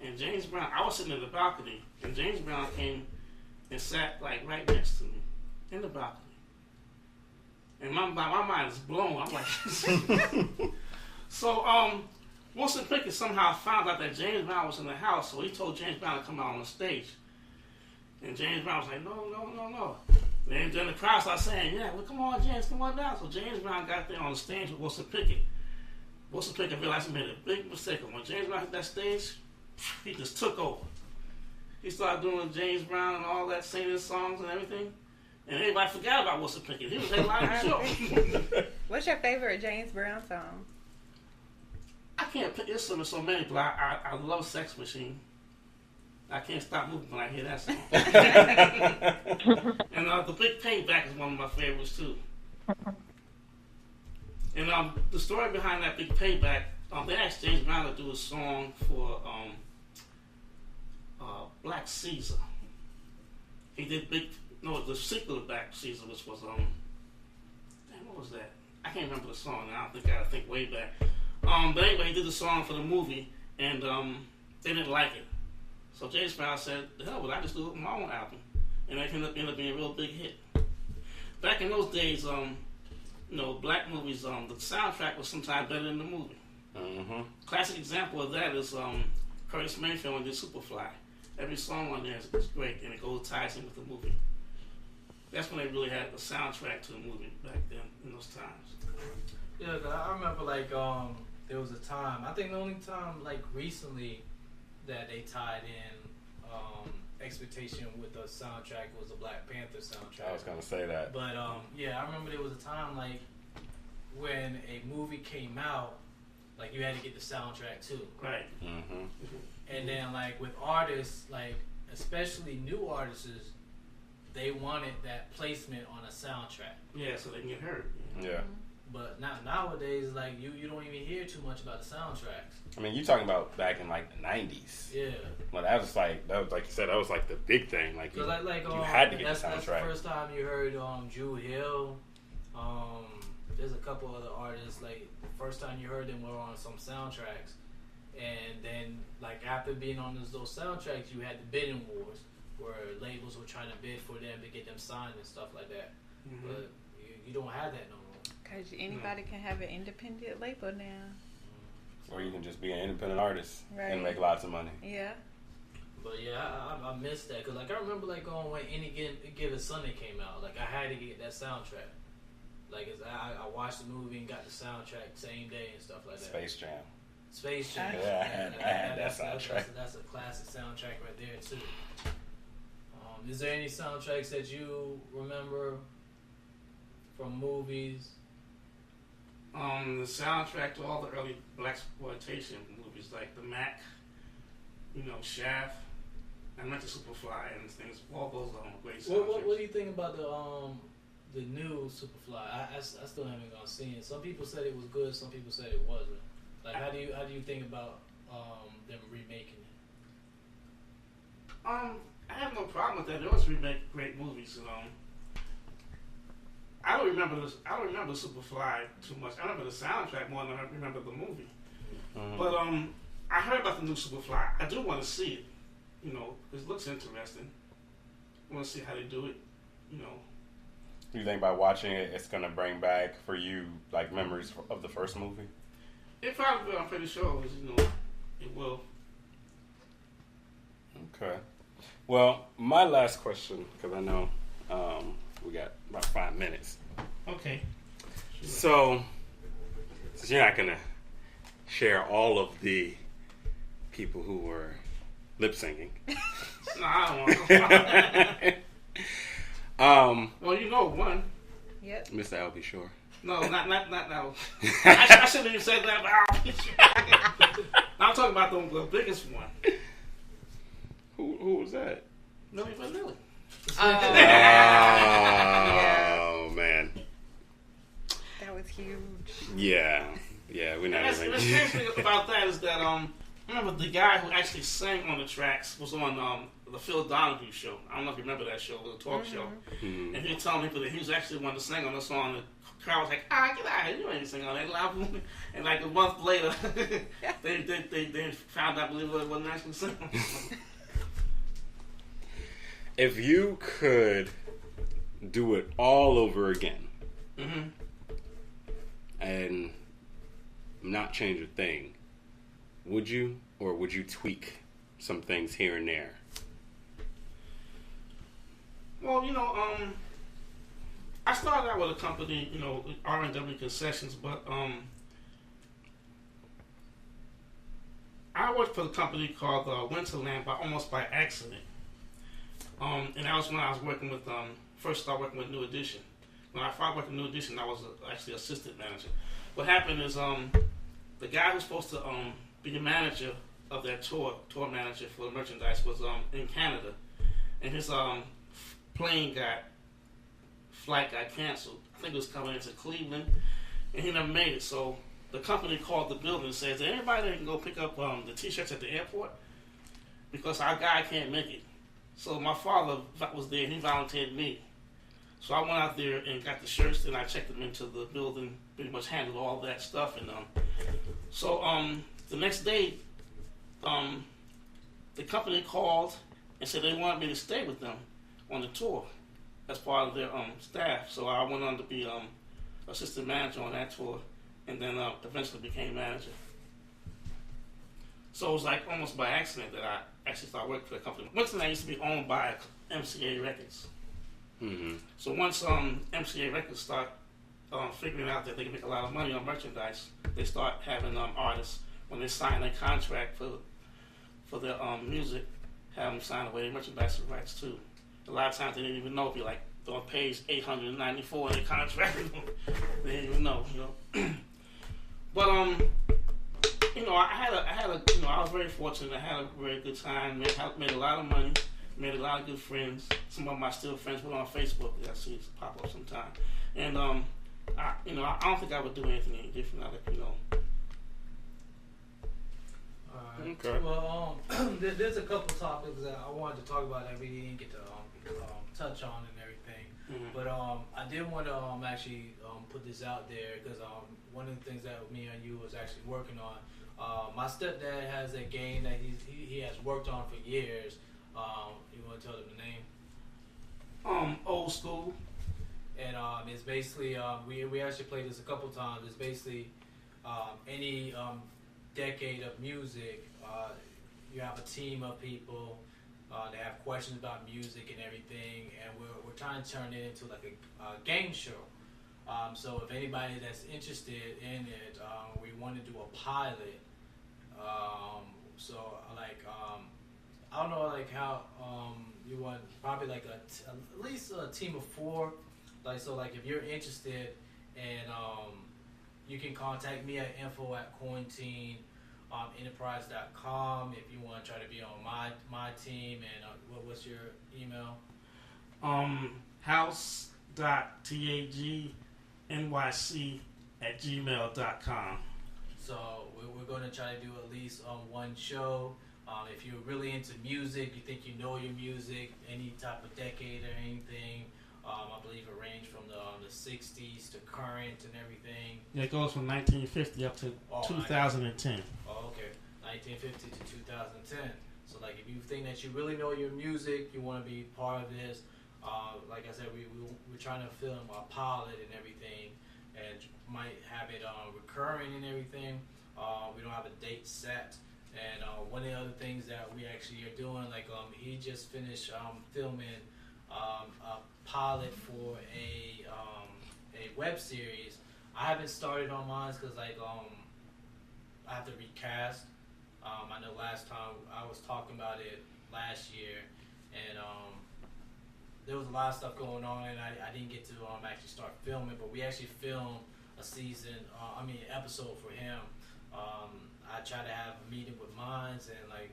Speaker 13: and James Brown. I was sitting in the balcony, and James Brown came and sat like right next to me in the balcony, and my mind is blown. I'm like, so Wilson Pickett somehow found out that James Brown was in the house, so he told James Brown to come out on the stage. And James Brown was like, no. And then the crowd started saying, yeah, well, come on, James, come on down. So James Brown got there on the stage with Wilson Pickett. Wilson Pickett realized he made a big mistake. And when James Brown hit that stage, he just took over. He started doing James Brown and all that, singing his songs and everything. And everybody forgot about Wilson Pickett. He was headlining the show.
Speaker 14: What's your favorite James Brown song?
Speaker 13: I can't pick this one so many, but I love Sex Machine. I can't stop moving when I hear that song. And The Big Payback is one of my favorites too. And the story behind that Big Payback, they asked James Brown to do a song for Black Caesar. He did the sequel to Black Caesar, which was what was that? I can't remember the song. I don't think I think way back. But anyway, he did the song for the movie, and they didn't like it. So James Brown said, the hell with it, I just do it with my own album. And that ended up being a real big hit. Back in those days, black movies, the soundtrack was sometimes better than the movie.
Speaker 7: Mm-hmm.
Speaker 13: Classic example of that is Curtis Mayfield and did Superfly. Every song on there is great, and it ties in with the movie. That's when they really had the soundtrack to the movie back then, in those times.
Speaker 6: Yeah, I remember there was a time, I think the only time recently that they tied in expectation with the soundtrack was the Black Panther soundtrack.
Speaker 7: I was gonna say that.
Speaker 6: But I remember there was a time when a movie came out, you had to get the soundtrack too.
Speaker 13: Right.
Speaker 7: Mm-hmm.
Speaker 6: And then with artists, especially new artists, they wanted that placement on a soundtrack.
Speaker 13: Yeah, so they can get heard.
Speaker 7: Yeah.
Speaker 6: But nowadays, you don't even hear too much about the soundtracks.
Speaker 7: I mean, you talking about back in the 90s.
Speaker 6: Yeah.
Speaker 7: Well, that was like you said, that was the big thing. You had to get the soundtrack.
Speaker 6: That's the first time you heard Drew Hill. There's a couple other artists. The first time you heard them were on some soundtracks, and then after being on those soundtracks, you had the bidding wars where labels were trying to bid for them to get them signed and stuff like that. Mm-hmm. But you don't have that no more.
Speaker 14: Because anybody can have an independent label now.
Speaker 7: Or you can just be an independent artist
Speaker 14: right.
Speaker 7: and make lots of money.
Speaker 14: Yeah.
Speaker 6: But I missed that because I remember when Any Given Sunday came out, I had to get that soundtrack. I watched the movie and got the soundtrack same day and stuff like that.
Speaker 7: Space Jam.
Speaker 6: Space Jam.
Speaker 7: Yeah, I had that soundtrack.
Speaker 6: That's a classic soundtrack right there too. Is there any soundtracks that you remember from movies?
Speaker 13: The soundtrack to all the early blaxploitation movies like The Mac, Shaft, I meant to Superfly and things. All those are great soundtracks.
Speaker 6: What do you think about the new Superfly? I still haven't gone see it. Some people said it was good. Some people said it wasn't. Like, how do you think about them remaking it?
Speaker 13: I have no problem with that. They always remake great movies. I don't remember Superfly too much. I remember the soundtrack more than I remember the movie. But I heard about the new Superfly. I do want to see it. It looks interesting. I want to see how they do it.
Speaker 7: Do you think by watching it, it's gonna bring back for you like memories of the first movie?
Speaker 13: It probably will. I'm pretty sure. It will.
Speaker 7: Okay. Well, my last question, because I know we got about 5 minutes.
Speaker 13: Okay.
Speaker 7: So, since you're not going to share all of the people who were lip syncing.
Speaker 13: No, I don't want to. Well, one.
Speaker 14: Yep.
Speaker 7: Mr. Albie Shore.
Speaker 13: No, not now. I shouldn't even said that, but I'm talking about the biggest one.
Speaker 7: Who was that?
Speaker 13: Milli Vanilli.
Speaker 7: Oh, man.
Speaker 14: That was huge.
Speaker 7: Yeah, we're not even.
Speaker 13: The strange thing about that is that remember the guy who actually sang on the tracks was on the Phil Donahue show. I don't know if you remember that show. It was a talk show, and he was telling people that he was actually the one to sing on the song. The crowd was like, get out of here! You ain't singing on that album. And like a month later, they found out, believe it wasn't actually singing.
Speaker 7: If you could do it all over again and not change a thing, would you? Or would you tweak some things here and there?
Speaker 13: Well, I started out with a company, R&W Concessions, but I worked for a company called Winterland almost by accident. And that was when I was working with, first started working with New Edition. When I started working with New Edition, I was actually assistant manager. What happened is the guy who's supposed to be the manager of that tour manager for the merchandise was in Canada. And his flight got canceled. I think it was coming into Cleveland, and he never made it. So the company called the building and says, is there anybody that can go pick up the t-shirts at the airport? Because our guy can't make it. So my father was there, and he volunteered me. So I went out there and got the shirts, and I checked them into the building, pretty much handled all that stuff. And so the next day, the company called and said they wanted me to stay with them on the tour as part of their staff. So I went on to be assistant manager on that tour, and then eventually became manager. So it was like almost by accident that I actually started working for the company. Winterland used to be owned by MCA Records. So once MCA Records start figuring out that they can make a lot of money on merchandise, they start having artists, when they sign a contract for their music, have them sign away their merchandise rights too. A lot of times they didn't even know if you're like on page 894 in the contract. They didn't even know, But I was very fortunate. I had a very good time. Made a lot of money. Made a lot of good friends. Some of them are still friends with on Facebook. I see it pop up sometime. And I don't think I would do anything any different. I'll let you know.
Speaker 6: Alright. Okay. Well, there's a couple topics that I wanted to talk about that we didn't get to touch on and everything. But I did want to actually put this out there because one of the things that me and you was actually working on. My stepdad has a game that he has worked on for years. You want to tell them the name?
Speaker 13: Old School.
Speaker 6: And it's basically we actually played this a couple times. It's basically any decade of music. You have a team of people. They have questions about music and everything, and we're trying to turn it into like a game show. So if anybody that's interested in it, we want to do a pilot So I don't know like how you want probably like at least a team of 4. Like so like if you're interested and you can contact me at info@quarantineenterprise.com if you want to try to be on my team. And what's your email?
Speaker 13: house.tagnyc@gmail.com.
Speaker 6: So we're going to try to do at least one show. If you're really into music, you think you know your music, any type of decade or anything, I believe it ranged from the 60s to current and everything.
Speaker 13: Yeah, it goes from 1950 up to 2010.
Speaker 6: Oh, okay. 1950 to 2010. So, like, if you think that you really know your music, you want to be part of this, like I said, we're trying to film a pilot and everything, and might have it recurring and everything. We don't have a date set. And one of the other things that we actually are doing, like he just finished filming a pilot for a web series. I haven't started on mine because like I have to recast. I know last time I was talking about it last year, and there was a lot of stuff going on, and I didn't get to actually start filming. But we actually filmed a episode for him. I try to have a meeting with Mines, and like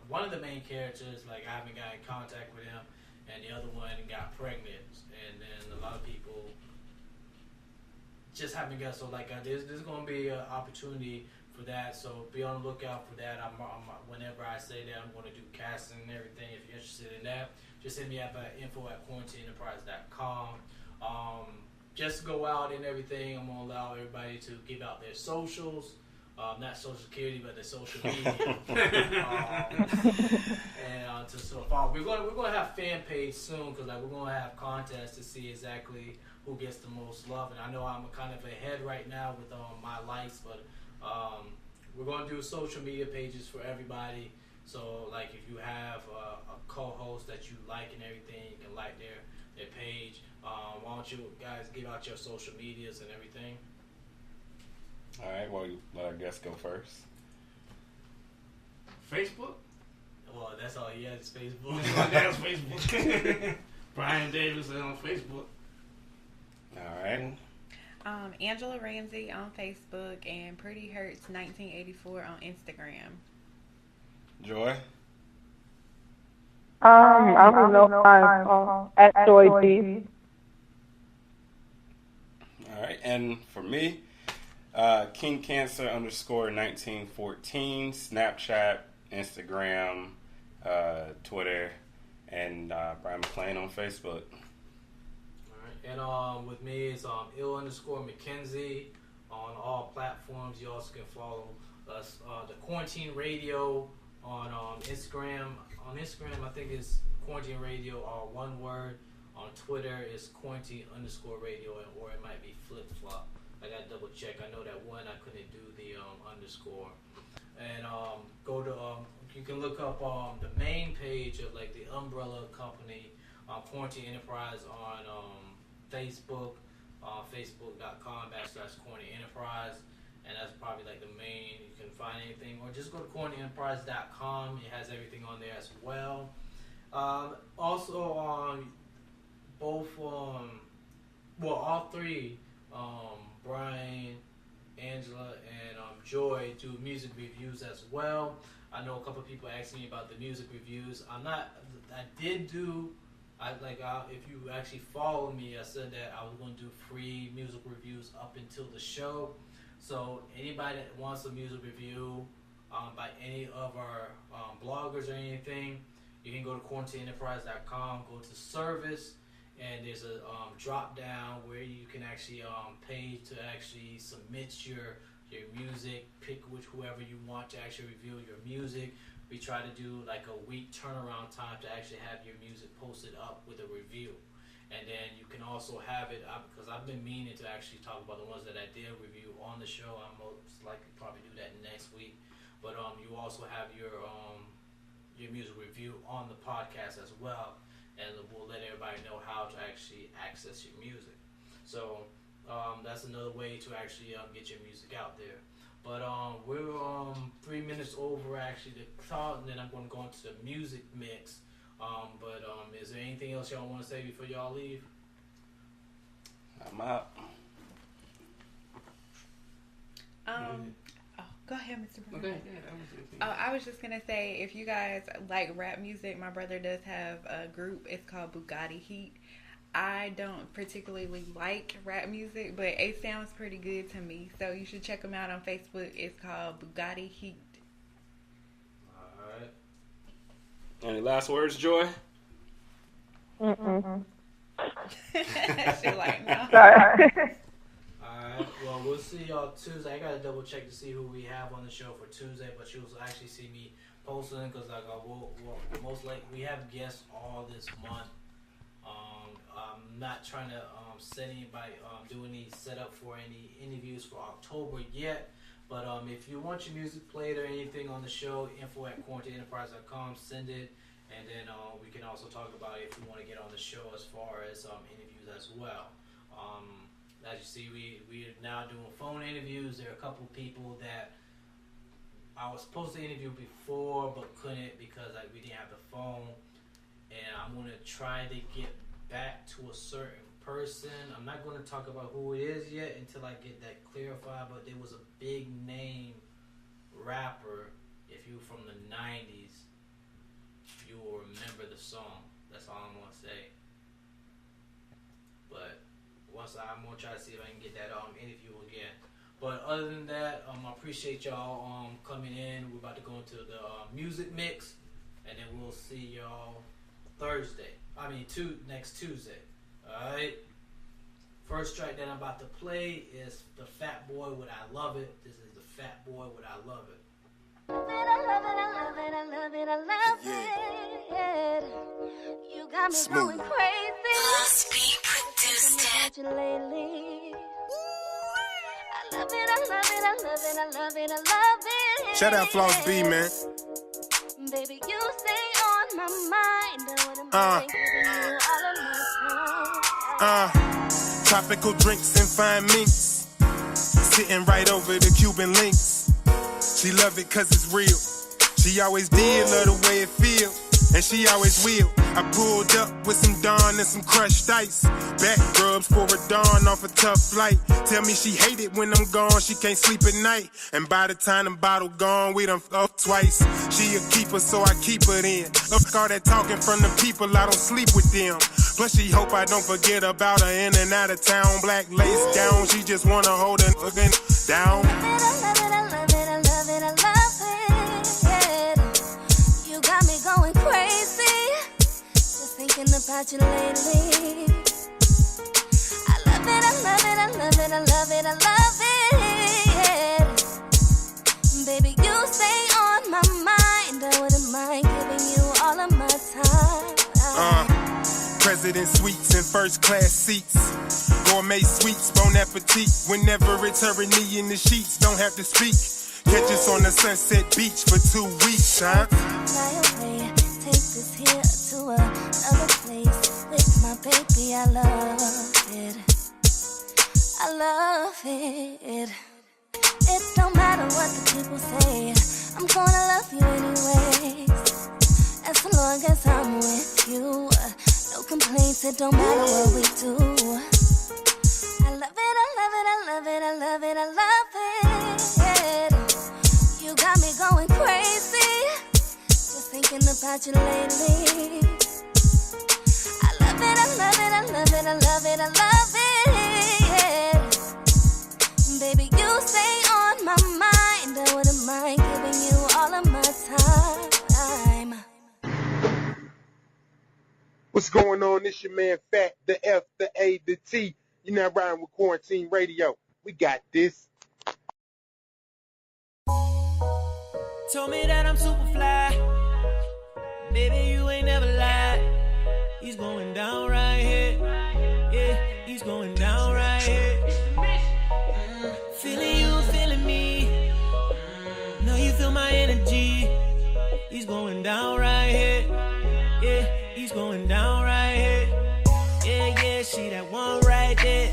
Speaker 6: one of the main characters, like I haven't got in contact with him, and the other one got pregnant, and then a lot of people just haven't got. So like there's going to be an opportunity for that. So be on the lookout for that. I'm whenever I say that I'm going to do casting and everything. If you're interested in that, just hit me up at info@quarantineenterprise.com. Just go out and everything. I'm gonna allow everybody to give out their socials, not Social Security, but their social media. And to so far, we're gonna have fan page soon because like we're gonna have contests to see exactly who gets the most love. And I know I'm kind of ahead right now with my likes, but we're gonna do social media pages for everybody. So like if you have a co-host that you like and everything, you can like their page. Why don't you guys give out your social medias and everything?
Speaker 7: All right, well, let our guest go first.
Speaker 13: Facebook?
Speaker 6: Well, that's all he has is Facebook.
Speaker 13: That's Facebook. Brian Davis on Facebook.
Speaker 7: All right.
Speaker 14: Angela Ramsey on Facebook and Pretty Hurts 1984 on Instagram.
Speaker 7: Joy?
Speaker 16: I don't know. At Joy D.
Speaker 7: All right, and for me, King Cancer _1914, Snapchat, Instagram, Twitter, and Brian McClain on Facebook.
Speaker 6: All right, and with me it's ill_Mackenzie on all platforms. You also can follow us, the Quarantine Radio on Instagram. On Instagram, I think it's Quarantine Radio, all one word. On Twitter, it's Quarantine_Radio, or it might be flip-flop. I got to double check. I know that one I couldn't do the underscore. And go to, you can look up the main page of like the umbrella company, Quarantine Enterprise on Facebook, facebook.com/Quarantine Enterprise. And that's probably like the main, you can find anything, or just go to quarantineenterprise.com. It has everything on there as well. Also on both, all three, Brian, Angela, and Joy do music reviews as well. I know a couple of people asked me about the music reviews. If you actually follow me, I said that I was going to do free music reviews up until the show. So anybody that wants a music review by any of our bloggers or anything, you can go to quarantineenterprise.com, go to service, and there's a drop down where you can actually pay to actually submit your music, pick whoever you want to actually review your music. We try to do like a week turnaround time to actually have your music posted up with a review. And then you can also have it, because I've been meaning to actually talk about the ones that I did review on the show. I'm most likely probably do that next week. But you also have your music review on the podcast as well. And we'll let everybody know how to actually access your music. So that's another way to actually get your music out there. But we're 3 minutes over actually the talk, and then I'm going to go into the music mix. But is there anything else y'all want to say before y'all leave?
Speaker 7: I'm out.
Speaker 14: Go ahead, Mr. Bruno.
Speaker 7: Okay,
Speaker 14: I was just gonna say, if you guys like rap music, my brother does have a group. It's called Bugatti Heat. I don't particularly like rap music, but it sounds pretty good to me. So you should check them out on Facebook. It's called Bugatti Heat.
Speaker 6: Alright.
Speaker 7: Any last words, Joy?
Speaker 14: She like, no.
Speaker 16: Sorry.
Speaker 6: Alright, well, we'll see y'all Tuesday. I gotta double check to see who we have on the show for Tuesday, but you'll actually see me posting because we'll most likely we have guests all this month. I'm not trying to set anybody do any setup for any interviews for October yet, but if you want your music played or anything on the show, info@quarantineenterprise.com, send it, and then we can also talk about it if you want to get on the show as far as interviews as well. As you see, we are now doing phone interviews. There are a couple people that I was supposed to interview before but couldn't because we didn't have the phone, and I'm going to try to get back to a certain person. I'm not going to talk about who it is yet until I get that clarified, but there was a big name rapper. If you were from the 90s, you will remember the song. That's all I'm going to say. But I'm going to try to see if I can get that interview again. But other than that, I appreciate y'all coming in. We're about to go into the music mix, and then we'll see y'all next Tuesday. Alright? First track that I'm about to play is the Fat Boy with I Love It. This is the Fat Boy with I Love It.
Speaker 15: I love it, I love it, I love it, I love it. You got me going crazy.
Speaker 11: Lost Beat produced it.
Speaker 15: You lately. I love it, I love it, I love it, I love it, I love it.
Speaker 17: Shout out Floss B, man.
Speaker 15: Baby, you stay on my mind. All of my time.
Speaker 17: Tropical drinks and fine minks, sitting right over the Cuban links. She love it cause it's real. She always did love the way it feel, and she always will. I pulled up with some Dawn and some crushed ice. Back rubs for a dawn off a tough flight. Tell me she hate it when I'm gone, she can't sleep at night. And by the time the bottle gone, we done fucked twice. She a keeper, so I keep her in. Fuck all that talking from the people, I don't sleep with them. Plus she hope I don't forget about her in and out of town. Black lace down, she just wanna hold her fucking down.
Speaker 15: I love it, I love it, I love it. You got me going crazy. Thinking about you lately. I love it, I love it, I love it, I love it, I love it. Baby, you stay on my mind. I wouldn't mind giving you all of my time.
Speaker 17: President suites and first class seats. Gourmet sweets, bon appetit. Whenever it's her and me in the sheets, don't have to speak. Catch us on the Sunset Beach for 2 weeks, huh?
Speaker 15: Fly away, take this here to another place with my baby. I love it. I love it. It don't matter what the people say. I'm gonna love you anyways. As long as I'm with you, no complaints. It don't matter what we do. I love it. I love it. I love it. I love it. I love it. You got me going crazy. Just thinking about you lately. I love it, I love it, I love it, I love it, I love it. Baby, you stay on my mind. I wouldn't mind giving you all of my time.
Speaker 17: What's going on? It's your man Fat, the F, the A, the T. You're now riding with Quarantine Radio. We got this.
Speaker 9: Told me that I'm super fly. Baby, you ain't never lied. He's going down right here. Yeah, he's going down right here. Feeling you, feeling me. Know you feel my energy. He's going down right here. Yeah, he's going down right here. Yeah, yeah, see that one right there.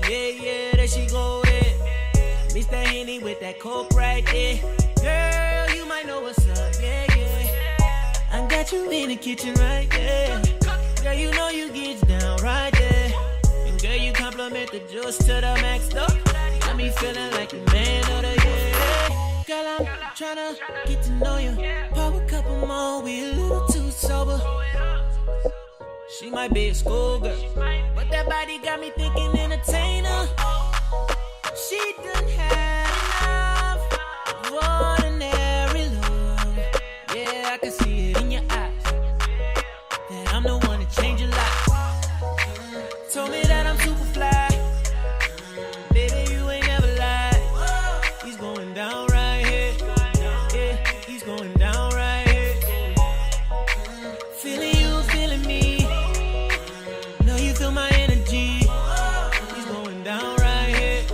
Speaker 9: Yeah, yeah, there she go there. Mr. Henny with that coke right there. Girl, you might know what's up, yeah, yeah. I got you in the kitchen right there. Girl, you know you get down right there. And girl, you compliment the juice to the max, though. Got me feeling like the man of the year. Girl, I'm tryna get to know you. Pop a couple more, we a little too sober. She might be a schoolgirl, but that body got me thinking entertainer. She done had enough of ordinary love. Yeah, I can see it in your eyes that I'm the one to change your life. Told me that I'm super fly. Baby, you ain't never lied. He's going down right here. Yeah, he's going down right here. Feeling you, feeling me. Know you feel my energy. He's going down right here.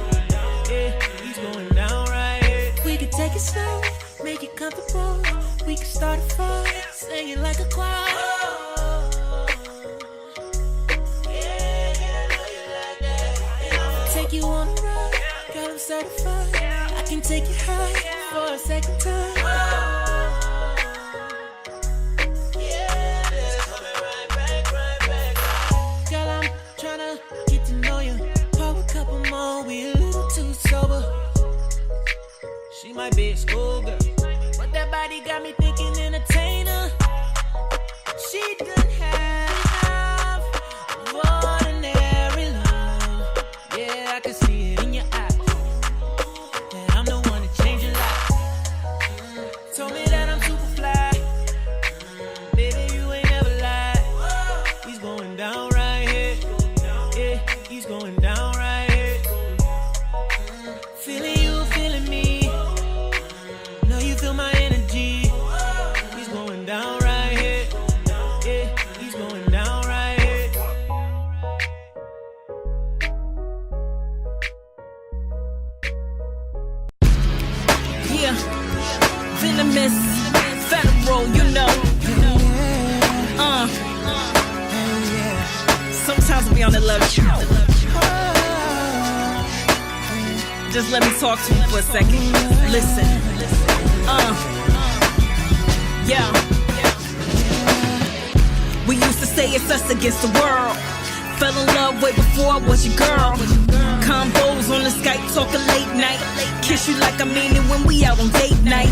Speaker 9: Yeah, he's going down right here. We could take it slow, make it comfortable. We could start a fire, sing it like a choir. Take you on a ride, got him certified. I can take you high for a second time. Girl, I'm tryna get to know you. Pop a couple more, we a little too sober. She might be a schoolgirl, but that body got me thinking entertainer. She done had enough of ordinary love. Yeah, I can see it in your eyes that I'm the one to change your life. Told me that I'm super fly. Baby, you ain't never lied. He's going down right here. Yeah, he's going down right here. Feeling you, feeling me. Know you feel my energy. He's going down right here. Yeah, he's going down right here.
Speaker 18: Yeah, venomous, federal, you know. Sometimes I be on the love trail. Just let me talk to you for a second. Listen. Yeah. We used to say it's us against the world. Fell in love way before I was your girl. Combos on the Skype, talking late night. Kiss you like I mean it when we out on date night.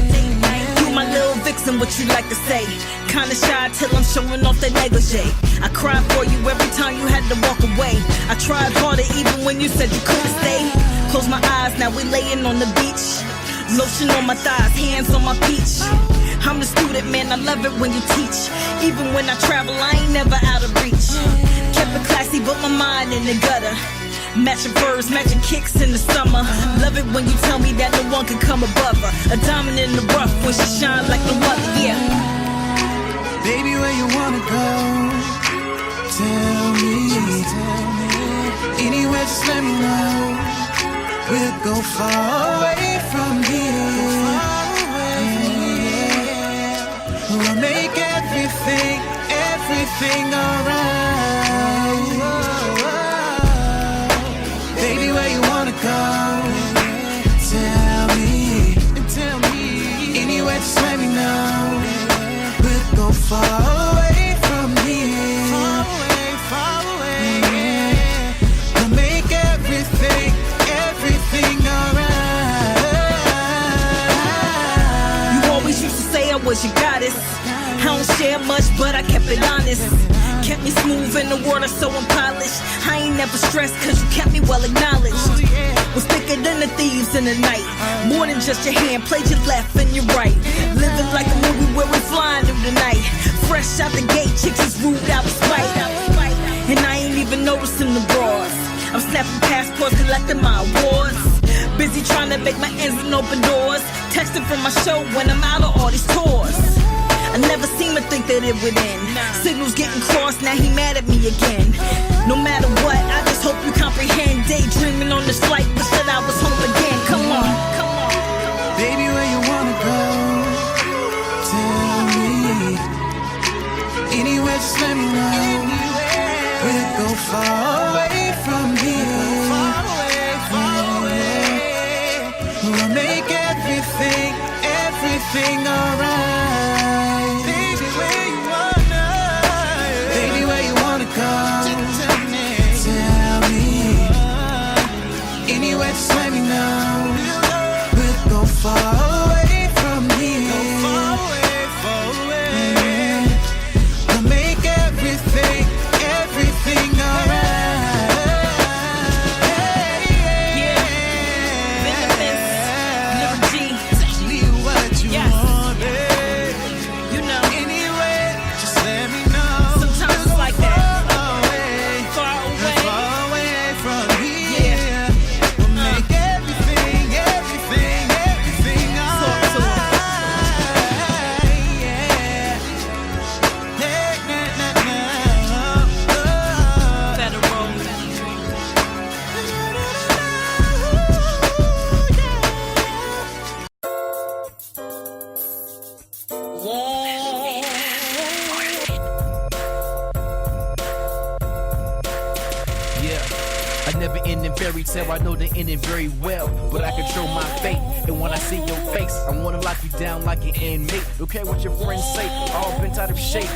Speaker 18: You my little vixen, what you like to say? Kinda shy till I'm showing off that negligee. I cried for you every time you had to walk away. I tried harder even when you said you couldn't stay. Close my eyes, now we laying on the beach. Lotion on my thighs, hands on my peach. I'm the student, man, I love it when you teach. Even when I travel, I ain't never out of reach. Kept it classy, but my mind in the gutter. Matching furs, matching kicks in the summer. Love it when you tell me that no one can come above her. A diamond in the rough when she shines like no other, yeah.
Speaker 9: Baby, where you wanna go? Tell me. Anywhere, just let me know. We'll go far away from here. We'll make everything alright. Baby, where you wanna go? Tell me. Anywhere, just let me know. We'll go far away from here. Far away. We'll make everything alright.
Speaker 18: You always used to say I was your goddess. I don't share much, but I kept it honest. Kept me smooth in the water, so I'm polished. I ain't never stressed, cause you kept me well acknowledged. Was thicker than the thieves in the night. More than just your hand, played your left and your right. Living like a movie where we flying through the night. Fresh out the gate, chicks is rude out of spite. And I ain't even noticing the bras. I'm snapping passports, collecting my awards. Busy trying to make my ends and open doors. Texting from my show when I'm out of all these tours. I never seem to think that it would end. Signals getting crossed, now he mad at me again. No matter what, I just hope you comprehend. Daydreaming on this flight, wish that I was home again. Come on.
Speaker 9: Baby, where you wanna go? Tell me. Anywhere, just let me know. We'll go far away from here. We'll make everything alright? Baby, where you wanna? Baby, where you wanna go? Tell me. Anywhere, just let me know. We'll go far away from here. We'll make everything alright.
Speaker 19: Fairy tale, I know the ending very well, but I control my fate. And when I see your face, I wanna lock you down like an inmate. Don't care what your friends say, all bent out of shape.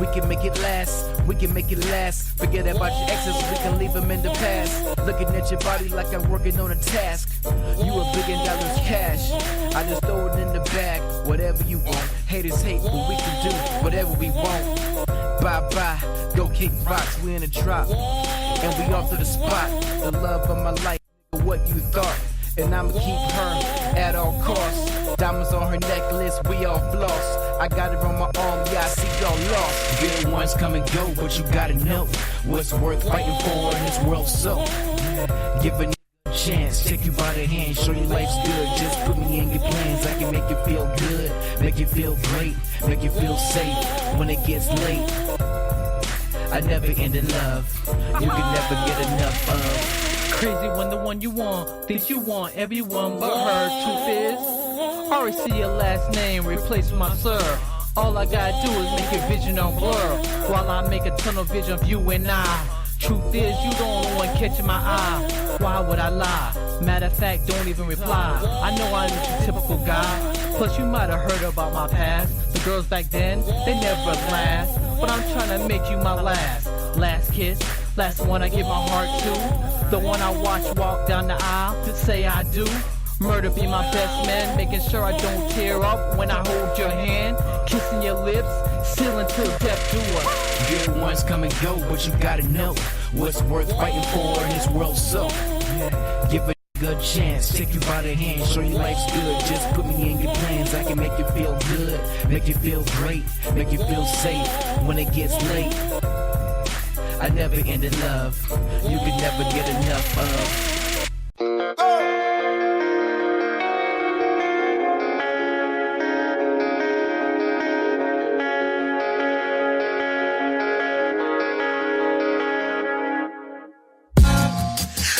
Speaker 19: We can make it last, we can make it last. Forget about your exes, we can leave them in the past. Looking at your body like I'm working on a task. You $1 billion cash, I just throw it in the bag. Whatever you want, haters hate, but we can do whatever we want. Bye-bye, go kick rocks, we in a drop. And we off to the spot, the love of my life, what you thought. And I'ma keep her at all costs. Diamonds on her necklace, we all floss. I got it on my arm, yeah, I see y'all lost. Good ones come and go, but you gotta know what's worth fighting for in this world. So, give a chance, take you by the hand, show you life's good. Just put me in your plans, I can make you feel good, make you feel great, make you feel safe when it gets late. I never end in love, you can never get enough of.
Speaker 20: Crazy when the one you want thinks you want everyone but her. Truth is, I already see your last name replaced with my sir. All I gotta do is make your vision on blur, while I make a tunnel vision of you and I. Truth is, you the only one catching my eye. Why would I lie? Matter of fact, don't even reply. I know I ain't your typical guy. Plus, you might have heard about my past. The girls back then, they never last. But I'm trying to make you my last. Last kiss, last one I give my heart to. The one I watch walk down the aisle to say I do. Murder be my best man, making sure I don't tear up when I hold your hand. Kissing your lips, sealing till death do us.
Speaker 19: Good ones come and go, but you gotta know what's worth fighting for in this world. So, give a good chance, take you by the hand, show you life's good. Just put me in your plans, I can make you feel good, make you feel great, make you feel safe when it gets late. I never end in love, you can never get enough of.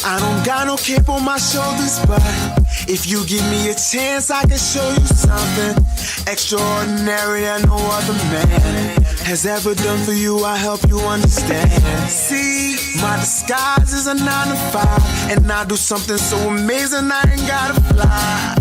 Speaker 17: I don't got no cape on my shoulders, but if you give me a chance, I can show you something extraordinary that no other man has ever done for you. I help you understand. See, my disguise is a 9 to 5, and I do something so amazing I ain't gotta fly.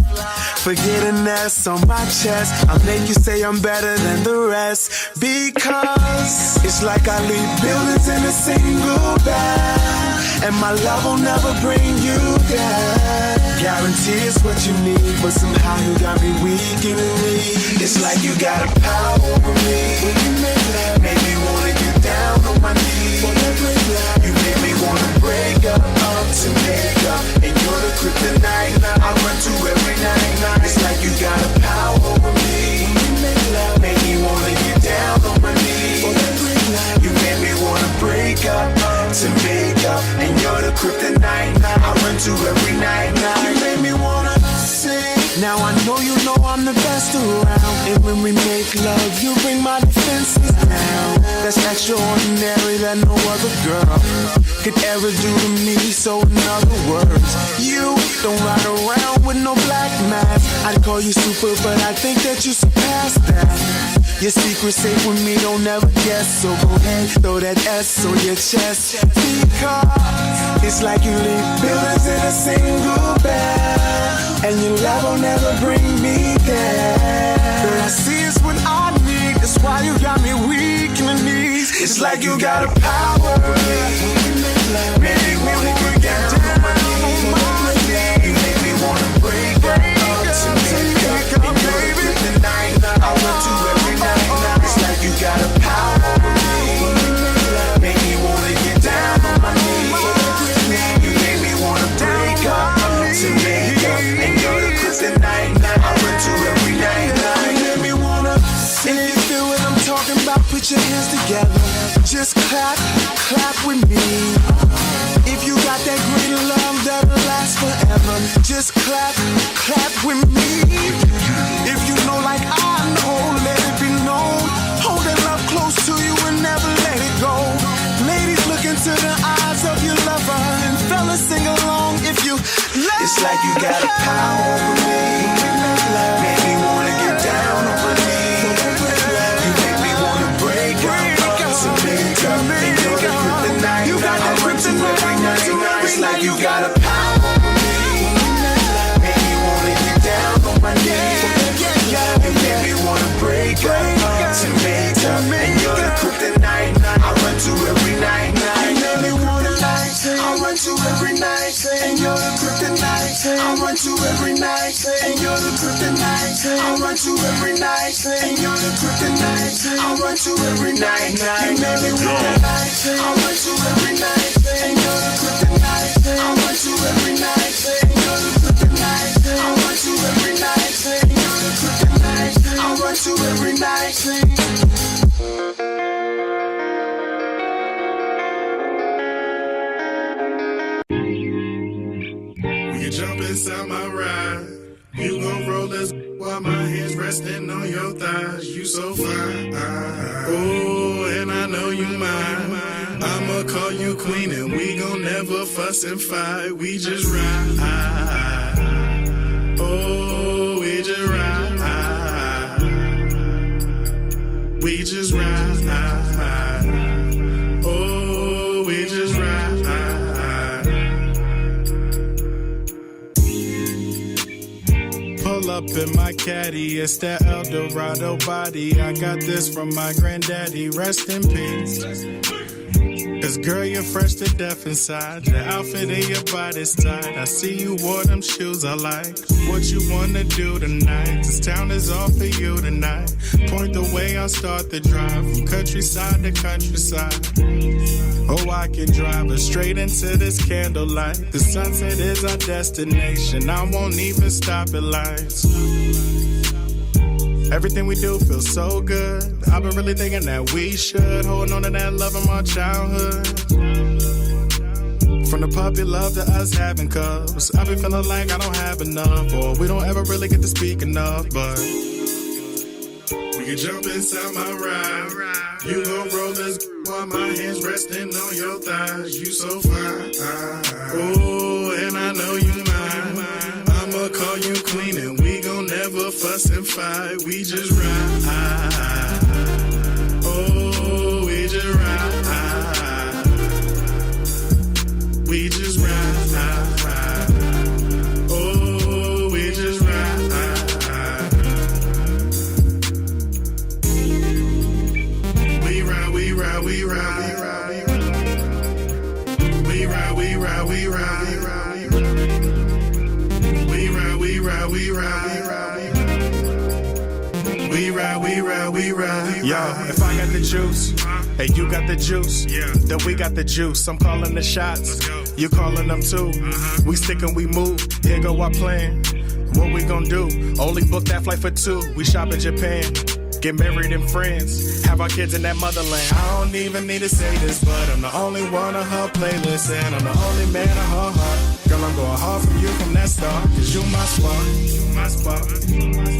Speaker 17: Forget an S on my chest, I'll make you say I'm better than the rest. Because it's like I leave buildings in a single bag, and my love will never bring you down. Guarantee it's what you need, but somehow you got me weak and weak. It's like you got a power over me. Make me wanna get down on my knees. You made me wanna break up to make up, and you're the kryptonite I run to every night. It's like you got a power over me. Make me wanna get down on my knees. You made me wanna break up to make up, and you're the kryptonite I run to every night. You made me wanna sing. Now I know you know I'm the best around, and when we make love, you bring my defenses down. That's extraordinary that no other girl could ever do to me. So in other words, you don't ride around with no black mask. I'd call you super, but I think that you surpassed that. Your secret's safe with me, don't ever guess. So go ahead, throw that S on your chest. Because it's like you leave buildings in a single bed, and your love will never bring me down. I see it's what I need. That's why you got me weak in the knees. It's like you got a power over me. Make me wanna get down on my knees. You make me wanna break up to make up. And you're the kryptonite I run to every night. It's like you got a power over me. Make me wanna get down on my knees. You make me wanna break up to make up. And you're the kryptonite I run to every night. Make me wanna. If you feel what I'm talking about, put your hands together. Just clap, clap with me. If you got that great love that'll last forever, just clap, clap with me. If you know like I know, let it be known. Hold that love close to you and never let it go. Ladies, look into the eyes of your lover, and fellas, sing along if you let. It's like you got a power over me. Make me wanna get down on my knees. You make me wanna break up to make up. And you're the kryptonite. You got that kryptonite every night. It's like you got a power over me. Make me wanna get down on my knees. You make me wanna break up to make up. And you're the kryptonite I run to every night. You make me wanna I run to every night. And you're the kryptonite I run to every night. And you're the kryptonite I run to every night. And you're the kryptonite I run to every night. You make me wanna I run to every night. And you're the kryptonite I run to every night. And you're the kryptonite I run to every night. And you're the kryptonite I run to every night. You jump inside my ride. You gon' roll this while my hands resting on your thighs. You so fine. Oh, and I know you mine. I'ma call you queen and we gon' never fuss and fight. We just ride. Oh, we just ride. We just ride. Oh, we just ride. Pull up in my caddy, it's that Eldorado body. I got this from my granddaddy, rest in peace. Cause girl, you're fresh to death inside. The outfit in your body's tight. I see you wore them shoes I like. What you wanna do tonight? This town is all for you tonight. Point the way, I'll start the drive from countryside to countryside. Oh, I can drive us straight into this candlelight. The sunset is our destination. I won't even stop at lights. Everything we do feels so good. I've been really thinking that we should hold on to that love of my childhood. From the puppy love to us having cubs, I've been feeling like I don't have enough, or we don't ever really get to speak enough. But we can jump inside my ride. You gon' roll this while my hands resting on your thighs. You so fine. Oh, and I know you mine. I'ma call you queen and we gon' never fuss and fight. We just ride. Oh, we just ride. We just ride. Oh, we just ride. We ride, we ride, we ride. We ride, we ride, we ride. We ride, we ride, we ride. We ride, we ride, we ride. Yo, if I got the juice, hey, you got the juice, then we got the juice. I'm calling the shots, you calling them too. We stick and we move, here go our plan. What we gon' do? Only book that flight for two. We shop in Japan, get married and friends, have our kids in that motherland. I don't even need to say this, but I'm the only one on her playlist, and I'm the only man on her heart. Girl, I'm going hard from you from that start, cause you my spot,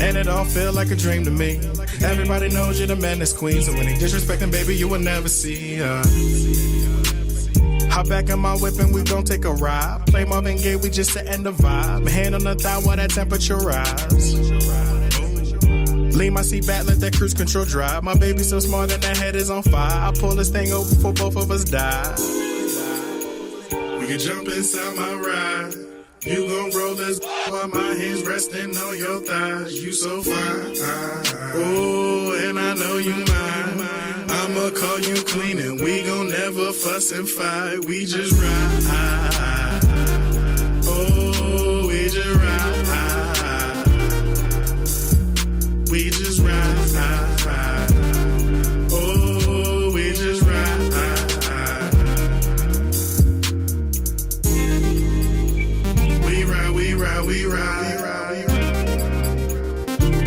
Speaker 17: and it all feel like a dream to me. Everybody knows you're the man that's queen, so when they disrespecting, baby, you will never see her. Hop back in my whip and we gon' take a ride. Play Marvin Gaye, we just setting the vibe. Hand on the thigh while that temperature rise. Lean my seat back, let that cruise control drive. My baby so smart and that head is on fire. I pull this thing over before both of us die. We can jump inside my ride. You gon' roll this while my hands resting on your thighs. You so fine. Oh, and I know you mine. I'ma call you clean and we gon' never fuss and fight. We just ride. Oh, we just ride. We just ride. Oh, we just ride. We ride. We ride. We ride.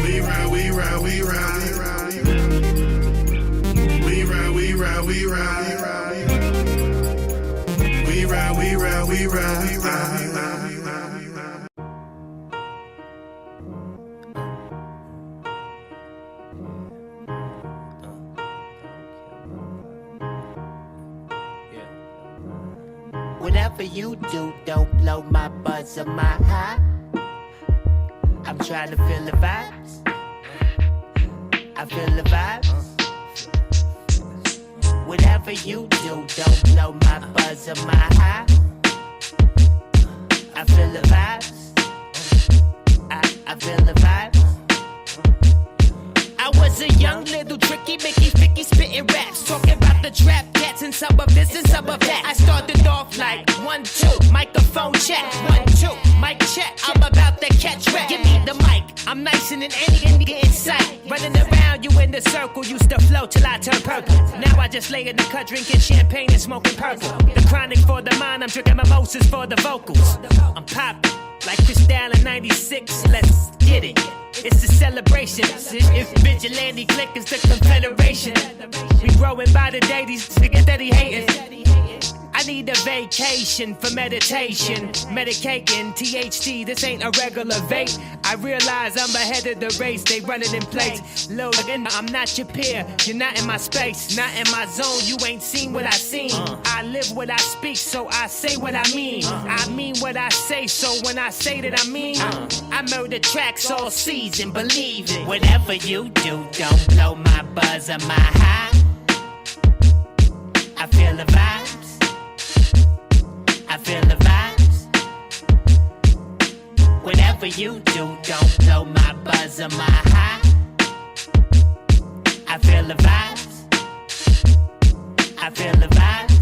Speaker 17: We ride. We ride. We ride. We ride. We ride. We ride. We ride. We ride. We ride.
Speaker 21: Whatever you do, don't blow my buzz or my high. I'm trying to feel the vibes. I feel the vibes. Whatever you do, don't blow my buzz or my high. I feel the vibes. I feel the vibes. I was a young little tricky Mickey Ficky spitting raps, talking about the trap cats and some of this and some of that. I started off like 1, 2, microphone check, 1, 2, mic check. I'm about to catch rap. Give me the mic. I'm nice and any get in sight. Running around you in the circle, used to flow till I turn purple. Now I just lay in the cut, drinking champagne and smoking purple. The chronic for the mind, I'm drinking mimosas for the vocals. I'm popping like Cristal in '96. Let's get it. It's a celebration. If vigilante click is the confederation, we growing by the day. These niggas steady hating. I need a vacation for meditation, medicating THC. This ain't a regular vape. I realize I'm ahead of the race. They running in place. Logan, I'm not your peer. You're not in my space, not in my zone. You ain't seen what I seen. I live what I speak, so I say what I mean. I mean what I say, so when I say that I mean, I murder tracks all season. Believe it. Whatever you do, don't blow my buzz or my high. I feel the vibes. I feel the vibes. Whatever you do, don't blow my buzz or my high. I feel the vibes. I feel the vibes.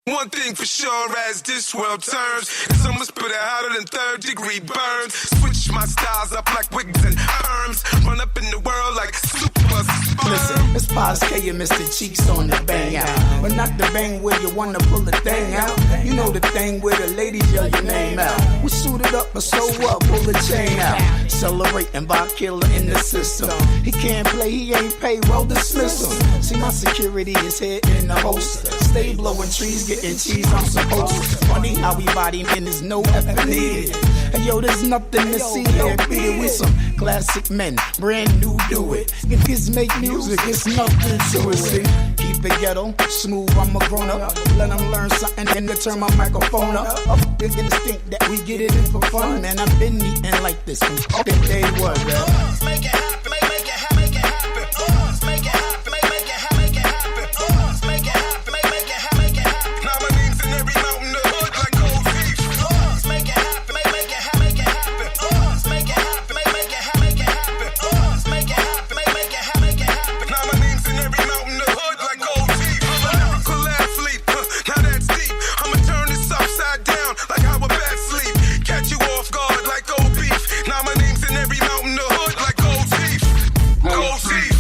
Speaker 17: One thing for sure, as this world turns, and someone spit it hotter than 3rd-degree burns. Switch my styles up like wigs and arms. Run up in the world like super sperm.
Speaker 22: Listen, it's Paz K and Mr. Cheeks on the bang out. But not the bang where you wanna pull the thing out. You know the thing where the ladies yell your name out. We suited up, but so what? Pull the chain out. Celebrating by killer in the system. He can't play, he ain't paid, well dismiss him. See, my security is here in the holster. Stay blowing trees, getting cheese, I'm supposed to. Funny how we body men is no effort needed. And yo, there's nothing to see here. Beat it with some classic men, brand new, do it. If this make music, it's nothing to it. See? Keep it ghetto, smooth, I'm a grown up. Let them learn something and then turn my microphone up. They're gonna think that we get it in for fun. Man, I've been eating like this from fucking day one, man.
Speaker 17: Make it happen, make it happen, make it happen. Make it happen, make it happen, make it happen. Make it happen, make it happen, make it happen. Now my name's in every mountain, the hood like gold teeth. Make it happen, make it happen, make it happen. Make it happen, make it happen, make it happen. Make it happen, make it happen, make it happen. Now my name's in every mountain, the hood like gold teeth. I'm a lyrical athlete, now that's deep. I'ma turn this upside down like how a bat sleep. Catch you off guard like old beef. Now my name's in every mountain, the hood like gold teeth. Gold teeth,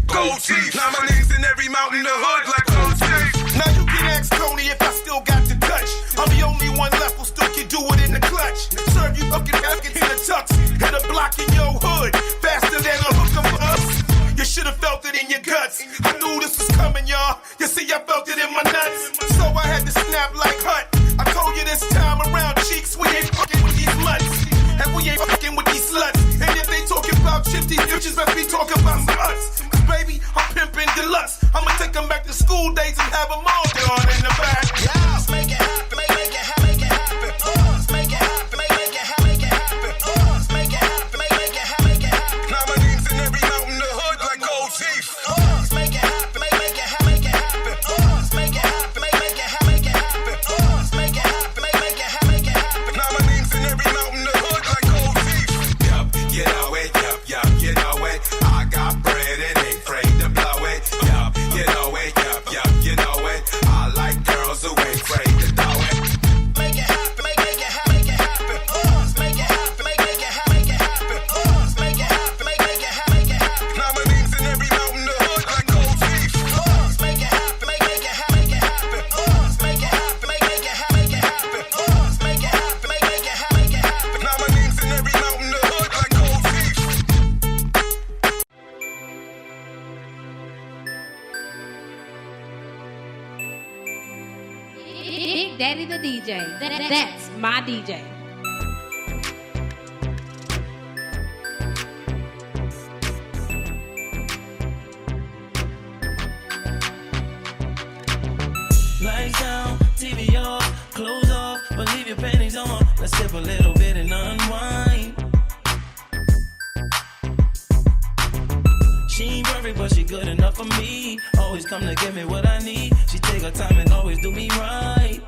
Speaker 17: gold teeth. Now my name's in every mountain, the hood like gold teeth.
Speaker 23: Now you can ask Tony if I still got the touch. I'm the only one left who still can do it in the clutch. Serve you fucking baskets in the tux. Hit a block in your hood, faster than a hooker for us. You should've felt it in your guts. I knew this was coming, y'all. You see, I felt it in my nuts. So I had to snap like Hut. I told you this time around, cheeks, we ain't fucking with these mutts. And we ain't fucking with these sluts. And if they talking about chips, these bitches must be talking about some us. Cause baby, I'm pimping deluxe. I'ma take them back to school days and have them all gone in the back. Yeah. Make it happen, make it happen, make it happen. Make it happen, make it happen, make it happen. Make it happen, make it happen, make it happen.
Speaker 1: Big Daddy the DJ. That's my DJ.
Speaker 2: Lights down, TV off, clothes off, but leave your panties on. Let's sip a little bit and unwind. She ain't perfect, but she good enough for me. Always come to give me what I need. She take her time and always do me right.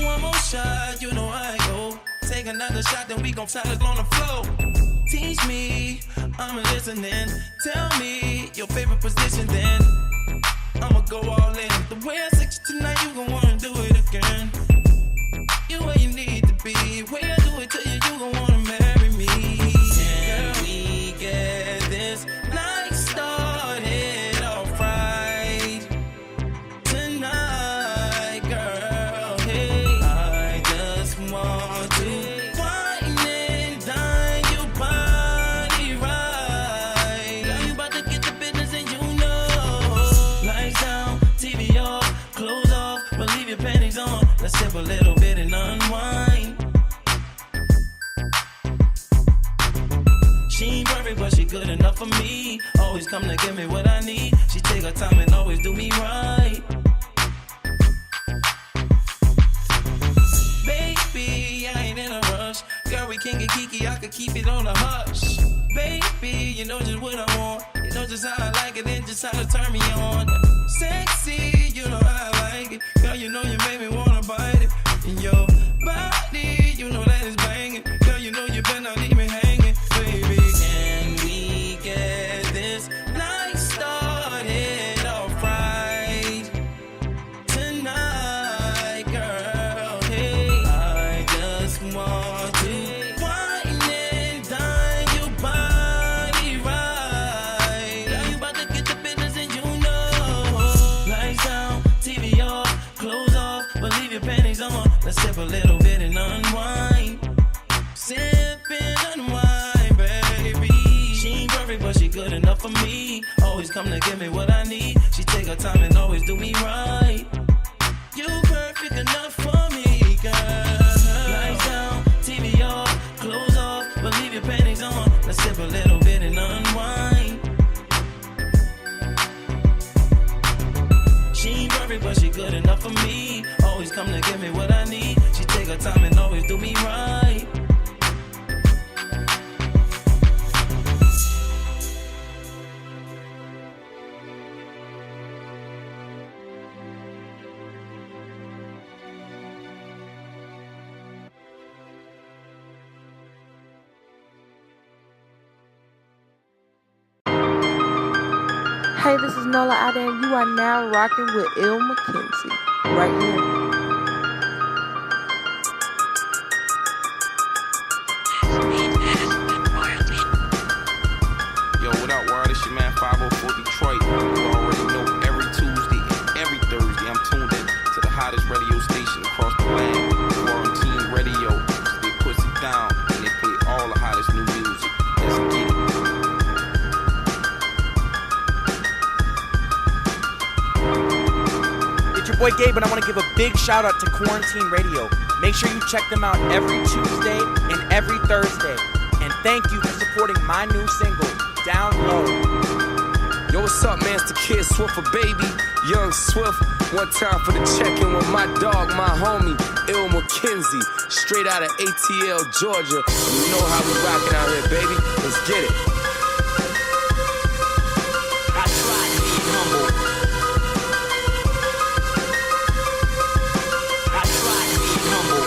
Speaker 2: One more shot, you know how I go. Take another shot, then we gon' tackle on the floor. Teach me, I'm listening. Tell me your favorite position, then I'ma go all in. The way I sex you tonight, you gon' wanna do it again. You where you need to be. Way I do it to you, you gon' wanna marry me. Can we get this night started off right tonight, girl? Hey, I just want to wine and dine your body right. Girl, you about to get the business and you know. Lights down, TV off, clothes off, but leave your panties on. Let's sip a little bit and unwind. She ain't perfect, but she good enough for me. Always come to give me what I need. She take her time and always do me right. Baby, I ain't in a rush. Girl, we can get geeky, I could keep it on the hush. Baby, you know just what I want. You know just how I like it and just how to turn me on. Sexy, you know how I like it. Girl, you know you made me wanna bite it. In your body, you know that it's banging. Girl, you know you better not leave me hanging. Baby, can we get this night started off right tonight, girl? Hey, I just want to wine and dine your body right. Girl, you about to get the business and you know. Lights down, TV off, clothes off, but leave your panties on. Let's sip a little bit and unwind. Sip and unwind, baby. She ain't perfect, but she good enough for me. Always come to give me what I need. She take her time and always do me right. You perfect enough for me, girl. Lights down, TV off, clothes off, but leave your panties on. Let's sip a little bit and unwind. She ain't perfect, but she good enough for me. Always come to give me what I need. She take her time and always do me right.
Speaker 3: Hey, this is Nola Ada, and you are now rocking with Il McKenzie right here.
Speaker 24: Yo, what up, world? It's your man 504 Detroit. You already know every Tuesday and every Thursday I'm tuned in to the hottest radio station across the land, Quarantine Radio. So they push it down and they play all the hottest new music. Let's get it.
Speaker 25: It's your boy Gabe, and I want to give a big shout out to Quarantine Radio. Make sure you check them out every Tuesday and every Thursday. And thank you for supporting my new single, Down Low.
Speaker 5: Yo, what's up, man? It's the Kid Swift, baby. Young Swift. One time for the check-in with my dog, my homie, Il McKenzie. Straight out of ATL, Georgia. And you know how we rockin' out here, baby. Let's get it.
Speaker 21: I tried being humble. I tried being humble.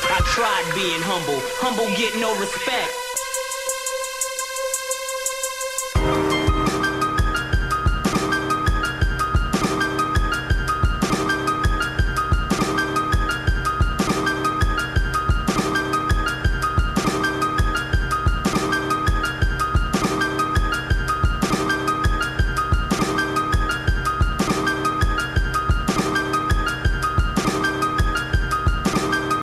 Speaker 21: I tried being humble. Humble get no respect.